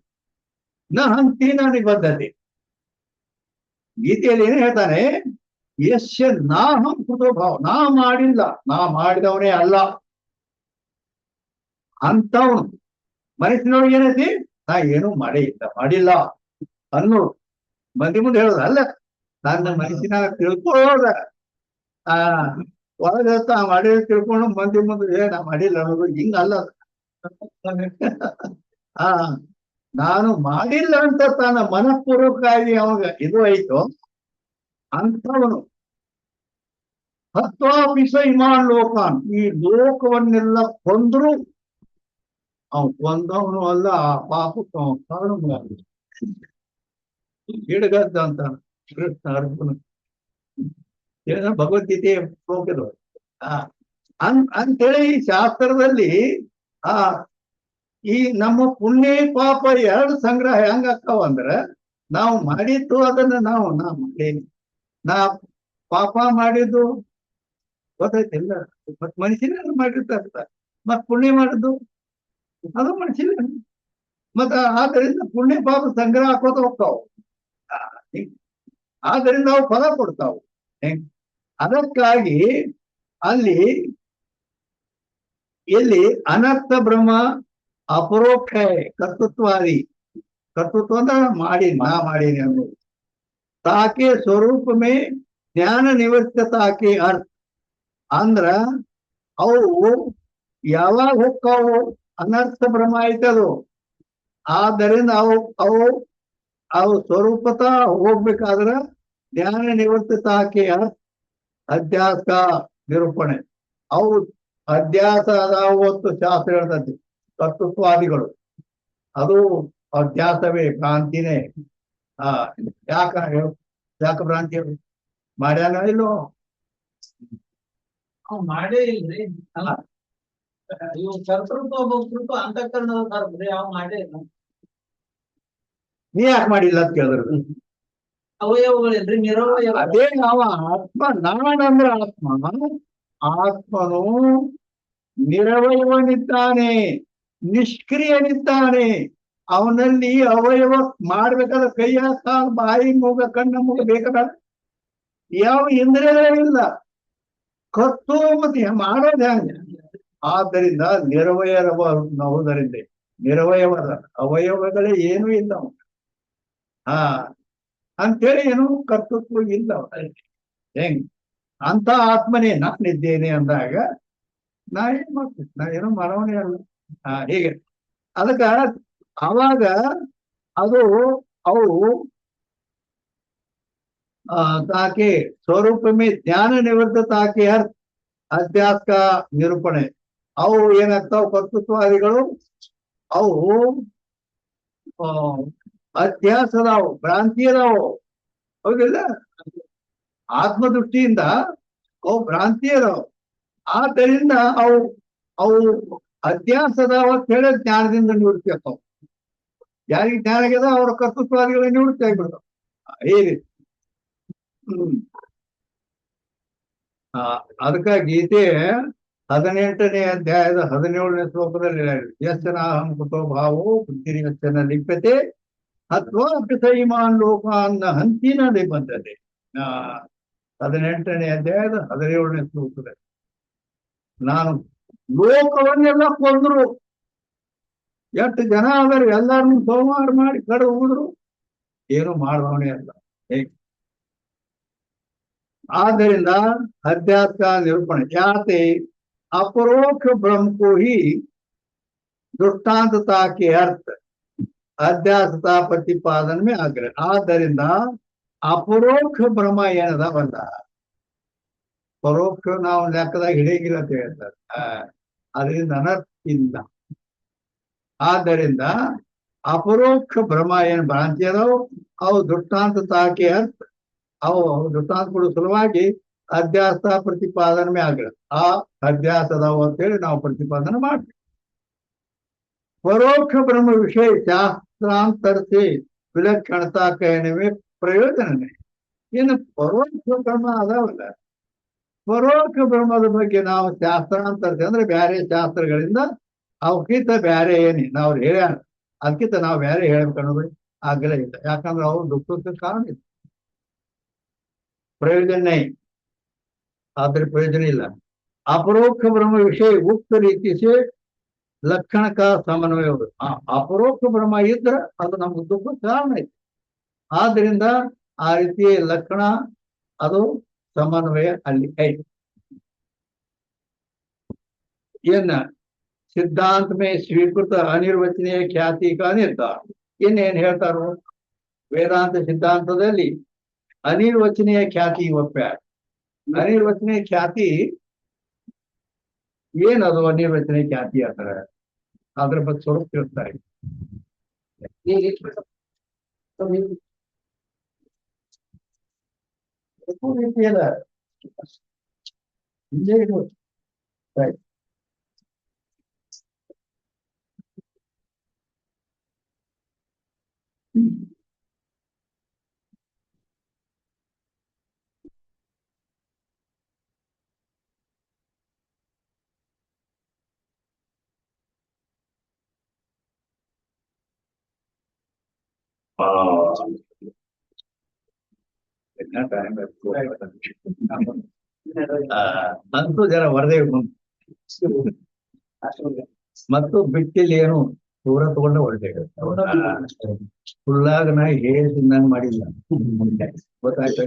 ನ ಹಂತಿನ ನಿಬದ್ಧತೆ. ಗೀತೆಯಲ್ಲಿ ಏನ್ ಹೇಳ್ತಾನೆ? ಯಶ್ಯ ನಾಹಂ ಕುತೋ ಭಾವ, ನಾ ಮಾಡಿಲ್ಲ, ನಾ ಮಾಡಿದವನೇ ಅಲ್ಲ ಅಂತವನು ಮನಸ್ಸಿನೊಳಗೆ ಏನೈತಿ? ನಾ ಏನೂ ಮಾಡಿಲ್ಲ ಅನ್ನೋ ಮಂದಿ ಮುಂದೆ ಹೇಳೋದು ಅಲ್ಲ. ನನ್ನ ಮನಸ್ಸಿನಾಗ ತಿಳ್ಕೊಳ್ಳೋದ ಆ ಒಳಗ ಮಾಡಿದ ತಿಳ್ಕೊಂಡು ಮಂದಿ ಮುಂದೆ ನಾ ಮಾಡಿಲ್ಲ ಅನ್ನೋದು ಹಿಂಗಲ್ಲ. ಆ ನಾನು ಮಾಡಿಲ್ಲ ಅಂತ ತನ್ನ ಮನಃಪೂರ್ವಕವಾಗಿ ಅವಾಗ ಇದು ಆಯ್ತು ಅಂತವನು ಹತ್ವಾಪಿಸ ಇಮಾನ್ ಲೋಕಾನ್, ಈ ಲೋಕವನ್ನೆಲ್ಲ ಕೊಂದ್ರು ಅವನು ಕೊಂದವನು ಅಲ್ಲ, ಆ ಪಾಪಕ್ಕೆ ಅವನು ಕಾರಣ ಹಿಡಗದ್ದ ಅಂತ ಕೃಷ್ಣ ಅರ್ಜುನ ಏನ ಭಗವದ್ಗೀತೆ ಶ್ಲೋಕದ ಅಂತೇಳಿ ಈ ಶಾಸ್ತ್ರದಲ್ಲಿ ಆ ಈ ನಮ್ಮ ಪುಣ್ಯ ಪಾಪ ಎರಡು ಸಂಗ್ರಹ ಹೆಂಗ ಆಗ್ತಾವ ಅಂದ್ರ, ನಾವು ಮಾಡಿದ್ದು ಅದನ್ನ ನಾ ಮಾಡೇನಿ, ನಾ ಪಾಪ ಮಾಡಿದ್ದು ಗೊತ್ತೈತಿಲ್ಲ, ಮತ್ ಮನುಷ್ಯನ ಮಾಡಿರ್ತಾರ, ಮತ್ ಪುಣ್ಯ ಮಾಡಿದ್ದು ಅದು ಮನುಷ್ಯನ. ಮತ್ತ ಆದ್ದರಿಂದ ಪುಣ್ಯ ಪಾಪ ಸಂಗ್ರಹ ಹಾಕೋತ ಹೋಗ್ತಾವ, ಆದ್ದರಿಂದ ಅವು ಫಲ ಕೊಡ್ತಾವ. ಅದಕ್ಕಾಗಿ ಅಲ್ಲಿ ಎಲ್ಲಿ ಅನರ್ಥ ಬ್ರಹ್ಮ ಅಪರೋಕ್ಷ ಕರ್ತೃತ್ವಾದಿ, ಕರ್ತೃತ್ವ ಅಂದ್ರೆ ನಾ ಮಾಡೀನಿ ಅನ್ನೋದು. ತಾಕೆ ಸ್ವರೂಪ ಮೇ ಜ್ಞಾನ ನಿವೃತ್ತ ತಾಕೆ ಅರ್ಥ ಅಂದ್ರ ಅವು ಯಾವಾಗ ಹೋಗ್ತಾವು? ಅನರ್ಥ ಬ್ರಹ್ಮ ಐತದು, ಆದ್ದರಿಂದ ಅವು ಸ್ವರೂಪತ ಹೋಗ್ಬೇಕಾದ್ರ ಜ್ಞಾನ ನಿವೃತ್ತ ತಾಕೆ ಅರ್ಥ ಅಧ್ಯಾಸ ನಿರೂಪಣೆ. ಅವು ಅಧ್ಯಾಸ ಅದಾವತ್ತು ಶಾಸ್ತ್ರ ಹೇಳ್ತದೆ. ಕರ್ತೃತ್ವಾದಿಗಳು ಅದು ಅಧ್ಯಾಸವೇ, ಭ್ರಾಂತಿನೇ. ಯಾಕ ಭ್ರಾಂತಿ ಮಾಡ್ಯಾನ ಇಲ್ಲೋ? ಅವ್ ಮಾಡೇ ಇಲ್ರಿ. ಅಲ್ಲ ಇವ್ ಕರ್ತೃತ್ವ ಭೋಕ್ತೃತ್ವ ಅಂತಃಕರಣದ ಕರ್ದ್ರಿ, ಅವ್ ಮಾಡೇ ಇಲ್ಲ. ನೀ ಯಾಕೆ ಮಾಡಿಲ್ಲ ಅಂತ ಕೇಳಿದ್ರು. ಅವಯವಗಳಿಲ್ರಿ, ನಿರವಯವ. ಅದೇ ನಾವ ಆತ್ಮ, ನಾನಂದ್ರ ಆತ್ಮನು ನಿರವಯವನಿದ್ದಾನೆ, ನಿಷ್ಕ್ರಿಯನಿದ್ದಾನೆ. ಅವನಲ್ಲಿ ಅವಯವ ಮಾಡ್ಬೇಕಾದ್ರೆ ಕೈಯ ಕಾಲು ಬಾಯಿ ಮೂಗ ಕಣ್ಣ ಮೂಗ ಬೇಕಾದ ಯಾವ ಇಂದ್ರಿಯಗಳೇ ಇಲ್ಲ. ಕತ್ತು ಮತ್ತೆ ಮಾಡೋದು ಹೆಂಗ? ಆದ್ದರಿಂದ ನಿರವಯವದರಿಂದ ನಿರವಯವದ ಅವಯವಗಳೇ ಏನೂ ಇಲ್ಲ ಅಂತೇಳಿ ಏನು ಕರ್ತೃತ್ವ ಇಲ್ಲ ಹೆಂಗ್ ಅಂತ ಆತ್ಮನೇ ನಾನಿದ್ದೇನೆ ಅಂದಾಗ ನಾ ಏನ್ ಮಾಡ್ತೀನಿ? ನಾ ಏನೋ ಮಾಡೋನೇ ಅಲ್ಲ. ಹೀಗೆ ಅದಕ್ಕ ಅವಾಗ ಅದು ಅವು ತಾಕೆ ಸ್ವರೂಪ ಮೇ ಜ್ಞಾನ ನಿವೃತ್ತ ತಾಕೆ ಅರ್ಥ ಅಧ್ಯಾಸ ನಿರೂಪಣೆ. ಅವು ಏನಾಗ್ತಾವ? ಕರ್ತೃತ್ವಾದಿಗಳು ಅವು ಅಧ್ಯಾಸ ಅದಾವು, ಭ್ರಾಂತಿ ಅದಾವು, ಹೌದಿಲ್ಲ? ಆತ್ಮದೃಷ್ಟಿಯಿಂದ ಅವು ಭ್ರಾಂತಿ ಅದಾವು. ಆದ್ದರಿಂದ ಅವು ಅಧ್ಯಾಸ ಅದಾವ ಅಂತ ಹೇಳಿ ಜ್ಞಾನದಿಂದ ನಿವೃತ್ತಿ ಆಗ್ತಾವ. ಯಾರಿಗೆ ಜ್ಞಾನ ಆಗ್ಯದ ಅವ್ರ ಕರ್ತೃತ್ವಾದಿಗಳ ನಿವೃತ್ತಿ ಆಗ್ಬಿಡ್ತಾವ. ಹೇಗೆ ಅದಕ್ಕ ಗೀತೆ 18ನೇ ಅಧ್ಯಾಯದ 17ನೇ ಶ್ಲೋಕದಲ್ಲಿ ಯಸ್ನಾಹಂ ಕುತೋ ಭಾವೋ ಬುದ್ಧಿರ್ಯಶ್ಚನ ಲಿಪ್ಯತೆ ಅಥವಾ ಅಪಿಸೈಮಾನ್ ಲೋಕಾನ್ನ ಹಂತಿನ ನಿಬದ್ಧತೆ. 18ನೇ ಅಧ್ಯಾಯದ 17ನೇ ಶ್ಲೋಕದಲ್ಲಿ ನಾನು ಲೋಕವನ್ನೆಲ್ಲ ಕೊಂದ್ರು, ಎಷ್ಟು ಜನ ಆದರೂ ಎಲ್ಲರನ್ನು ಸೋಮಾರ ಮಾಡಿ ಕಡೆ ಹೋದ್ರು, ಏನು ಮಾಡಿದವನೇ ಅಲ್ಲ. ಆದ್ದರಿಂದ ಅಧ್ಯಾತ್ಮ ನಿರೂಪಣೆ ಯಾತೆ अपरोक्ष ब्रह्म को ही दृष्टांतता के अर्थ अध्यासता प्रतिपादन में आग्रह. ಆದ್ದರಿಂದ ಅಪರೋಕ್ಷ ಬ್ರಹ್ಮ ಏನದವಲ್ಲ, ಪರೋಕ್ಷ ನಾವು ಲೆಕ್ಕದಾಗ ಹಿಡಿಯಂಗಿಲ್ಲ ಅಂತ ಹೇಳ್ತಾರೆ. ಅದರಿಂದ ಅನರ್ಥ ಇಲ್ಲ. ಆದ್ದರಿಂದ ಅಪರೋಕ್ಷ ಬ್ರಹ್ಮ ಏನ್ ಭ್ರಾಂತಿ ಅದಾವ ಅವು ದೃಷ್ಟಾಂತತಾಕೆ ಅರ್ಥ, ಅವು ದೃಷ್ಟಾಂತ ಕೊಡೋ ಸಲುವಾಗಿ ಅಧ್ಯಾಸ ಪ್ರತಿಪಾದನೆ ಆಗ್ರಹ. ಆ ಅಧ್ಯಾಸ ಅದಾವ ಅಂತೇಳಿ ನಾವು ಪ್ರತಿಪಾದನೆ ಮಾಡ್ತೀವಿ. ಪರೋಕ್ಷ ಬ್ರಹ್ಮ ವಿಷಯ ಶಾಸ್ತ್ರಾಂತರತೆ ವಿಲಕ್ಷಣತಾ कहने में ಪ್ರಯೋಜನ. ಇನ್ನು ಪರೋಕ್ಷ ಬ್ರಹ್ಮ ಅದಾವಲ್ಲ, ಪರೋಕ್ಷ ಬ್ರಹ್ಮದ ಬಗ್ಗೆ ನಾವು ಶಾಸ್ತ್ರಾಂತರ ಅಂದ್ರೆ ಬೇರೆ ಶಾಸ್ತ್ರಗಳಿಂದ ಅವಕ್ಕಿಂತ ಬೇರೆ ಏನಿ ನಾವು ಹೇಳ್ಯಾರ ಅದಕ್ಕಿಂತ ನಾವು ಬೇರೆ ಹೇಳ್ಬೇಕು ಅನ್ನೋದು ಆಗ್ರಹ ಇಲ್ಲ. ಯಾಕಂದ್ರೆ ಅವ್ರು ದುಃಖಕ್ಕೆ ಕಾರಣ ಇಲ್ಲ, ಪ್ರಯೋಜನ ಆದ್ರೆ ಪ್ರಯೋಜನ ಇಲ್ಲ. अपरोक्ष ब्रह्म विषय उक्त ರೀತಿ से ಲಕ್ಷಣ का ಸಮನ್ವಯ. ಅಪರೋಕ್ಷ ಬ್ರಹ್ಮ ಇದ್ರೆ ಅದು ನಮ್ಗೆ ದುಃಖ ಕಾರಣ ಐತಿ. ಆದ್ರಿಂದ ಆ ರೀತಿ ಲಕ್ಷಣ ಅದು ಸಮನ್ವಯ ಅಲ್ಲಿ ಐತಿ. ಏನ ಸಿದ್ಧಾಂತ ಮೇ ಸ್ವೀಕೃತ ಅನಿರ್ವಚನೀಯ ಖ್ಯಾತಿ ನಿರ್ಧಾರ ಇನ್ನೇನ್ ಹೇಳ್ತಾರೋ ವೇದಾಂತ ಸಿದ್ಧಾಂತದಲ್ಲಿ ಅನಿರ್ವಚನೀಯ ಖ್ಯಾತಿ ಒಪ್ಪ್ಯಾರ. ಅನಿರ್ವಚನೀಯ ಖ್ಯಾತಿ ಏನದು? ಅನಿರ್ವಚನೀಯ ಖ್ಯಾತಿ ಅಂತಾರೆ ಅದ್ರ ಬಗ್ಗೆ ಸ್ವರೂಪ ತಿಳಿಸ್ತಾರೆ. ರೀತಿಯಲ್ಲ ಹಿಂದೆ ಇದು ಅಂತೂ ಜನ ವರದೇ ಮತ್ತು ಬಿಟ್ಟಿಲ್ಲಿ ಏನು ದೂರ ತಗೊಂಡ ಹೊರಟೆ ಫುಲ್ಲಾಗ ನಾ ಹೇಳಿ ತಿನ್ನಂಗ್ ಮಾಡಿಲ್ಲ. ಗೊತ್ತಾಯ್ತ?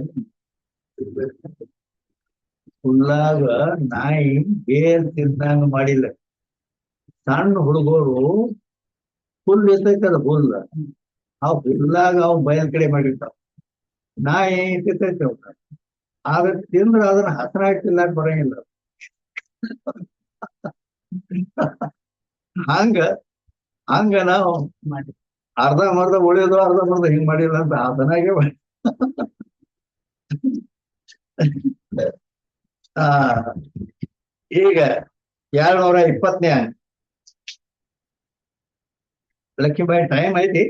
ಫುಲ್ಲಾಗ ನಾಯಿ ಹೇರ್ ತಿನ್ನಂಗ್ ಮಾಡಿಲ್ಲ. ಸಣ್ಣ ಹುಡುಗರು ಹುಲ್ಲು ಇರ್ತೈತದ ಹುಲ್ಲ ಆ ಹುಲ್ಲಾಗ ಅವ್ ಬಯಲ್ ಕಡೆ ಮಾಡಿರ್ತಾವ. ನಾಯಿ ತಿರ್ತೈತೆ ಆಗ ತಿಂದ್ರ ಅದನ್ನ ಹಸನಾಗಿ ತಿನ್ನಕ್ ಬರಂಗಿಲ್ಲ. ಹಂಗ ಹಂಗ ನಾವು ಅರ್ಧ ಮರ್ಧ ಉಳಿಯೋದು ಅರ್ಧ ಮರ್ಧ ಹಿಂಗ್ ಮಾಡಿಲ್ಲ ಅಂತ ಅದನ್ನಾಗೆ ಈಗ 220ನೇ ಲಕ್ಷ್ಮೀಬಾಯಿ ಟೈಮ್ ಐತಿ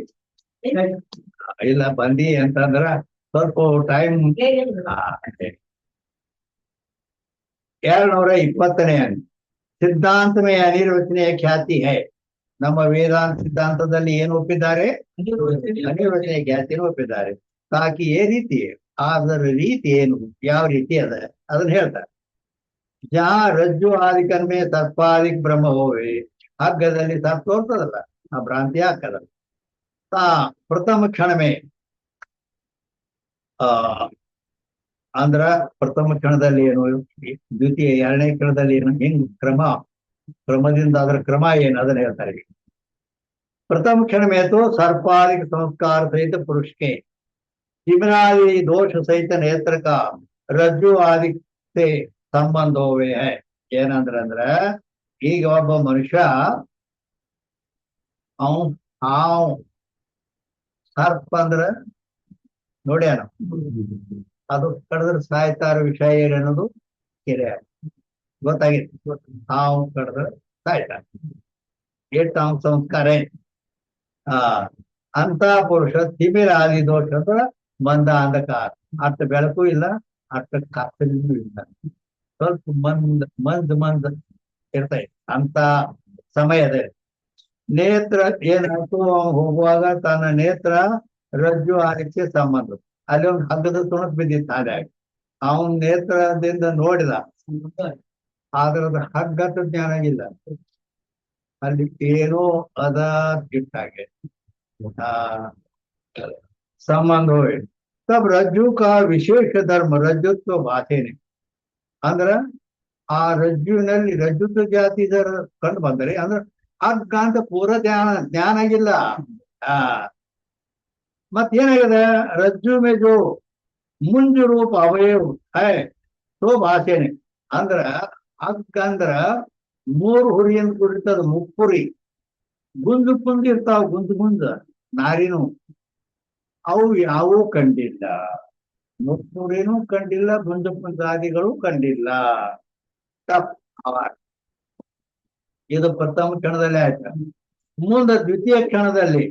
ಇಲ್ಲ ಬಂದಿ ಅಂತಂದ್ರ ಸ್ವಲ್ಪ ಟೈಮ್. 220ನೇ ಸಿದ್ಧಾಂತ ಮೇ ಅನಿರ್ವಚನೀಯ ಖ್ಯಾತಿ ಹೈ. ನಮ್ಮ ವೇದಾಂತ ಸಿದ್ಧಾಂತದಲ್ಲಿ ಏನು ಒಪ್ಪಿದ್ದಾರೆ? ಅನಿರ್ವಚನೀಯ ಖ್ಯಾತಿಯನ್ನು ಒಪ್ಪಿದ್ದಾರೆ. ತಾಕಿ ಏ ರೀತಿ ಅದರ ರೀತಿ ಏನು, ಯಾವ ರೀತಿ ಅದ ಅದನ್ನ ಹೇಳ್ತಾರೆ. ಜಾ ರಜ್ಜು ಆದಿಕನ್ಮೆ ಸರ್ಪಾದಿಕ್ ಬ್ರಹ್ಮ ಹೋವೆ, ಹಗ್ಗದಲ್ಲಿ ಸರ್ಪ ತೋರ್ತದಲ್ಲ ಆ ಭ್ರಾಂತಿ ಹಾಕದ. ಪ್ರಥಮ ಕ್ಷಣಮೇ ಅಂದ್ರ ಪ್ರಥಮ ಕ್ಷಣದಲ್ಲಿ ಏನು, ದ್ವಿತೀಯ ಎರಡನೇ ಕ್ಷಣದಲ್ಲಿ ಏನು, ಹಿಂಗ್ ಕ್ರಮದಿಂದ ಅದರ ಕ್ರಮ ಏನು ಅದನ್ನ ಹೇಳ್ತಾರೆ. ಪ್ರಥಮ ಕ್ಷಣಮೇ ತೋ ಸರ್ಪಾದಿಕ ಸಂಸ್ಕಾರ ಸಹಿತ ಪುರುಷಕ್ಕೆ ಶಿವನಾದಿ ದೋಷ ಸಹಿತ ನೇತ್ರಕ ರಜ್ಜು ಆದಿ ಸಂಬಂಧ ಹೋವೆ. ಏನಂದ್ರ ಈಗ ಒಬ್ಬ ಮನುಷ್ಯ ಹಾವ್ ಸರ್ಪ ಅಂದ್ರ ನೋಡ್ಯಾನ, ಅದು ಕಡದ್ರ ಸಾಯ್ತಾರ ವಿಷಯ ಏನನ್ನೋದು ಕೆರೆ ಗೊತ್ತಾಗಿತ್ತು. ಹಾವು ಕಡದ್ರ ಸಾಯ್ತಾರ ಎಷ್ಟು ಅವ್ನ ಸಂಸ್ಕಾರ ಅಂತ ಪುರುಷ ತಿಮಿರ ಆದಿ ದೋಷ ಅಂದ್ರ ಮಂದ ಅಂಧಕಾರ, ಅಷ್ಟ ಬೆಳಕು ಇಲ್ಲ ಅಷ್ಟ ಕತ್ತಲೂ ಇಲ್ಲ, ಸ್ವಲ್ಪ ಮಂದ್ ಇರ್ತೈತಿ ಅಂತ ಸಮಯದಲ್ಲಿ ನೇತ್ರ ಏನಾಯ್ತು, ಹೋಗುವಾಗ ತನ್ನ ನೇತ್ರ ರಜ್ಜು ಆದಿಕ್ಕೆ ಸಂಬಂಧ ಅಲ್ಲಿ ಒಂದು ಹಗ್ಗದ ತುಣಕ್ ಬಿದ್ದಿತ್ತು. ಹಾಗಾಗಿ ಅವನ್ ನೇತ್ರದಿಂದ ನೋಡಿದ, ಆದ್ರದ ಹಗ್ಗದ ಜ್ಞಾನ ಇಲ್ಲ, ಅಲ್ಲಿ ಏನೋ ಅದ ಗಿಟ್ಟಾಗೆ ಸಂಬಂಧ ಹೋಗಿ ತಬ್ ರಜ್ಜು ಕಾ ವಿಶೇಷ ಧರ್ಮ ರಜ್ಜುತ್ವ ಭಾಷೆನೆ. ಅಂದ್ರ ಆ ರಜ್ಜುವಿನಲ್ಲಿ ರಜ್ಜುತ್ವ ಜಾತಿ ಕಂಡು ಬಂದರೆ ಅಂದ್ರ ಹಗ್ಗ ಅಂತ ಪೂರ ಜ್ಞಾನ ಆಗಿಲ್ಲ. ಮತ್ತೇನಾಗಿದೆ, ರಜ್ಜು ಮೇ ಜೋ ಮುಂಜು ರೂಪ ಅವಯವ ಹೈ ಸೋ ಭಾಷೆನೆ. ಅಂದ್ರ ಹಗ್ಗ ಅಂದ್ರ 3 ಹುರಿಯಿಂದ ಕೂಡಿರ್ತದ, ಮುಪ್ಪುರಿ ಗುಂಜು ಪುಂಜು ಇರ್ತಾವ, ಗುಂಜು ನಾರಿನು ಅವು ಯಾವೂ ಕಂಡಿಲ್ಲ, ಮುಪ್ಪುರಿನೂ ಕಂಡಿಲ್ಲ, ಗುಂಜು ಪುಂಜಾದಿಗಳು ಕಂಡಿಲ್ಲ. ಇದು ಪ್ರಥಮ ಕ್ಷಣದಲ್ಲಿ ಆಯ್ತು. ಮುಂದೆ ದ್ವಿತೀಯ ಕ್ಷಣದಲ್ಲಿ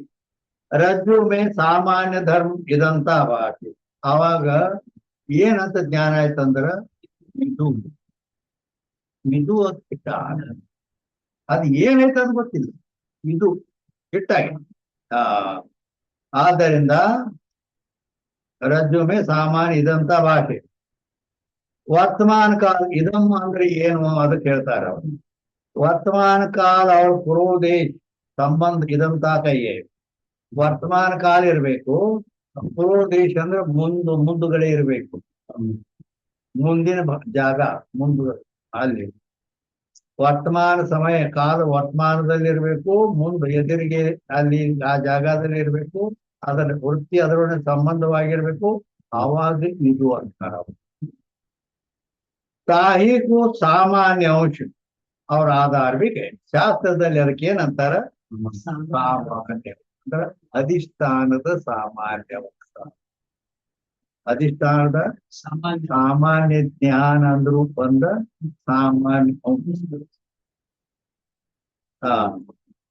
ರಜ್ಜು ಮೇ ಸಾಮಾನ್ಯ ಧರ್ಮ ಇದಂತ ಭಾಷೆ. ಅವಾಗ ಏನಂತ ಜ್ಞಾನ ಆಯ್ತಂದ್ರ ಇದು ಇದು ಅಂತ ಅದು ಏನೈತೆ ಅಂತ ಗೊತ್ತಿಲ್ಲ. ಇದು ಹಿಟ್ಟಾಗಿ ಆ ಆದ್ದರಿಂದ ರಜ್ಜುಮೆ ಸಾಮಾನ್ಯ ಇದಂತ ಭಾಷೆ. ವರ್ತಮಾನ ಕಾಲ ಇದಂ ಅಂದ್ರೆ ಏನು ಅದಕ್ಕೆ ಹೇಳ್ತಾರೆ ಅವರು. ವರ್ತಮಾನ ಕಾಲ ಅವ್ರ ಪೂರ್ವದೇಶ ಸಂಬಂಧ ಇದಂತ ಕೈಯೇ ವರ್ತಮಾನ ಕಾಲ ಇರಬೇಕು. ಪೂರ್ವದೇಶ ಅಂದ್ರೆ ಮುಂದುಗಡೆ ಇರಬೇಕು. ಮುಂದಿನ ಜಾಗ ಮುಂದು ಅಲ್ಲಿ ವರ್ತಮಾನ ಸಮಯ ಕಾಲ ವರ್ತಮಾನದಲ್ಲಿ ಇರಬೇಕು. ಮುಂದೆ ಎದುರಿಗೆ ಅಲ್ಲಿ ಆ ಜಾಗದಲ್ಲಿ ಇರಬೇಕು. ಅದರ ವೃತ್ತಿ ಅದರೊಡನೆ ಸಂಬಂಧವಾಗಿರ್ಬೇಕು. ಆವಾಗ ಇದು ಅಂತಾರ. ತಾಹಿಗೂ ಸಾಮಾನ್ಯ ಅಂಶ ಅವ್ರ ಆಧಾರವಿಗೆ ಶಾಸ್ತ್ರದಲ್ಲಿ ಅದಕ್ಕೆ ಏನಂತಾರ ಸಾಮಾನ್ಯ ಅಂದ್ರೆ ಅಧಿಷ್ಠಾನದ ಸಾಮಾನ್ಯ ಅಂಶ. ಅಧಿಷ್ಠಾನದ ಸಾಮಾನ್ಯ ಜ್ಞಾನ ಅಂದ್ರು ಬಂದ ಸಾಮಾನ್ಯ ಅಂಶ.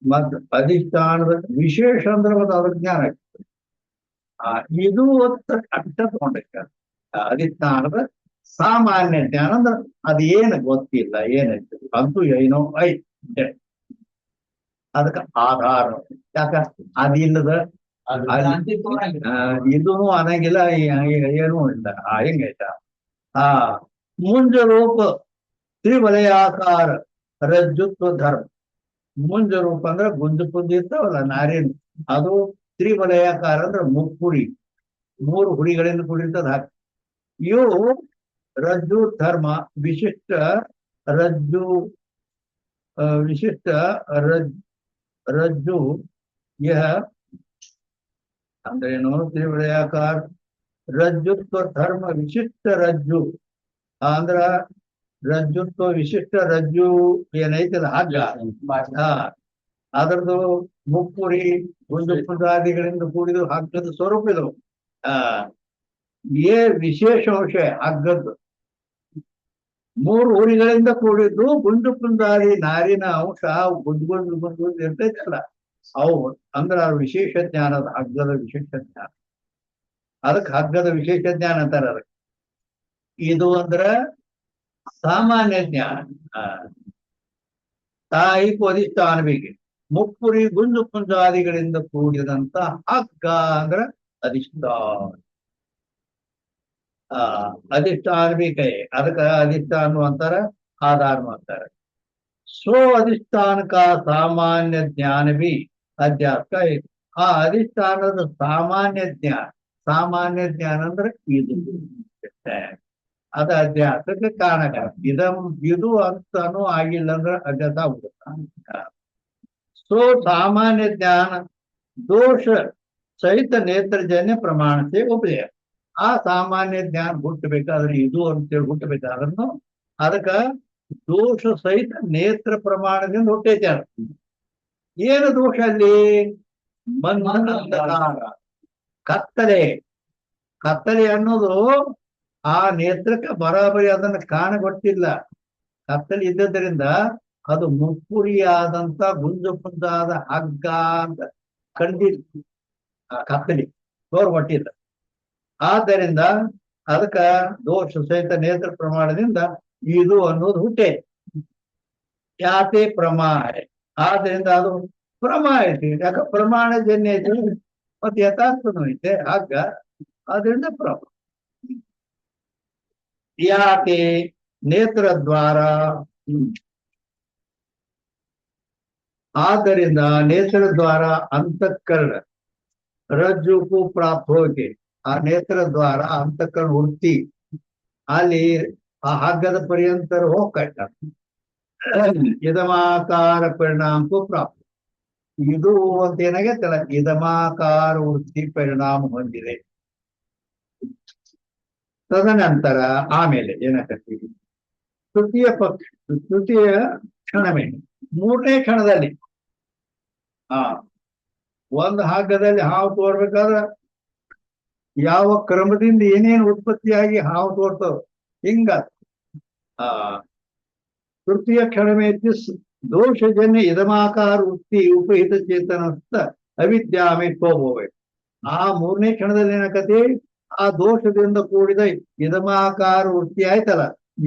ಮತ್ ಅಧಿಷ್ಠಾನದ ವಿಶೇಷ ಅಂದ್ರೆ ಒಂದು ಅದ್ರ ಜ್ಞಾನ ಆಗ್ತದೆ. ಇದು ಅಟ್ಟ ತಗೊಂಡೈತೆ. ಅಧಿಷ್ಠಾನದ ಸಾಮಾನ್ಯ ಜ್ಞಾನ ಅಂದ್ರೆ ಅದೇನು ಗೊತ್ತಿಲ್ಲ ಏನೈತೆ ಅಂತೂ ಏನೋ ಐತೆ ಅದಕ್ಕೆ ಆಧಾರ. ಯಾಕ ಅದಿಲ್ಲದ ಇದೂ ಅನ್ನಂಗಿಲ್ಲ ಏನೂ ಇಲ್ಲ. ಹೆಂಗೈತ ಮುಂಜ ರೂಪ ತ್ರಿವಲಯಾಕಾರ ರಜ್ಜುತ್ವ ಧರ್ಮ. ಮುಂಜ ರೂಪ ಅಂದ್ರೆ ಗುಂಜು ಪುಂಜು ಇರ್ತಾವಲ್ಲ ನಾರಿನ ಅದು ತ್ರಿವಲಯಾಕಾರ ಅಂದ್ರೆ ಮುಕ್ಕುಡಿ 3 ಹುಡಿಗಳಿಂದ ಕೂಡಿರ್ತದ. ಇವು ರಜ್ಜು ಧರ್ಮ ವಿಶಿಷ್ಟ ರಜ್ಜು ವಿಶಿಷ್ಟ ರಜ್ಜು ಯಹ ಅಂದ್ರೇನು ತ್ರಿವಲಯಾಕಾರ ರಜ್ಜುತ್ವ ಧರ್ಮ ವಿಶಿಷ್ಟ ರಜ್ಜು ಅಂದ್ರ ರಜ್ಜುತ್ವ ವಿಶಿಷ್ಟ ರಜ್ಜು ಏನೈತಲ್ಲ ಹಗ್ಗ ಅದರದ್ದು ಮುಕ್ಕುರಿ ಒಂದು ಪುಟಾದಿಗಳಿಂದ ಕೂಡಿದು ಹಗ್ಗದ ಸ್ವರೂಪ ಇದು. ವಿಶೇಷ ಅಂಶ ಹಗ್ಗದ್ದು 3 ಹುರಿಗಳಿಂದ ಕೂಡಿದ್ದು ಗುಂಡು ಪುಂಡಾದಿ ನಾರಿನ ಅಂಶ ಗುಂಡು ಇರ್ತೈತಲ್ಲ ಅವು ಅಂದ್ರ ವಿಶೇಷ ಜ್ಞಾನದ ಹಗ್ಗದ ವಿಶೇಷ ಜ್ಞಾನ. ಅದಕ್ಕೆ ಹಗ್ಗದ ವಿಶೇಷ ಜ್ಞಾನ ಅಂತಾರ. ಅದಕ್ಕೆ ಇದು ಅಂದ್ರ ಸಾಮಾನ್ಯ ಜ್ಞಾನ. ತಾಯಿಗೂ ಅಧಿಷ್ಠಾನವಿಗೆ ಮುಕ್ಕುರಿ ಗುಂಡು ಪುಂಜಾದಿಗಳಿಂದ ಕೂಡಿದಂತ ಹಗ್ಗ ಅಂದ್ರ ಅಧಿಷ್ಠಾನ. ಅಧಿಷ್ಠಾನವಿಕೆ ಅದಕ್ಕೆ ಅಧಿಷ್ಠಾನ ಅಂತಾರ ಆಧಾರ ಅಂತಾರ. ಸ್ವ ಅಧಿಷ್ಠಾನಕ ಸಾಮಾನ್ಯ ಜ್ಞಾನ ಬಿ ಅಧ್ಯಾತ್ಮ. ಆ ಅಧಿಷ್ಠಾನದ ಸಾಮಾನ್ಯ ಜ್ಞಾನ ಅಂದ್ರೆ ಇದು ಅದ ಅಧ್ಯಾತ್ಮಕ್ಕೆ ಕಾರಣಕರ. ಇದು ಅಂತಾನು ಆಗಿಲ್ಲ ಅಂದ್ರೆ ಅಜ್ಞಾತ ಆಗ್ಬಿಡುತ್ತ. ಸೊ ಸಾಮಾನ್ಯ ಜ್ಞಾನ ದೋಷ ಸಹಿತ ನೇತ್ರಜನ್ಯ ಪ್ರಮಾಣತೆ ಉಪದೇಶ. ಆ ಸಾಮಾನ್ಯ ಜ್ಞಾನ ಹುಟ್ಟಬೇಕಾದ್ರೆ ಇದು ಅಂತೇಳಿ ಹುಟ್ಟಬೇಕಾದ್ರೂ ಅದಕ್ಕ ದೋಷ ಸಹಿತ ನೇತ್ರ ಪ್ರಮಾಣದಿಂದ ಹುಟ್ಟೈತೆ. ಏನು ದೋಷ ಅಲ್ಲಿ? ಕತ್ತಲೆ ಅನ್ನೋದು ಆ ನೇತ್ರಕ್ಕೆ ಬರಾಬರಿ ಅದನ್ನ ಕಾಣಗೊಟ್ಟಿಲ್ಲ. ಕತ್ತಲೆ ಇದ್ದದ್ರಿಂದ ಅದು ಮುಕ್ಕುರಿಯಾದಂತ ಗುಂಜು ಪುಂಜಾದ ಹಗ್ಗ ಅಂತ ಕಂಡಿಲ್ಲ. ಕತ್ತಲೆ ತೋರ್ಗೊಟ್ಟಿಲ್ಲ. ಆದ್ದರಿಂದ ಅದಕ್ಕ ದೋಷ ಸಹಿತ ನೇತ್ರ ಪ್ರಮಾಣದಿಂದ ಇದು ಅನ್ನೋದು ಹುಟ್ಟೆ. ಯಾತೆ ಪ್ರಮಾಣ. ಆದ್ದರಿಂದ ಅದು ಪ್ರಮಾಣ ಐತಿ. ಯಾಕ ಪ್ರಮಾಣ ಜನ್ಯ ಐತಿ ಮತ್ತೆ ಯಥಾರ್ಥನೂ ಐತೆ ಹಗ್ಗ. ಅದರಿಂದ ಪ್ರಮಾಣ. ಯಾಕೆ ನೇತ್ರ ದ್ವಾರ. ಆದ್ದರಿಂದ ನೇತ್ರ ದ್ವಾರ ಅಂತಃಕರಣ ರಜ್ಜುಕು ಪ್ರಾಪ್ತ ಹೋಗಿ ಆ ನೇತ್ರ ದ್ವಾರ ಅಂತಃಕರಣ ವೃತ್ತಿ ಅಲ್ಲಿ ಆ ಹಗ್ಗದ ಪರ್ಯಂತರ ಹೋಗ್ತ ಇದಮಾಕಾರ ಪರಿಣಾಮಕ್ಕೂ ಪ್ರಾಪ್ತ. ಇದು ಅಂತ ಏನಾಗೈತಲ್ಲ ಇದಮಾಕಾರ ವೃತ್ತಿ ಪರಿಣಾಮ ಹೊಂದಿದೆ. ತದನಂತರ ಆಮೇಲೆ ಏನಾಗ್ತೀವಿ ತೃತೀಯ ಕ್ಷಣವೇ 3ನೇ ಕ್ಷಣದಲ್ಲಿ ಒಂದು ಹಗ್ಗದಲ್ಲಿ ಹಾವು ತೋರ್ಬೇಕಾದ್ರೆ ಯಾವ ಕ್ರಮದಿಂದ ಏನೇನು ಉತ್ಪತ್ತಿಯಾಗಿ ಹಾವು ತೋರ್ತವ ಹಿಂಗ ತೃತೀಯ ಕ್ಷಣವೇ ದೋಷಜನ್ಯ ಇದಮಾಕಾರ ವೃತ್ತಿ ಉಪಹಿತ ಚೇತನಸ್ಥ ಅವಿದ್ಯಾಮೆ ಹೋಗ್ಬೇಕು. ಆ 3ನೇ ಕ್ಷಣದಲ್ಲಿ ಏನಾಕತಿ ಆ ದೋಷದಿಂದ ಕೂಡಿದ ಇದಮಾಕಾರ ವೃತ್ತಿ ಆಯ್ತಲ್ಲ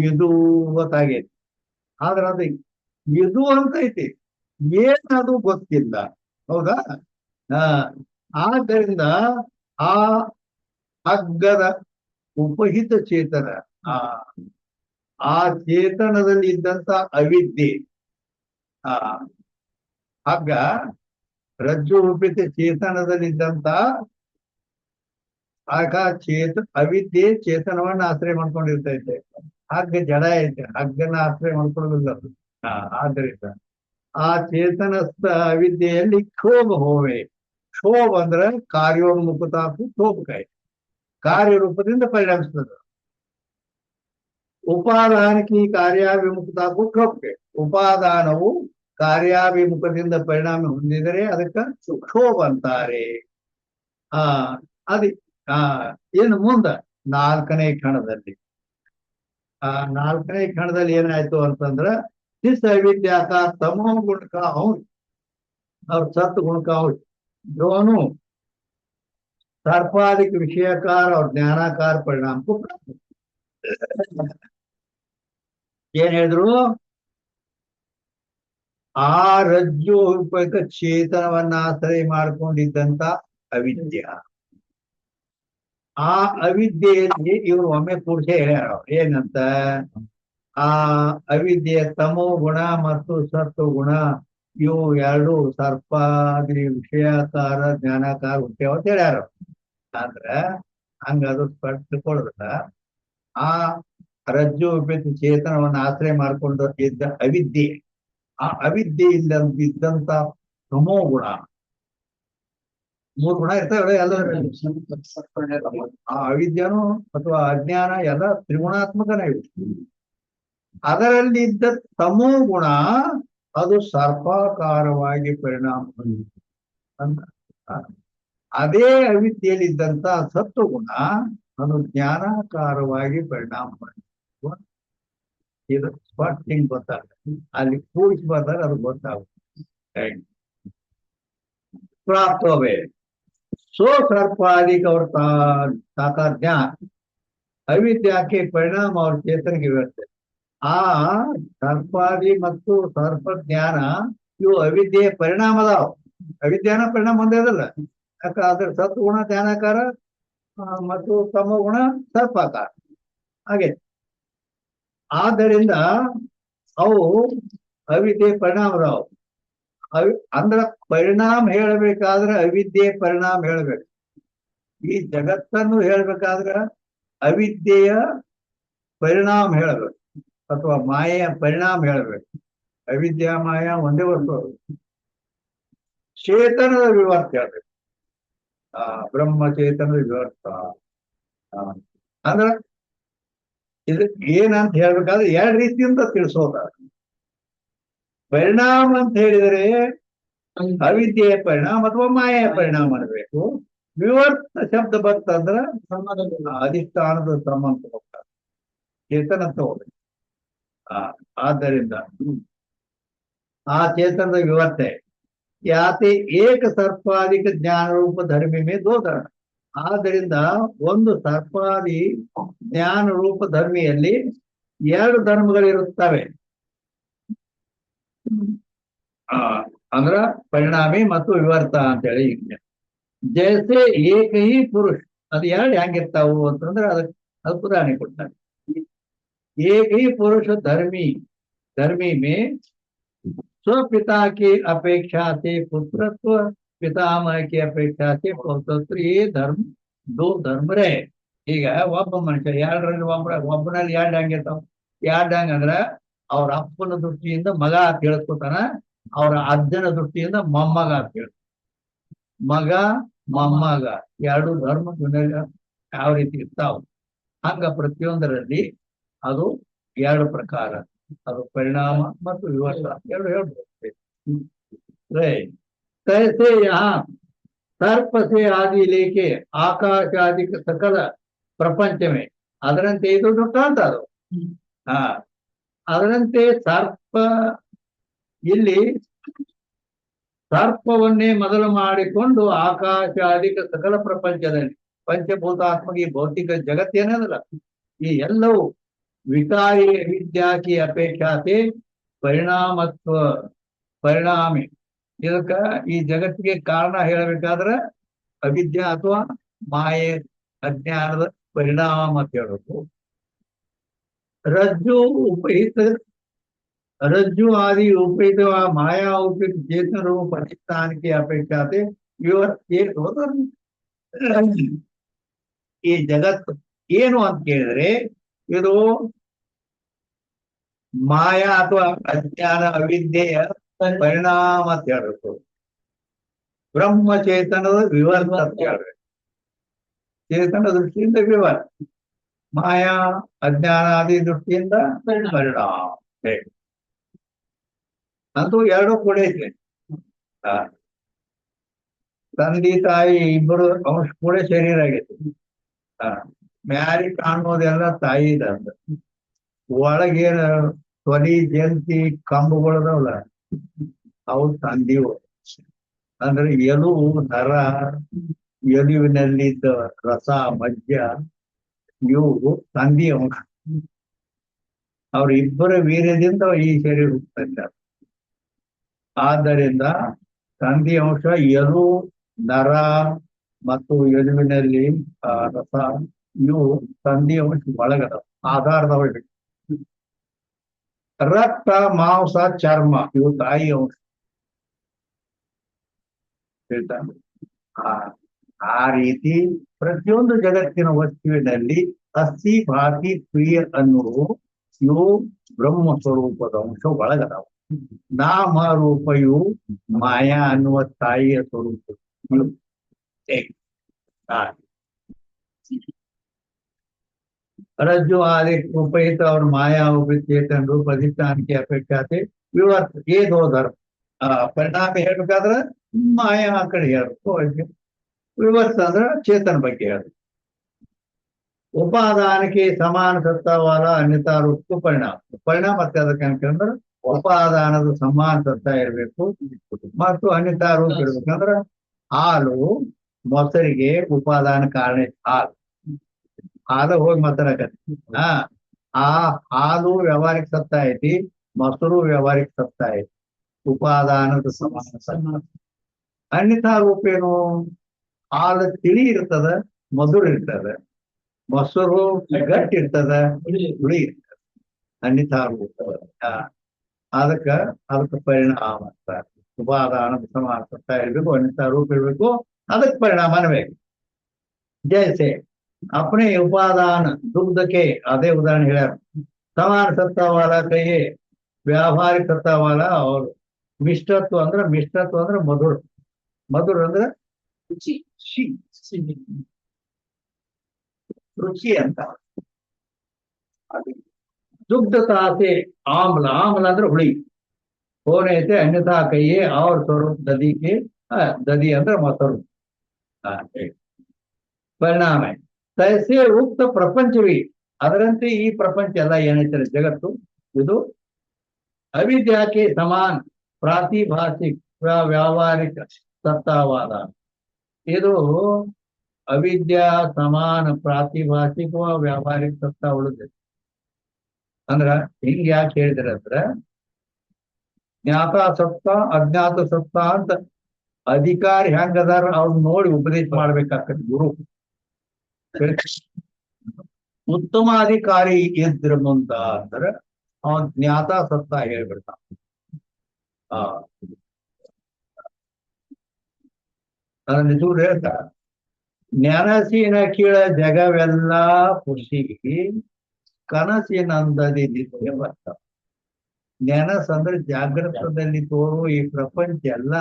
ಇದು ಗೊತ್ತಾಗೈತಿ. ಆದ್ರೆ ಅದು ಇದು ಅಂತ ಐತಿ, ಏನದು ಗೊತ್ತಿಲ್ಲ. ಹೌದಾ? ಆ ಆದ್ದರಿಂದ ಆ ಹಗ್ಗದ ಉಪಹಿತ ಚೇತನ, ಆ ಆ ಚೇತನದಲ್ಲಿ ಇದ್ದಂತ ಅವಿದ್ಯೆ, ಆ ಹಗ್ಗ ರಜ್ಜು ರೂಪಿತ ಚೇತನದಲ್ಲಿದ್ದಂತ ಆಗ ಅವಿದ್ಯೆ ಚೇತನವನ್ನ ಆಶ್ರಯ ಮಾಡ್ಕೊಂಡಿರ್ತೈತೆ. ಹಗ್ಗ ಜಡ ಐತೆ, ಹಗ್ಗನ ಆಶ್ರಯ ಮಾಡ್ಕೊಳ್ಳೋದಿಲ್ಲ ಅದು. ಆದ್ದರಿಂದ ಆ ಚೇತನಸ್ಥ ಅವಿದ್ಯೆಯಲ್ಲಿ ಕ್ಷೋಭ ಹೋವೆ. ಕ್ಷೋಭ ಅಂದ್ರೆ ಕಾರ್ಯೋನ್ಮುಖತಾಕು ಕ್ಷೋಭಕಾಯಿ, ಕಾರ್ಯರೂಪದಿಂದ ಪರಿಣಮಿಸ್ತದೆ. ಉಪಾದಾನಕ್ಕೆ ಕಾರ್ಯಾಭಿಮುಖತಾಕು ಕ್ಷೋಭಕ್ಕೆ, ಉಪಾದಾನವು ಕಾರ್ಯಾಭಿಮುಖದಿಂದ ಪರಿಣಾಮ ಹೊಂದಿದರೆ ಅದಕ್ಕೆ ಕ್ಷೋಭ ಅಂತಾರೆ. ಆ ಅದಿ ಏನು ಮುಂದ 4ನೇ ಕ್ಷಣದಲ್ಲಿ, ಆ 4ನೇ ಕ್ಷಣದಲ್ಲಿ ಏನಾಯ್ತು ಅಂತಂದ್ರ जिस अविद्या का तमो गुण का अंश और सत्व गुण का अंश दोनों सर्पाधिक विषयाकार और ज्ञानाकार परिणाम को प्राप्त। ಏನ್ ಹೇಳಿದ್ರು? ಆ ರಜ್ಜು ರೂಪಕ ಚೇತನವನ್ನ ಆಶ್ರಯ ಮಾಡ್ಕೊಂಡಿದ್ದಂತ ಅವಿದ್ಯ, ಆ ಅವಿದ್ಯೆಯಲ್ಲಿ ಇವರು ಒಮ್ಮೆ ಪುರುಷ ಹೇಳ್ಯಾರ. ಏನಂತ? ಆ ಅವಿದ್ಯೆಯ ತಮೋ ಗುಣ ಮತ್ತು ಸತ್ವ ಗುಣ ಇವು ಎರಡು ಸರ್ಪಾದಿ ವಿಷಯಾಕಾರ ಜ್ಞಾನಾಕಾರ ಹುಟ್ಟ್ಯಾವ ಅಂತ ಹೇಳ್ಯಾರ. ಅಂದ್ರ ಹಂಗದು ಪಡ್ಕೊಳ್ಳೋದಿಲ್ಲ. ಆ ರಜ್ಜು ರೂಪಿತ ಚೇತನವನ್ನ ಆಶ್ರಯ ಮಾಡ್ಕೊಂಡು ಇದ್ದ ಅವಿದ್ಯೆ, ಆ ಅವಿದ್ಯೆಯಿಂದ ಇದ್ದಂತ ತಮೋ ಗುಣ, 3 ಗುಣ ಇರ್ತಾವೆ ಎಲ್ಲರಲ್ಲಿ. ಆ ಅವಿದ್ಯನು ಅಥವಾ ಅಜ್ಞಾನ ಎಲ್ಲ ತ್ರಿಗುಣಾತ್ಮಕನೇ ಇವೆ. ಅದರಲ್ಲಿ ಇದ್ದ ತಮೋ ಗುಣ ಅದು ಸರ್ಪಾಕಾರವಾಗಿ ಪರಿಣಾಮ ಅಂತ. ಅದೇ ಅವಿದ್ಯೆಯಲ್ಲಿ ಇದ್ದಂತ ಸತ್ವಗುಣ ಅದು ಜ್ಞಾನಾಕಾರವಾಗಿ ಪರಿಣಾಮ ಮಾಡಿರುವ. ಇದು ಸ್ಪಷ್ಟಿಂಗ್ ಗೊತ್ತಾಗುತ್ತೆ, ಅಲ್ಲಿ ಕೂಡಿಸಿ ಬಂದಾಗ ಅದು ಗೊತ್ತಾಗುತ್ತೆ. ಪ್ರಾಪ್ತವೇ सो सर्पाधिक और साकार ज्ञान अविद्या के परिणाम और चेतन की व्यवस्थೆ. ಆ ಸರ್ಪಾದಿ ಮತ್ತು ಸರ್ಪ ಜ್ಞಾನ ಇವು ಅವಿದ್ಯೆಯ ಪರಿಣಾಮ ಅದಾವ. ಅವಿದ್ಯಾನ ಪರಿಣಾಮ ಒಂದೇ ಅದಲ್ಲ. ಯಾಕ ಅದ್ರ ಸತ್ವಗುಣ ಜ್ಞಾನಾಕಾರ ಮತ್ತು ತಮೋ ಗುಣ ಸರ್ಪಾಕಾರ ಹಾಗೆ. ಆದ್ದರಿಂದ ಅವು ಅವಿದ್ಯೆ ಪರಿಣಾಮ ಅದಾವ. ಅಂದ್ರ ಪರಿಣಾಮ ಹೇಳಬೇಕಾದ್ರೆ ಅವಿದ್ಯೆ ಪರಿಣಾಮ ಹೇಳ್ಬೇಕು. ಈ ಜಗತ್ತನ್ನು ಹೇಳ್ಬೇಕಾದ್ರ ಅವಿದ್ಯೆಯ ಪರಿಣಾಮ ಹೇಳಬೇಕು ಅಥವಾ ಮಾಯೆಯ ಪರಿಣಾಮ ಹೇಳಬೇಕು. ಅವಿದ್ಯಾ ಮಾಯ ಒಂದೇ ವಸ್ತು. ಚೇತನದ ವಿವರ್ತ ಹೇಳ್ಬೇಕು. ಬ್ರಹ್ಮ ಚೇತನದ ವಿವರ್ತ ಅಂದ್ರ ಇದು ಏನಂತ ಹೇಳ್ಬೇಕಾದ್ರೆ 2 ರೀತಿಯಿಂದ ತಿಳಿಸೋದ. ಪರಿಣಾಮ ಅಂತ ಹೇಳಿದರೆ ಅವಿದ್ಯೆಯ ಪರಿಣಾಮ ಅಥವಾ ಮಾಯೆಯ ಪರಿಣಾಮ ಅನ್ಬೇಕು. ವಿವರ್ತ ಶಬ್ದ ಬಂತಂದ್ರ ಅಧಿಷ್ಠಾನದ ಸಂಬಂಧ ಹೋಗ್ತಾರೆ, ಚೇತನ ಅಂತ ಹೋಗ್ಬೇಕು. ಆದ್ದರಿಂದ ಆ ಚೇತನದ ವಿವರ್ತೆ ಯಾತೆ ಏಕ ಸರ್ಪಾದಿಕ ಜ್ಞಾನ ರೂಪ ಧರ್ಮಿ ದೋಧರಣ. ಆದ್ದರಿಂದ ಒಂದು ಸರ್ಪಾದಿ ಜ್ಞಾನ ರೂಪ ಧರ್ಮಿಯಲ್ಲಿ 2 ಧರ್ಮಗಳಿರುತ್ತವೆ. ಅಂದ್ರ ಪರಿಣಾಮಿ ಮತ್ತು ವಿವರ್ತ ಅಂತೇಳಿ. ಜೈಸೆ ಏಕೈ ಪುರುಷ, ಅದು 2 ಹೆಂಗಿರ್ತಾವು ಅಂತಂದ್ರೆ ಅದಕ್ಕೆ ಉದಾಹರಣೆ ಕೊಡ್ತಾರೆ. ಏಕೈ ಪುರುಷ धर्मी में स्वपिता की अपेक्षा से पुत्रत्व, पितामह की अपेक्षा से पौत्रत्व, ये धर्म 2 धर्म रहे. ಈಗ ಒಬ್ಬ ಮನುಷ್ಯ 2ರಲ್ಲಿ ಒಬ್ಬನಲ್ಲಿ 2 ಹೆಂಗಿರ್ತಾವ? 2 ಹೆಂಗಂದ್ರ ಅವ್ರ ಅಪ್ಪನ ದೃಷ್ಟಿಯಿಂದ ಮಗ ಅಂತ ಹೇಳ್ಕೊತಾನ, ಅವ್ರ ಅಜ್ಜನ ದೃಷ್ಟಿಯಿಂದ ಮೊಮ್ಮಗ ಅಂತ ಹೇಳ. ಮಗ ಮೊಮ್ಮಗ 2 ಧರ್ಮ ಯಾವ ರೀತಿ ಇರ್ತಾವ. ಹಂಗ ಪ್ರತಿಯೊಂದರಲ್ಲಿ ಅದು 2 ಪ್ರಕಾರ, ಅದು ಪರಿಣಾಮ ಮತ್ತು ವಿವರ್ತ 2 ಹೇಳ್ಬೋದು. कैसे यहाँ सर्प से आदि लेके आकाश आदि सकल ಪ್ರಪಂಚ ಮೇ ಅದರಂತೆ ಇದು ದೃಷ್ಟಾಂತ ಅದು. ಅದರಂತೆ ಸರ್ಪ, ಇಲ್ಲಿ ಸರ್ಪವನ್ನೇ ಮೊದಲು ಮಾಡಿಕೊಂಡು ಆಕಾಶಾದಿಕ ಸಕಲ ಪ್ರಪಂಚದಲ್ಲಿ ಪಂಚಭೂತಾತ್ಮಕ ಈ ಭೌತಿಕ ಜಗತ್ತೇನದಲ್ಲ, ಈ ಎಲ್ಲವೂ ವಿಕಾರಿ ಅವಿದ್ಯಾ ಕಿ ಅಪೇಕ್ಷಾತೆ ಪರಿಣಾಮತ್ವ ಪರಿಣಾಮಿ. ಇದಕ್ಕ ಈ ಜಗತ್ತಿಗೆ ಕಾರಣ ಹೇಳಬೇಕಾದ್ರ ಅವಿದ್ಯಾ ಅಥವಾ ಮಾಯೆ ಅಜ್ಞಾನದ ಪರಿಣಾಮ ಅಂತ ಹೇಳಬೇಕು. ರಜ್ಜು ಉಪಹಿತ रज्जु आदि उपहित माया उपहित चेतन रूप अधिष्ठान की अपेक्षा से एक होता ಈ ಜಗತ್ತು ಏನು ಅಂತ ಕೇಳಿದ್ರೆ ಇದು ಮಾಯಾ ಅಥವಾ ಅಜ್ಞಾನ ಅವಿದ್ಯೆಯ ಪರಿಣಾಮ ಅಂತ ಹೇಳ್ಬೇಕು. ಬ್ರಹ್ಮ ಚೇತನದ ವಿವರ್ತ ಅಂತ ಹೇಳ್ಬೇಕು. ಚೇತನ ದೃಷ್ಟಿಯಿಂದ ವಿವರ, ಮಾಯಾ ಅಜ್ಞಾನಾದಿ ದೃಷ್ಟಿಯಿಂದ ಪರಿಣಾಮ. ಅಂತೂ ಎರಡು ಕೂಡ ಐತೆ. ತಂದೆ ತಾಯಿ ಇಬ್ಬರು ಅಂಶ ಕೂಡ ಶರೀರ ಆಗೈತಿ. ಮ್ಯಾರಿ ಕಾಣೋದೆಲ್ಲ ತಾಯಿದ ಅಂತ. ಒಳಗೇನ ಧ್ವನಿ ಜಂತಿ ಕಂಬಗಳದವಲ್ಲ ಅವು ತಂದಿವು. ಅಂದ್ರೆ ಎಲುವು ನರ, ಎಲುವಿನಲ್ಲಿದ್ದ ರಸ ಮಜ್ಜ ಇವು ತಂದಿ ಅಂಶ. ಅವ್ರ ಇಬ್ಬರ ವೀರ್ಯದಿಂದ ಈ ಶರೀರ ಹುಟ್ಟುತ್ತಾರೆ. ಆದ್ದರಿಂದ ತಂದಿ ಅಂಶ ಎಲು, ನರ ಮತ್ತು ಎಲುವಿನಲ್ಲಿ ರಸ ಇವು ತಂದಿ ಅಂಶ ಒಳಗದ ಆಧಾರದೊಳಗೆ. ರಕ್ತ, ಮಾಂಸ, ಚರ್ಮ ಇವು ತಾಯಿ ಅಂಶ. ಆ ರೀತಿ ಪ್ರತಿಯೊಂದು ಜಗತ್ತಿನ ವಸ್ತುವಿನಲ್ಲಿ ಅಸ್ಥಿ ಭಾತಿ ಪ್ರಿಯ ಅನ್ನುವು ಇವು ಬ್ರಹ್ಮ ಸ್ವರೂಪದ ಅಂಶ ಒಳಗದವು. ನಾಮ ರೂಪ ಇವು ಮಾಯಾ ಅನ್ನುವ ತಾಯಿಯ ಸ್ವರೂಪ. रज्जु आदि उपहित और माया उपहित चेतन रूप अधिष्ठान की अपेक्षा से विवर्त ये दो धर्म ಪರಿಣಾಮ ಹೇಳ್ಬೇಕಾದ್ರೆ ಮಾಯಾ ಆ ಕಡೆ ಹೇಳ್ಬೇಕು, ವಿವರ್ತ ಅಂದ್ರೆ ಚೇತನ ಬಗ್ಗೆ ಹೇಳ್ಬೇಕು. ಉಪಾದಾನಕ್ಕೆ ಸಮಾನ ಸತ್ತವಾದ ಅನ್ಯತಾ ರೂಪಕ್ಕೂ ಪರಿಣಾಮ. ಪರಿಣಾಮ ಮತ್ತೆ ಅದಕ್ಕೆ ಅಂತಂದ್ರೆ ಉಪಾದಾನದ ಸಮಾನ ಸತ್ತ ಇರಬೇಕು ಮತ್ತು ಅನ್ಯತಾ ರೂಪ ಇರ್ಬೇಕಂದ್ರ ಹಾಲು ಮೊಸರಿಗೆ ಉಪಾದಾನ ಕಾರಣ ಹಾಲು. ಹಾಲು ಹೋಗಿ ಮಾತಾಡಕತ್ತಿ. ಆ ಹಾಲು ವ್ಯವಹಾರಿಕ ಸತ್ತ ಐತಿ, ಮೊಸರು ವ್ಯವಹಾರಿಕ ಸತ್ತ ಐತಿ. ಉಪಾದಾನದ ಸಮಾನ ಸತ್ತ. ಅನ್ಯತಾ ರೂಪ ಏನು? ಹಾಲು ತಿಳಿ ಇರ್ತದ, ಮಧುರ ಇರ್ತದ. ಮೊಸರು ಗಟ್ಟಿ ಇರ್ತದ, ಹುಳಿ ಇರ್ತದ. ಅನ್ಯತಾ ರೂಪ ಅದಕ್ಕೆ ಪರಿಣಾಮ ಅಂತ. ಉಪಾದಾನದ ಸಮಾನ ಸತ್ತ ಇರ್ಬೇಕು, ಅನ್ಯತಾ ರೂಪ ಇರ್ಬೇಕು, ಅದಕ್ಕೆ ಪರಿಣಾಮನ ಬೇಕು. जैसे अपने उपादान दुग्ध के आधे उदाहरण है समान सत्ता वाला कहिए व्यावहारिक सत्ता वाला और मिष्टत्व अंद्र मधुर मधुर अंद्र रुचि अंत दुग्धता से आम्ल अंद्र हुಳಿ होने से अन्यथा कहिए और स्वरूप दधी के दधी अंद्र ಮೊಸರು ಪರಿಣಾಮ. ತೈಸೆ ಉಕ್ತ ಪ್ರಪಂಚವಿ ಅದರಂತೆ ಈ ಪ್ರಪಂಚ ಎಲ್ಲ ಏನೈತಾರೆ ಜಗತ್ತು ಇದು ಅವಿದ್ಯಾಕ್ಕೆ ಸಮಾನ ಪ್ರಾತಿಭಾಸಿಕ ವ್ಯಾವಹಾರಿಕ ಸತ್ತಾವಾದ. ಇದು ಅವಿದ್ಯಾ ಸಮಾನ ಪ್ರಾತಿಭಾಸಿಕ ವ್ಯಾವಹಾರಿಕ ಸತ್ತ ಉಳಿದ. ಅಂದ್ರ ಹಿಂಗ್ ಯಾಕೆ ಹೇಳಿದ್ರೆ ಅಂದ್ರ ಜ್ಞಾತ ಸತ್ತ ಅಜ್ಞಾತ ಸತ್ತ ಅಂತ ಅಧಿಕಾರಿ ಹೆಂಗದಾರ ಅವ್ರು ನೋಡಿ ಉಪದೇಶ ಮಾಡ್ಬೇಕಾಗ್ತದೆ ಗುರು. ಉತ್ತಮ ಅಧಿಕಾರಿ ಇದ್ರ ಮುಂದ ಅಂದ್ರೆ ಅವನ್ ಜ್ಞಾತ ಸತ್ತ ಹೇಳ್ಬಿಡ್ತಾನ. ನಿಜರು ಹೇಳ್ತಾರ ನೆನಸಿನ ಕೀಳ ಜಗವೆಲ್ಲ ಖುಷಿಗೆ ಕನಸಿನಂದದಿ ನಿತ್ಯ ಬರ್ತಾವ. ನೆನಸು ಅಂದ್ರೆ ಜಾಗೃತದಲ್ಲಿ ತೋರು ಈ ಪ್ರಪಂಚ ಎಲ್ಲ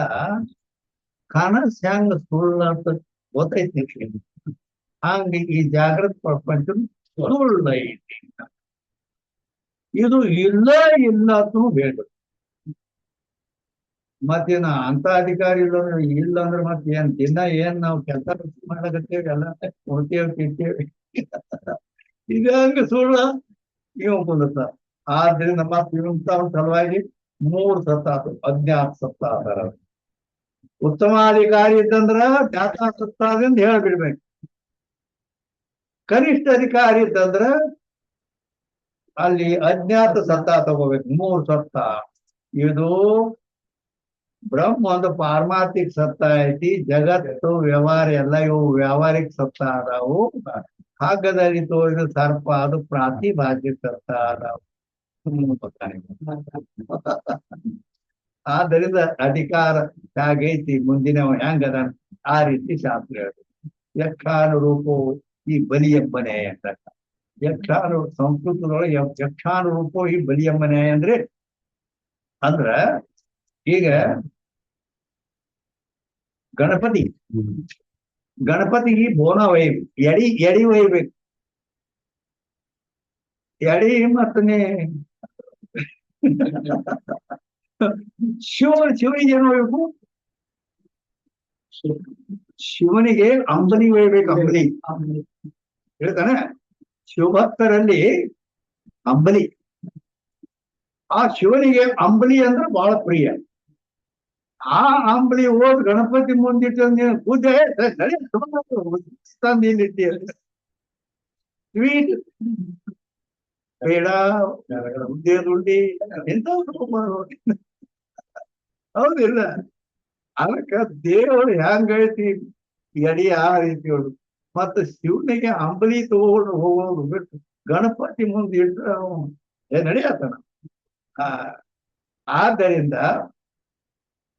ಕನಸು ಹೆಂಗ ಸುಳ್ಳು ಅಂತ ಗೊತ್ತೈತಿ. ಹಂಗ ಈ ಜಾಗೃತ ಪ್ರಪಂಚ ಸುಳ್ಳು ಐತಿ. ಇದು ಇಲ್ಲ ಇಲ್ಲ ಅಂತ ಹೇಳ್ಬೇಕು. ಮತ್ತೇನ ಅಂತ ಅಧಿಕಾರಿ ಇಲ್ಲ ಅಂದ್ರೆ ಮತ್ತೆ ಏನ್ ದಿನ ಏನ್ ನಾವು ಕೆಲಸ ಮಾಡಕತ್ತೇವಿ ಎಲ್ಲ ಉಣ್ತೇವಿ ತಿಂತೇವಿ. ಇದು ಹಂಗ ಸುಳ್ಳ ಇವ್ ಕುಂದತ. ಆದ್ರಿಂದ ಮತ್ತೆ ಇಂಥ ಸಲುವಾಗಿ 3 ಸತ್ತ ಅಜ್ಞಾತ ಸತ್ತ ಆಧಾರ. ಉತ್ತಮಾಧಿಕಾರಿ ಇದ್ದಂದ್ರ ಜ್ಞಾತ ಸತ್ತಾದಿಂದ ಹೇಳ್ಬಿಡ್ಬೇಕು. ಕನಿಷ್ಠ ಅಧಿಕಾರಿ ಇದ್ದಂದ್ರ ಅಲ್ಲಿ ಅಜ್ಞಾತ ಸತ್ತ ತಗೋಬೇಕು, ಮೂರು ಸತ್ತ. ಇದು ಬ್ರಹ್ಮ ಒಂದು ಪಾರಮಾರ್ಥಿಕ ಸತ್ತ ಐತಿ, ಜಗತ್ತು ವ್ಯವಹಾರ ಎಲ್ಲ ಇವು ವ್ಯಾವಹಾರಿಕ ಸತ್ತ ಅದಾವು. ಹಗ್ಗದಲ್ಲಿ ತೋರಿದ ಸರ್ಪ ಅದು ಪ್ರಾತಿಭಾಷಿಕ ಸತ್ತ ಅದಾವು. ಆದ್ದರಿಂದ ಅಧಿಕಾರ ಹೇಗೈತಿ ಮುಂದಿನವ ಹೆಂಗದ ಆ ರೀತಿ ಶಾಸ್ತ್ರ ಹೇಳುದು. ಯಕ್ಷಾನುರೂಪವು ಈ ಬಲಿಯಮ್ಮನೆ ಅಂತ. ಸಂಸ್ಕೃತದೊಳಗೆ ಯಕ್ಷಾನುರೂಪೋ ಈ ಬಲಿಯಮ್ಮನೆ ಅಂದ್ರೆ ಅಂದ್ರ ಈಗ ಗಣಪತಿಗೆ ಬೋನ ಒಯ್ಬೇಕು, ಎಡಿ ಒಯ್ಬೇಕು. ಎಡಿ ಮತ್ತನೇ ಶಿವನಿಗೆ ಏನು ಒಯ್ಬೇಕು? ಶಿವನಿಗೆ ಅಂಬಲಿ ಒಯ್ಬೇಕು. ಅಂಬಲಿ ಹೇಳ್ತಾನೆ ಶಿವಭಕ್ತರಲ್ಲಿ ಅಂಬಲಿ. ಆ ಶಿವನಿಗೆ ಅಂಬಲಿ ಅಂದ್ರೆ ಬಹಳ ಪ್ರಿಯ. ಆ ಅಂಬಲಿ ಹೋದ್ ಗಣಪತಿ ಮುಂದಿಟ್ಟು ಪೂಜೆ ತಂದಿಟ್ಟಿ ಸ್ವೀಟ್ ಬೇಡ, ಉದ್ದಿ ಎಂತ ಹೌದಿಲ್ಲ. ಅದಕ್ಕ ದೇವರು ಹೆಂಗೈತಿ ಎಡಿ ಆ ರೀತಿ ಹೇಳು. ಮತ್ತೆ ಶಿವನಿಗೆ ಅಂಬಲಿ ತಗೊಂಡು ಹೋಗೋದು ಬಿಟ್ಟು ಗಣಪತಿ ಮುಂದೆ ಇಟ್ರೆ ನಡೆಯತನ. ಆದ್ದರಿಂದ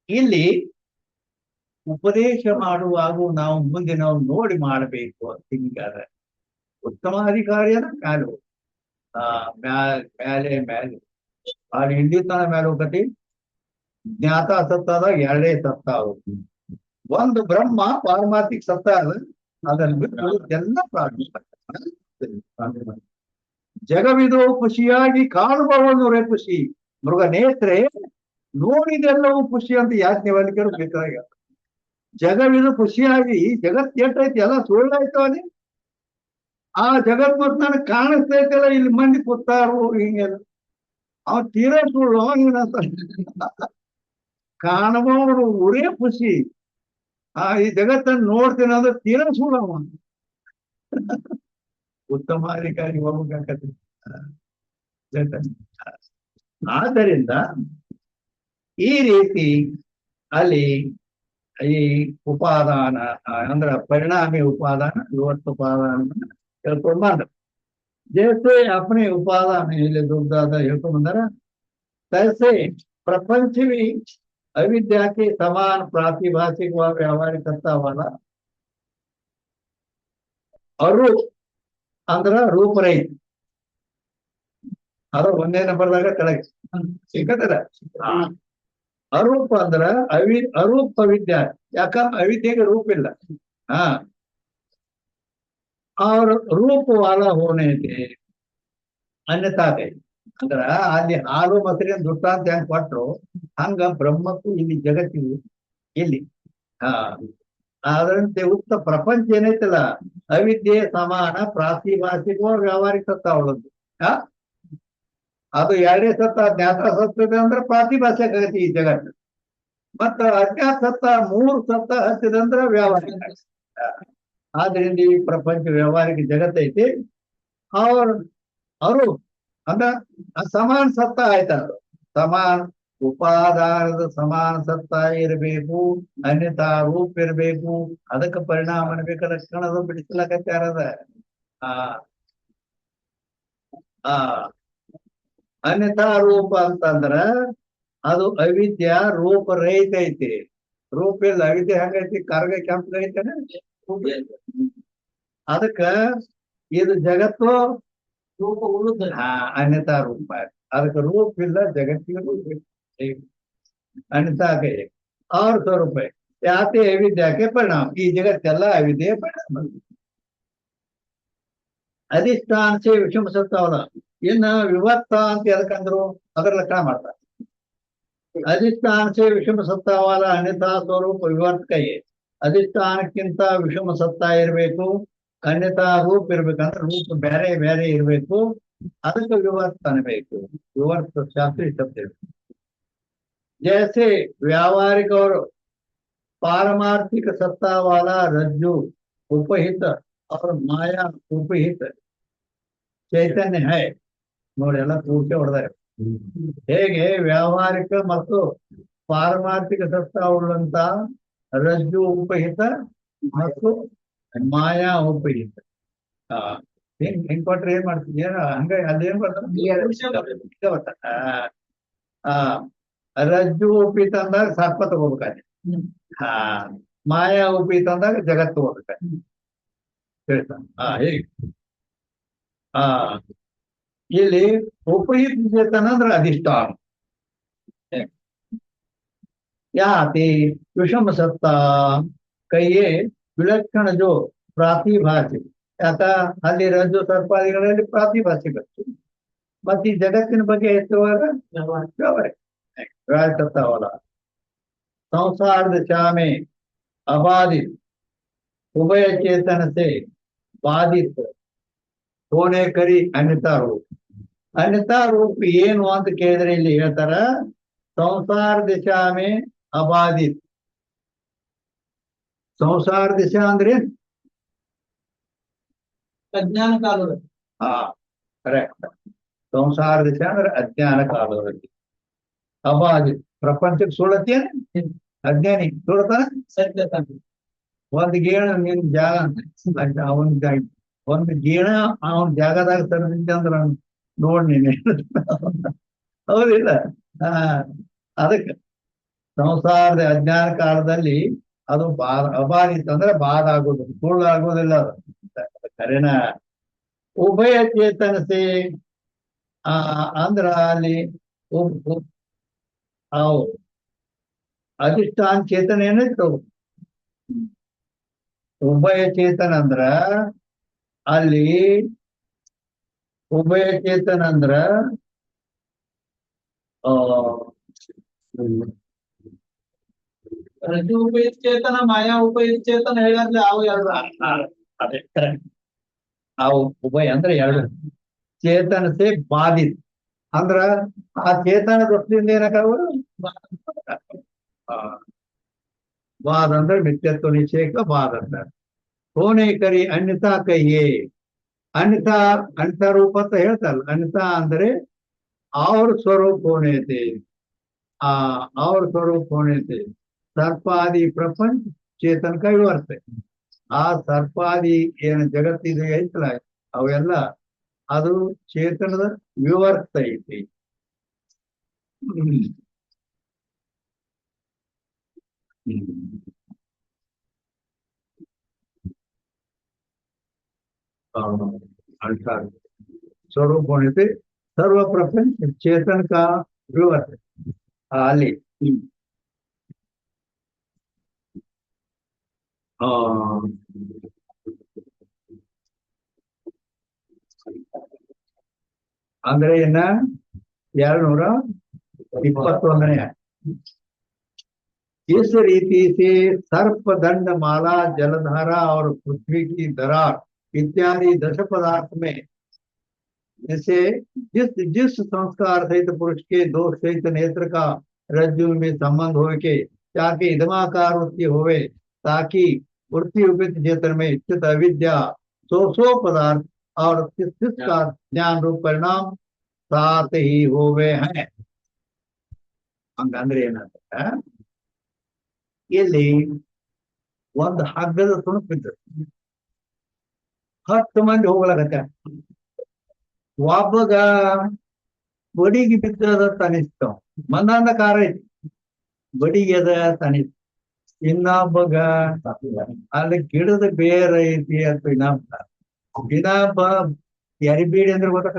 ಇಲ್ಲಿ ಉಪದೇಶ ಮಾಡುವಾಗ ನಾವು ಮುಂದೆ ನಾವು ನೋಡಿ ಮಾಡಬೇಕು ಅಂತ ಹಿಂಗಾದ ಉತ್ತಮಾಧಿಕಾರಿಯನ್ನ ಮ್ಯಾಲು ಮೇಲೆ ಅಲ್ಲಿ ಹಿಂದಿತನ ಮೇಲೆ ಹೋಗತಿ. ಜ್ಞಾತ ಸತ್ತಾದ ಎರಡೇ ಸತ್ತ. ಒಂದು ಬ್ರಹ್ಮ ಪಾರಮಾರ್ಥಿಕ ಸತ್ತ ಅದ, ಅದನ್ನು ಬಿಟ್ಟು ಎಲ್ಲ ಪ್ರಾರ್ಥನೆ. ಜಗವಿದು ಖುಷಿಯಾಗಿ ಕಾಣುವವನು ಖುಷಿ, ಮೃಗ ನೇತ್ರೆ ನೋಡಿದೆಲ್ಲವೂ ಖುಷಿ ಅಂತ ಯಾಜ್ಞವಲ್ಕ್ಯರು ಬೇಕಾಗ. ಜಗವಿದು ಖುಷಿಯಾಗಿ ಜಗತ್ ಎಷ್ಟೈತಿ ಎಲ್ಲ ಸುಳ್ಳಾಯ್ತವನಿ. ಆ ಜಗತ್ ಮತ್ ನನಗೆ ಕಾಣಿಸ್ತೈತಲ್ಲ, ಇಲ್ಲಿ ಮಂದಿ ಕೂತಾರು ಹಿಂಗೆಲ್ಲ. ಅವ ತೀರಾ ಸುಳ್ಳು. ಕಾಣುವವರು ಊರೇ ಖುಷಿ, ಈ ಜಗತ್ತನ್ನು ನೋಡ್ತೇನೆ ಅಂದ್ರೆ ತೀರಾ ಸುಳ್ಳು. ಅವ ಉತ್ತಮಾಧಿಕಾರಿ ಹೋಗ್ಬೇಕಾಗತ್ತೆ. ಆದ್ದರಿಂದ ಈ ರೀತಿ ಅಲ್ಲಿ ಈ ಉಪಾದಾನ ಅಂದ್ರ ಪರಿಣಾಮಿ ಉಪಾದಾನ, ಇವತ್ತು ಉಪಾದಾನ ಹೇಳ್ಕೊಂಡ್ ಬಂದ. ಜैसे अपने उपादान ಇಲ್ಲಿ ದುರ್ಗಾದ ಹೇಳ್ಕೊಂಡ್ ಬಂದಾರ. तैसे प्रपंच भी अविद्या के समान प्रातिभाषिक व व्यावहारिक सत्ता वाला अरूप ಅಂದ್ರ ರೂಪರಹಿತ. ಅದು ಒಂದೇ ನಂಬರ್ದಾಗ ಕೆಳಗೆ ಸಿಕ್ಕತ್ತದ. ಅರೂಪ ಅಂದ್ರ ಅರೂಪ ವಿದ್ಯಾ. ಯಾಕಂದ್ರೆ ಅವಿದ್ಯೆಗೆ ರೂಪ ಇಲ್ಲ. और रूप वाला होने के अन्यथा ಅಂದ್ರ ಅಲ್ಲಿ ಹಾಲು ಮೊಸರಿನ ದುಷ್ಟಾಂತ ಹೆಂಗ್ ಕೊಟ್ರು ಹಂಗ ಬ್ರಹ್ಮಕ್ಕೂ ಇಲ್ಲಿ ಜಗತ್ತಿಗೂ ಇಲ್ಲಿ ಅದರಂತೆ ಉಕ್ತ ಪ್ರಪಂಚ ಏನೈತಲ್ಲ ಅವಿದ್ಯೆ ಸಮಾನ ಪ್ರಾತಿಭಾಷಿಕ ವ್ಯಾವಹಾರಿಕ ಸತ್ತ ಅವಳದ್ದು. ಅದು ಎರಡೇ ಸತ್ತ. ಜ್ಞಾತ ಸತ್ತದ ಅಂದ್ರೆ ಪ್ರಾತಿಭಾಷಿಕ ಆಗತಿ ಈ ಜಗತ್ತು. ಮತ್ತ ಅಜ್ಞಾತ ಸತ್ತ ಮೂರು ಸತ್ತ ಹಚ್ಚಿದಂದ್ರ ವ್ಯಾವಹಾರಿಕ. ಆದ್ರಿಂದ ಈ ಪ್ರಪಂಚ ವ್ಯಾವಹಾರಿಕ ಜಗತ್ತೈತಿ. ಅವರು ಅಂದ್ರ ಸಮಾನ ಸತ್ತ ಆಯ್ತ. ಸಮಾನ ಉಪಾದಾನದ ಸಮಾನ ಸತ್ತ ಇರಬೇಕು, ಅನ್ಯತಾ ರೂಪ ಇರಬೇಕು. ಅದಕ್ಕೆ ಪರಿಣಾಮ ಅನ್ಬೇಕು. ಲಕ್ಷಣದ ಬಿಡಿಸ್ಲಕತ್ಯಾರದ ಅನ್ಯತಾ ರೂಪ ಅಂತಂದ್ರ ಅದು ಅವಿದ್ಯಾ ರೂಪ ರಹಿತ ಐತಿ. ರೂಪ ಇಲ್ಲ. ಅವಿದ್ಯೆ ಹೆಂಗೈತಿ? ಕರ್ಗ ಕೆಂಪಗೈತೇನೆ. ಅದಕ್ಕ ಇದು ಜಗತ್ತು ರೂಪ ಉಳಿದ ಅನ್ಯತಾ ರೂಪ. ಅದಕ್ಕೆ ರೂಪ ಇಲ್ಲ, ಜಗತ್ತಿಗೆ ರೂಪ ಅನ್ಯತಾ ಕೈ ಅವ್ರ ಸ್ವರೂಪ. ಯಾತೆ ಅವಿದ್ಯಾಕೆ ಪರಿಣಾಮ. ಈ ಜಗತ್ತೆಲ್ಲ ಅವಿದ್ಯೆಯ ಪರಿಣಾಮ. ಅಧಿಷ್ಠಾನ ಸೇ ವಿಷಮ ಸತ್ತಾವಲ್ಲ. ಇನ್ನು ವಿವತ್ತ ಅಂತ ಎದಕ್ಕಂದ್ರು ಅದರ ಲಕ್ಷಣ ಮಾಡ್ತಾರೆ. ಅಧಿಷ್ಠಾನ ಸೇ ವಿಷಮ ಸತ್ತಾವಲ್ಲ ಅನ್ಯತಾ ಸ್ವರೂಪ ವಿವರ್ತಕೈ. ಅಧಿಷ್ಠಾನಕ್ಕಿಂತ ವಿಷಮ ಸತ್ತ ಇರಬೇಕು, ಅನ್ಯತಾ ರೂಪ ಇರ್ಬೇಕಂದ್ರೆ ರೂಪ ಬೇರೆ ಬೇರೆ ಇರಬೇಕು. ಅದಕ್ಕೆ ವಿವರ್ತ ಅನ್ಬೇಕು. ವಿವರ್ತ ಶಾಸ್ತ್ರೀಯ ಶಬ್ದ. जैसे व्यावहारिक और पारमार्थिक सत्ता वाला रज्जु उपहित और माया उपहित चैतन्य है, ನೋಡಿ ಎಲ್ಲ ಪೂರ್ತಿ ಹೊಡೆದಾರೆ. ಹೇಗೆ ವ್ಯಾವಹಾರಿಕ ಮತ್ತು ಪಾರಮಾರ್ಥಿಕ ಸತ್ವವುಳ್ಳಂತ ರಜ್ಜು ಉಪಹಿತ ಮತ್ತು ಮಾಯಾ ಉಪಹಿತ. ಆ ಹೆಂಗ್ ಕೊಟ್ರೆ ಏನ್ ಮಾಡ್ತೀವಿ? ಏನ ಹಂಗ ಅದೇನ್ ಬರ್ತಾರ ರಜ್ಜು ಉಪಹಿತ ಅಂದಾಗ ಸರ್ಪ ತಗೋಬೇಕಾದ್ರೆ, ಮಾಯಾ ಉಪಹಿತ ಅಂದಾಗ ಜಗತ್ತು ತಗೋಬೇಕಾದ್ರೆ ಹೇಳ್ತಾನೆ. ಹೇಗೆ ಇಲ್ಲಿ ಉಪಯುಕ್ತ ಚೇತನ ಅಂದ್ರೆ ಅಧಿಷ್ಠಾನ. ಯಾತಿ ವಿಷಮ ಸತ್ತ ಕೈಯೇ ವಿಲಕ್ಷಣ ಜೋ ಪ್ರಾತಿಭಾಷಿಕ. ಯಾಕ ಅಲ್ಲಿ ರಜ್ಜು ಸರ್ಪಾದಿಗಳಲ್ಲಿ ಪ್ರಾತಿಭಾಷಿಕ, ಮತ್ತೆ ಈ ಜಗತ್ತಿನ ಬಗ್ಗೆ ಎತ್ತುವಾಗ ವ್ಯಾವಹಾರಿಕವಲ್ಲ. संसार दिशा में अबाधित उभय चेतन से बाधित होने करी अन्यता रूप. अन्यता रूप ಏನು ಅಂತ ಕೇಳಿದ್ರೆ ಇಲ್ಲಿ ಹೇಳ್ತಾರ, ಸಂಸಾರ ದಿಶಾ ಮೇ ಅಬಾಧಿತ್. ಸಂಸಾರ ದಿಶಾ ಅಂದ್ರೆ ಅಜ್ಞಾನ ಕಾಲದಲ್ಲಿ. ಕರೆಕ್ಟ್. ಸಂಸಾರ ದಿಶಾ ಅಂದ್ರೆ ಅಜ್ಞಾನ ಕಾಲದಲ್ಲಿ. ಅಬಾಧಿತ್ ಪ್ರಪಂಚಕ್ಕೆ ಸುಳ್ಳತ್ತೇನೆ, ಅಜ್ಞಾನಿ ಸುಳ್ತಾನ. ಒಂದ್ ಗೇಣ ನಿನ್ ಜಾಗ ಅವನ್ ಒಂದ್ ಗೇಣ ಅವನ್ ಜಾಗದಾಗ ತರದಿದ್ದೆ ಅಂದ್ರ ನೋಡ್ ನೀನೆ ಹೌದಿಲ್ಲ. ಅದಕ್ಕೆ ಸಂಸಾರದ ಅಜ್ಞಾನ ಕಾಲದಲ್ಲಿ ಅದು ಅಬಾಧಿತ ಅಂದ್ರೆ ಬಾಧ ಆಗೋದು, ಸುಳ್ಳು ಆಗೋದಿಲ್ಲ. ಕರೆನ ಉಭಯ ಚೇತನಸೆ ಅಂದ್ರ ಅಲ್ಲಿ ಅಧಿಷ್ಠಾನ ಚೇತನ ಏನಿತ್ತು, ಉಭಯ ಚೇತನ ಅಂದ್ರ ಅಲ್ಲಿ ಉಭಯ ಚೇತನ ಅಂದ್ರ ರಜ್ಜು ಉಪಯುಕ್ತ ಚೇತನ, ಮಾಯಾ ಉಪಯುಕ್ತ ಚೇತನ ಹೇಳಿದ್ರೆ ಅವು ಎರಡು. ಅದೇ ಕರೆಕ್ಟ್. ಅವು ಉಭಯ ಅಂದ್ರೆ ಎರಡು. ಚೇತನಸೆ ಬಾಧಿತ್ ಅಂದ್ರ ಆ ಚೇತನ ದೃಷ್ಟಿಯಿಂದ ಏನಾಗವರು ವಾದ ಅಂದ್ರೆ ಮಿಥ್ಯತ್ವ ನಿಷೇಕ ವಾದ ಅಂತ. ಹೋನೆ ಕರಿ ಅನ್ಯತಾ ಕೈಯೇ. ಅನ್ಯತಾ ಅನ್ಯತಾ ರೂಪ ಅಂತ ಹೇಳ್ತಾರಲ್ಲ, ಅನ್ಯತಾ ಅಂದ್ರೆ ಅವ್ರ ಸ್ವರೂಪ ಹೋಣೆತೆ. ಅವ್ರ ಸ್ವರೂಪ ಹೋಣೆತೆ ಸರ್ಪಾದಿ ಪ್ರಪಂಚ ಚೇತನ का ವಿವರ್ತ. ಆ ಸರ್ಪಾದಿ ಏನು ಜಗತ್ತಿದೆ ಐತಲ್ಲ ಅವೆಲ್ಲ ಅದು ಚೇತನದ ವಿವರ್ತ ಐತಿ. स्वरूप होने से सर्व प्रपंच चेतन का विवर्त ಅಲ್ಲಿ ಅಂದ್ರೆ ಏನ 221ನೇ. इस रीति से सर्प दंड माला जलधारा और पृथ्वी की दरार इत्यादि 10 पदार्थ में जैसे जिस जिस संस्कार सहित पुरुष के दोष सहित नेत्र का रज्जु में संबंध हो के ताकि इदमाकार वृत्ति होवे, ताकि वृत्ति उपयुक्त चेतन में स्थित अविद्या 100 पदार्थ और का ज्ञान रूप परिणाम साथ ही होवे हैं. ಹಂಗಂದ್ರೆ ಏನಾಗ್ತದೆ, ಇಲ್ಲಿ ಒಂದು ಹಗ್ಗದ ತುಣುಕು ಬಿದ್ದರು, 10 ಮಂದಿ ಹೋಗ್ಲಾಗತ್ತೆ. ಒಬ್ಬಗ ಬಡಿಗೆ ಬಿದ್ದದ ತನಿಸ್ತಾವ, ಮಂದಾಂಧ ಕಾರ ಐತಿ, ಬಡಿಗೆ ಅದ ತನಿಸ್. ಇನ್ನೊಬ್ಬಗ ಅಲ್ಲಿ ಗಿಡದ ಬೇರ ಐತಿ ಅಂತ ಇನ್ನೊಬ್ಬ ಎರಿಬೀಡಿ ಅಂದ್ರೆ ಗೊತ್ತಾಗ,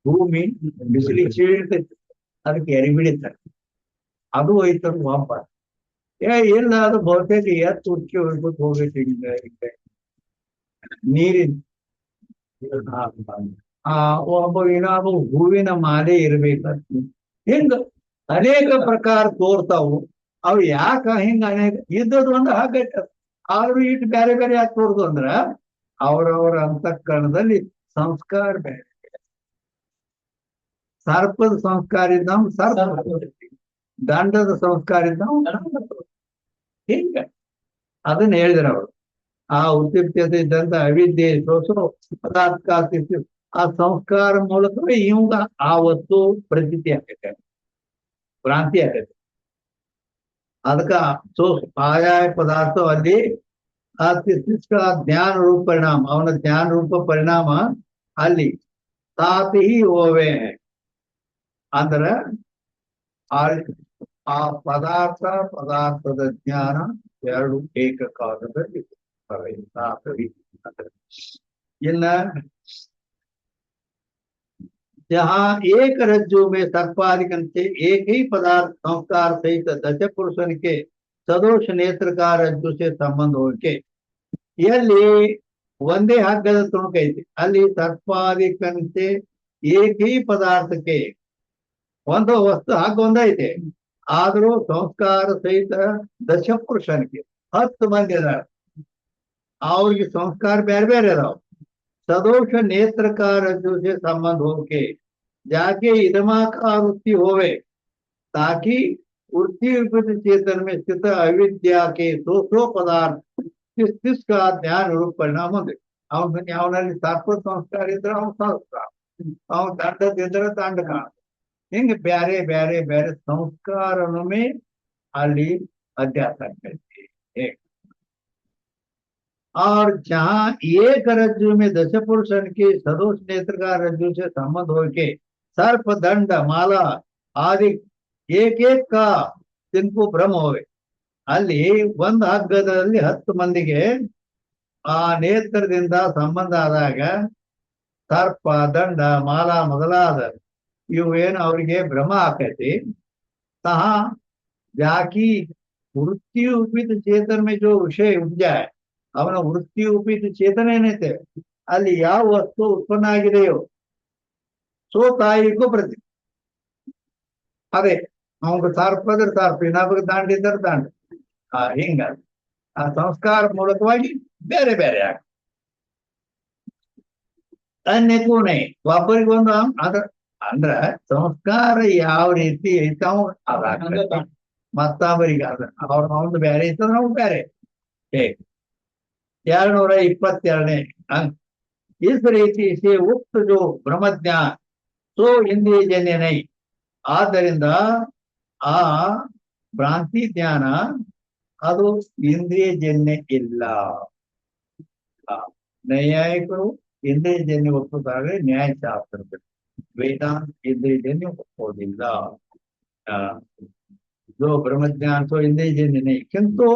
ಭೂಮಿ ಬಿಸಿಲಿಗೆ ಸೀಳ್ತೈತಿ, ಅದಕ್ಕೆ ಎರಿಬಿಡಿತಾರೆ, ಅದು ಐತದ ಒಬ್ಬ. ಇಲ್ಲ ಅದು ಬಹುತೇಕ ಎತ್ತು ಉಚ್ಚಿ ಹೋಗ್ಬಿಟ್ಟು ಹೋಗ್ಬೇಕು ಹಿಂಗ ಹಿಂಗ ನೀರಿನ. ಒಬ್ಬ ಇನ್ನೊಬ್ಬ ಹೂವಿನ ಮಾಲೆ ಇರ್ಬೇಕಂತ ಹಿಂಗ ಅನೇಕ ಪ್ರಕಾರ ತೋರ್ತಾವು. ಅವು ಯಾಕ ಹಿಂಗ ಅನೇಕ ಇದ್ದದ್ದು ಒಂದು ಹಾಗೈತೆ. ಆದ್ರೂ ಇಟ್ಟು ಬೇರೆ ಬೇರೆ ಯಾಕೆ ತೋರ್ದು ಅಂದ್ರ ಅವರವರ ಅಂತಃಕರಣದಲ್ಲಿ ಸಂಸ್ಕಾರ ಬೇರೆ. ಸರ್ಪದ ಸಂಸ್ಕಾರ ಇದ್ದಾವ್ ಸರ್ಪ, ದಂಡದ ಸಂಸ್ಕಾರ ಇದ್ದಾವ್ ಹಿಂಗ ಅದನ್ನ ಹೇಳಿದ್ರು ಅವರು. ಆ ಉದ್ಯುಕ್ತತೆ ಇದ್ದಂತ ಅವಿದ್ಯೆ ಸೋಸೋ ಪದಾರ್ಥ ಆ ಸಂಸ್ಕಾರ ಮೂಲಕವೇ ಇವಾಗ ಆ ವಸ್ತು ಪ್ರತೀತಿ ಆಗ್ತೈತೆ, ಭ್ರಾಂತಿ ಆಗ್ತೈತೆ. ಅದಕ್ಕ ಸೊ ಆಯಾಯ ಪದಾರ್ಥ ಅಲ್ಲಿ ಆ ತಿರ್ಸ್ಕ ಜ್ಞಾನ ರೂಪ ಪರಿಣಾಮ, ಅವನ ಜ್ಞಾನ ರೂಪ ಪರಿಣಾಮ ಅಲ್ಲಿ ತಾತಿ ಹೋವೆ ಅಂದ್ರ ಆ ಪದಾರ್ಥ ಪದಾರ್ಥದ ಜ್ಞಾನ ಎರಡು ಏಕಕಾಲದಲ್ಲಿ ಇನ್ನ जहाँ एक रज्जु में सर्पादिकंते एक ही पदार्थ संस्कार सहित दश पुरुषन के सदोष नेत्र का रज्जु से संबंध होके ಇಲ್ಲಿ ಒಂದೇ ಹಗ್ಗದ ತುಣುಕು ಐತಿ. ಅಲ್ಲಿ ಸರ್ಪಾದಿಕಂತೆ ಏಕೀ ಪದಾರ್ಥಕ್ಕೆ ಒಂದು ವಸ್ತು ಹಗ್ಗ ಒಂದೈತೆ, ಆದ್ರೂ ಸಂಸ್ಕಾರ ಸಹಿತ ದಶ ಪುರುಷನಿಗೆ 10 ಮಂದಿ ಅದಾರ, ಅವ್ರಿಗೆ ಸಂಸ್ಕಾರ ಬೇರೆ ಬೇರೆ ಅದಾವ. सदोष नेत्र का रज्जु से संबंध होके जाके इदमाकार वृत्ति होवे, ताकि वृत्ति विपरीत चेतन में स्थित अविद्या के सो पदार्थ का ಜ್ಞಾನ ರೂಪ ಪರಿಣಾಮ ಹೊಂದಿದೆ. ಅವನಲ್ಲಿ ಸರ್ಪ ಸಂಸ್ಕಾರ ಇದ್ರೆ ಅವನ ಸಂಸ್ಕಾರ, ಅವನ ದಂಡದಿದ್ರೆ ದಂಡ ಕಾಣ, ಹಿಂಗೆ ಬ್ಯಾರೆ ಬ್ಯಾರೆ ಬ್ಯಾರೆ ಸಂಸ್ಕಾರನೊಮ್ಮೆ ಅಲ್ಲಿ ಅಧ್ಯಾಸ ಆಗ್ತೈತಿ. और जहाँ एक रज्जु में दश पुरुषन के सदोष नेत्र का रज्जु से संबंध होके सर्प दंड माला आदि एक एक का जिनको भ्रम होवे, ಅಲ್ಲಿ ಒಂದು ಹಗ್ಗದಲ್ಲಿ 10 ಮಂದಿಗೆ ಆ ನೇತ್ರದಿಂದ ಸಂಬಂಧ ಆದಾಗ ಸರ್ಪ ದಂಡ ಮಾಲ ಮೊದಲಾದ ಇವು ಏನು ಅವರಿಗೆ ಭ್ರಮ ಆಕೈತಿ. ಸಹ ಜಾಕಿ ವೃತ್ತಿ ಉಪಿತ ಚೇತನ में जो ವಿಷಯ ಉಪಜಾಯ, ಅವನ ವೃತ್ತಿ ಉಪಿತ ಚೇತನ ಏನೈತೆ ಅಲ್ಲಿ ಯಾವ ವಸ್ತು ಉತ್ಪನ್ನ ಆಗಿದೆಯೋ ಸೋ ತಾಯಿಗೂ ಪ್ರತಿ ಅದೇ ಅವಾಗ ಸರ್ಪದ್ರ ಸರ್ಪ, ಇನ್ನೊಬ್ಬ ದಾಂಡಿದ್ರ ದಾಂಡ, ಹಿಂಗ ಆ ಸಂಸ್ಕಾರ ಮೂಲಕವಾಗಿ ಬೇರೆ ಬೇರೆ ಆಗ ಅನ್ಯಕೂನೆ ಒಬ್ಬರಿಗೊಂದು ಅದ ಅಂದ್ರ ಸಂಸ್ಕಾರ ಯಾವ ರೀತಿ ಐತಾವ ಅದ ಮತ್ತೊಬ್ಬರಿಗೆ ಅದ ಅವ್ರದ್ದು ಬೇರೆ ಐತದ ನಾವು ಬೇರೆ. 222ನೇ अंक इस रीति से उक्त जो ब्रह्मज्ञान सो इंद्रिय जन्य नहीं, ಆದ್ದರಿಂದ ಆ ಭ್ರಾಂತಿ ಜ್ಞಾನ ಅದು ಇಂದ್ರಿಯ ಜನ್ಯ ಇಲ್ಲ. ನೈಯಾಯಿಕರು ಇಂದ್ರಿಯ ಜನ್ಯ ಒಪ್ಪುತ್ತಾರೆ, ನ್ಯಾಯಶಾಸ್ತ್ರ ವೇದಾಂತ ಇಂದ್ರಿಯ ಜನ್ಯ ಒಪ್ಪೋದಿಲ್ಲ. जो ब्रह्मज्ञान तो इंद्रिय जन्य नहीं किंतु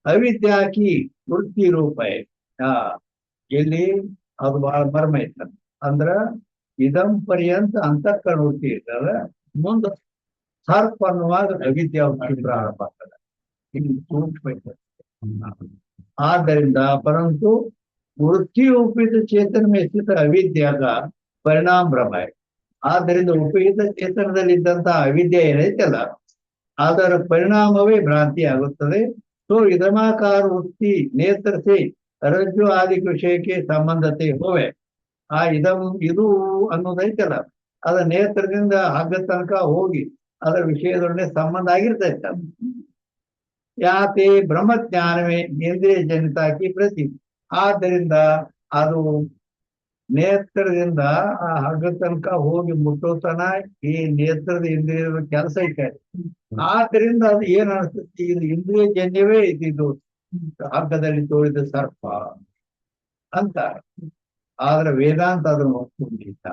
अविद्या की ವೃತ್ತಿ ರೂಪ ಇಲ್ಲಿ ಅದು ಬಹಳ ಮರ್ಮ ಐತ. ಅಂದ್ರ ಇದಂ ಪರ್ಯಂತ ಅಂತಃಕರಣ ವೃತ್ತಿ ಇರ್ತದ, ಮುಂದ ಸರ್ಪ ಅನ್ನುವಾಗ ಅವಿದ್ಯಾ ವೃತ್ತಿ ಪ್ರಾರಂಭ ಆಗ್ತದೆ. ಇಲ್ಲಿ ಸೂಕ್ಷ್ಮ ಐತೆ. ಆದ್ದರಿಂದ ಪರಂತು ವೃತ್ತಿ ಉಪಯುಕ್ತ ಚೇತನ में स्थित अविद्या का ಪರಿಣಾಮ ಭ್ರಮ. ಆದ್ದರಿಂದ ಉಪಯುಕ್ತ ಚೇತನದಲ್ಲಿದ್ದಂತಹ ಅವಿದ್ಯೆ ಏನೈತಲ್ಲ ಅದರ ಪರಿಣಾಮವೇ ಭ್ರಾಂತಿ ಆಗುತ್ತದೆ. तो इदमाकार वृत्ति नेत्र से रज्जु आदि विषय के संबंधते होवे, ಆ ಇದಂ ಇದು ಅನ್ನೋದೈತಲ್ಲ ಅದ ನೇತ್ರದಿಂದ ಹಗ್ಗ ತನಕ ಹೋಗಿ ಅದರ ವಿಷಯದೊಡನೆ ಸಂಬಂಧ ಆಗಿರ್ತೈತೆ. ಯಾತೆ ಬ್ರಹ್ಮಜ್ಞಾನವೇ ಇಂದ್ರಿಯ ಜನಿತಾಕಿ ಪ್ರತಿ, ಆದ್ದರಿಂದ ಅದು ನೇತ್ರದಿಂದ ಆ ಹಗ್ಗ ತನಕ ಹೋಗಿ ಮುಟ್ಟೋತನ ಈ ನೇತ್ರದ ಇಂದ್ರಿಯದ ಕೆಲಸ ಐತೆ. ಆದ್ದರಿಂದ ಅದು ಏನ್ ಅನಿಸ್ತೈತಿ, ಇದು ಇಂದ್ರಿಯ ಜನ್ಯವೇ ಇದ್ದಿದ್ದು ಹಗ್ಗದಲ್ಲಿ ತೋಳಿದ ಸರ್ಪ ಅಂತ. ಆದ್ರೆ ವೇದಾಂತ ಅದನ್ನು ಒಪ್ಪಿಲ್ಲ.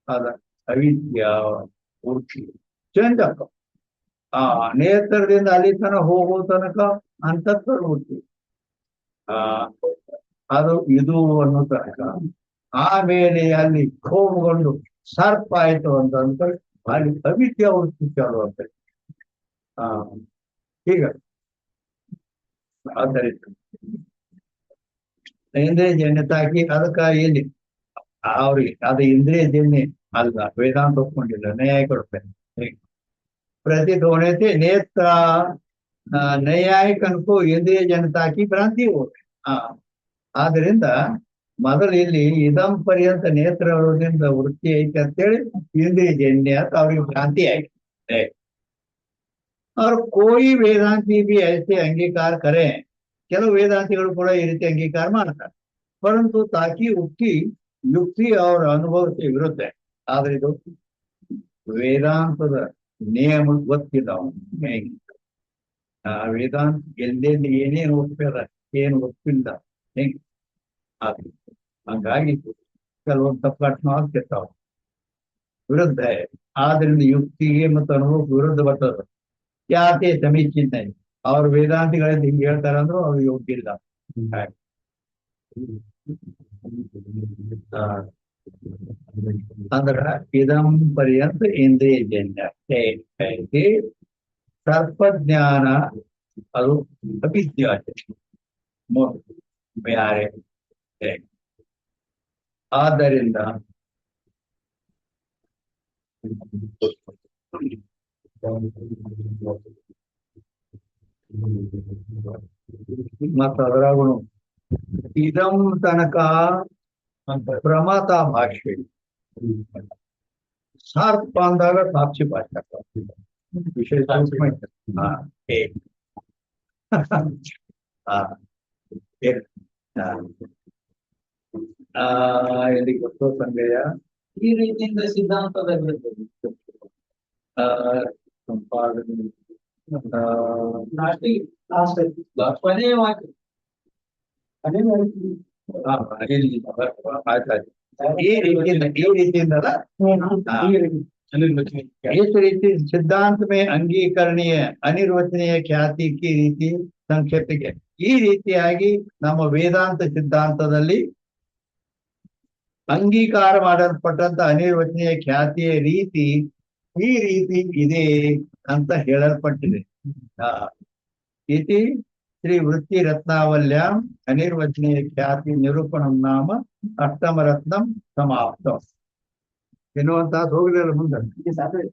ಅದ ಅವಿದ್ಯಾ ವೃತ್ತಿ ಚೇಂಜ್ ಆಗ ಆ ನೇತ್ರದಿಂದ ಅಲ್ಲಿ ತನಕ ಹೋಗೋ ತನಕ ಅಂತಃಕರಣ ವೃತ್ತಿ ಅದು ಇದು ಅನ್ನೋ ತನಕ. ಆಮೇಲೆ ಅಲ್ಲಿ ಕೋಪಗೊಂಡು ಸರ್ಪ ಆಯ್ತು ಅಂತ ಅಲ್ಲಿ ಅವಿದ್ಯಾ ವೃತ್ತಿ ಚಾಲು ಅಂತ. ಹೀಗ ಆದ್ದರಿಂದ ಇಂದ್ರಿಯ ಜನ್ಯತಾಗಿ ಅದಕ್ಕ ಇಲ್ಲಿ ಅವ್ರಿಗೆ ಅದು ಇಂದ್ರಿಯ ಜನ್ಯ ಅಲ್ಲ, ವೇದಾಂತ ಒಪ್ಕೊಂಡಿಲ್ಲ, ನ್ಯಾಯಿಕ ಪ್ರತಿಧ್ವನಿತೆ ನೇತ್ರ ನೈಯಾಯಿಕನಕ್ಕೂ ಇಂದ್ರಿಯ ಜನತಾಕಿ ಭ್ರಾಂತಿ ಹೋಗ್ತದೆ. ಆದ್ರಿಂದ ಮೊದಲು ಇಲ್ಲಿ ಇದಂ ಪರ್ಯಂತ ನೇತ್ರದಿಂದ ವೃತ್ತಿ ಐತೆ ಅಂತೇಳಿ ಇಂದ್ರಿಯ ಜನ್ಯ ಅಂತ ಅವ್ರಿಗೆ ಭ್ರಾಂತಿ ಆಗಿದೆ. और कोई वेदांती भी ऐसे अंगीकार करें, ಕೆಲವು ವೇದಾಂತಿಗಳು ಕೂಡ ಈ ರೀತಿ ಅಂಗೀಕಾರ ಮಾಡ್ತಾರೆ. ಪರಂತು ತಾಕಿ ಉಕ್ತಿ ಯುಕ್ತಿ ಅವರ ಅನುಭವಕ್ಕೆ ವಿರುದ್ಧ. ಆದ್ರೆ ಇದು ವೇದಾಂತದ ನಿಯಮ ಗೊತ್ತಿಲ್ಲ ಅವನಿಗೆ. ಆ ವೇದಾಂತ ಎಲ್ಲೆಲ್ಲಿ ಏನೇನು ಒಪ್ಪ್ಯಾರ ಏನು ಒಪ್ಪಿಲ್ಲ ಹೆಂಗ್ ಆದ್ರೆ ಹಂಗಾಗಿ ಕೆಲವೊಂದು ತಪ್ಪಾಟನ ಆಗ್ತಿರ್ತಾವ ವಿರುದ್ಧ. ಆದ್ರಿಂದ ಯುಕ್ತಿಗೆ ಮತ್ತು ಅನುಭವಕ್ಕೆ ವಿರುದ್ಧ ಬರ್ತದ. ಯಾಕೆ ಸಮೀಚೀನ ಅವ್ರ ವೇದಾಂತಿಗಳಲ್ಲಿ ಹಿಂಗೆ ಹೇಳ್ತಾರ ಅಂದ್ರು ಅವ್ರು ಯೋಗ್ಯ ಇಲ್ಲ. ಅಂದ್ರ ಇದಂ ಪರ್ಯಂತ ಇಂದ್ರಿಯಜನ್ಯ ಸರ್ಪಜ್ಞಾನ ಅದು ಅವಿದ್ಯಾಜನ್ಯ ಬ್ಯಾರೆ. ಆದ್ದರಿಂದ ಮತ್ತ ಅದರಾಗೂ ಇದಂ ತನಕ ಪ್ರಮಾತ ಭಾಷೆ ಸಾರ್ಪ ಅಂದಾಗ ಸಾಕ್ಷಿ ಭಾಷೆ ವಿಶೇಷ ಎಲ್ಲಿ ಗೊತ್ತೋ ಸಂಗಯ್ಯ ಈ ರೀತಿಯಿಂದ ಸಿದ್ಧಾಂತದಲ್ಲಿ ಸಂಪಾದನೆ ಕೊನೆಯ ವಾಕ್ಯ ಈ ರೀತಿಯಿಂದ इस रीति सिद्धांत में अंगीकरणीय अनिर्वचनीय ಖ್ಯಾತಿ की ರೀತಿ ಸಂಕ್ಷೇಪಕ್ಕೆ ಈ ರೀತಿಯಾಗಿ ನಮ್ಮ ವೇದಾಂತ ಸಿದ್ಧಾಂತದಲ್ಲಿ ಅಂಗೀಕಾರ ಮಾಡಲ್ಪಟ್ಟಂತ ಅನಿರ್ವಚನೀಯ ಖ್ಯಾತಿಯ ರೀತಿ ಈ ರೀತಿ ಇದೆ ಅಂತ ಹೇಳಲ್ಪಟ್ಟಿದೆ. ಇತಿ ಶ್ರೀ ವೃತ್ತಿ ರತ್ನಾವಲ್ಯಾಂ ಅನಿರ್ವಚನೀಯ ಖ್ಯಾತಿ ನಿರೂಪಣಂ ನಾಮ ಅಷ್ಟಮ ರತ್ನಂ ಸಮಾಪ್ತ. ಎನ್ನುವಂತ ಹೋಗಲಿಲ್ಲ ಮುಂದೆ ಅಂದ್ರೆ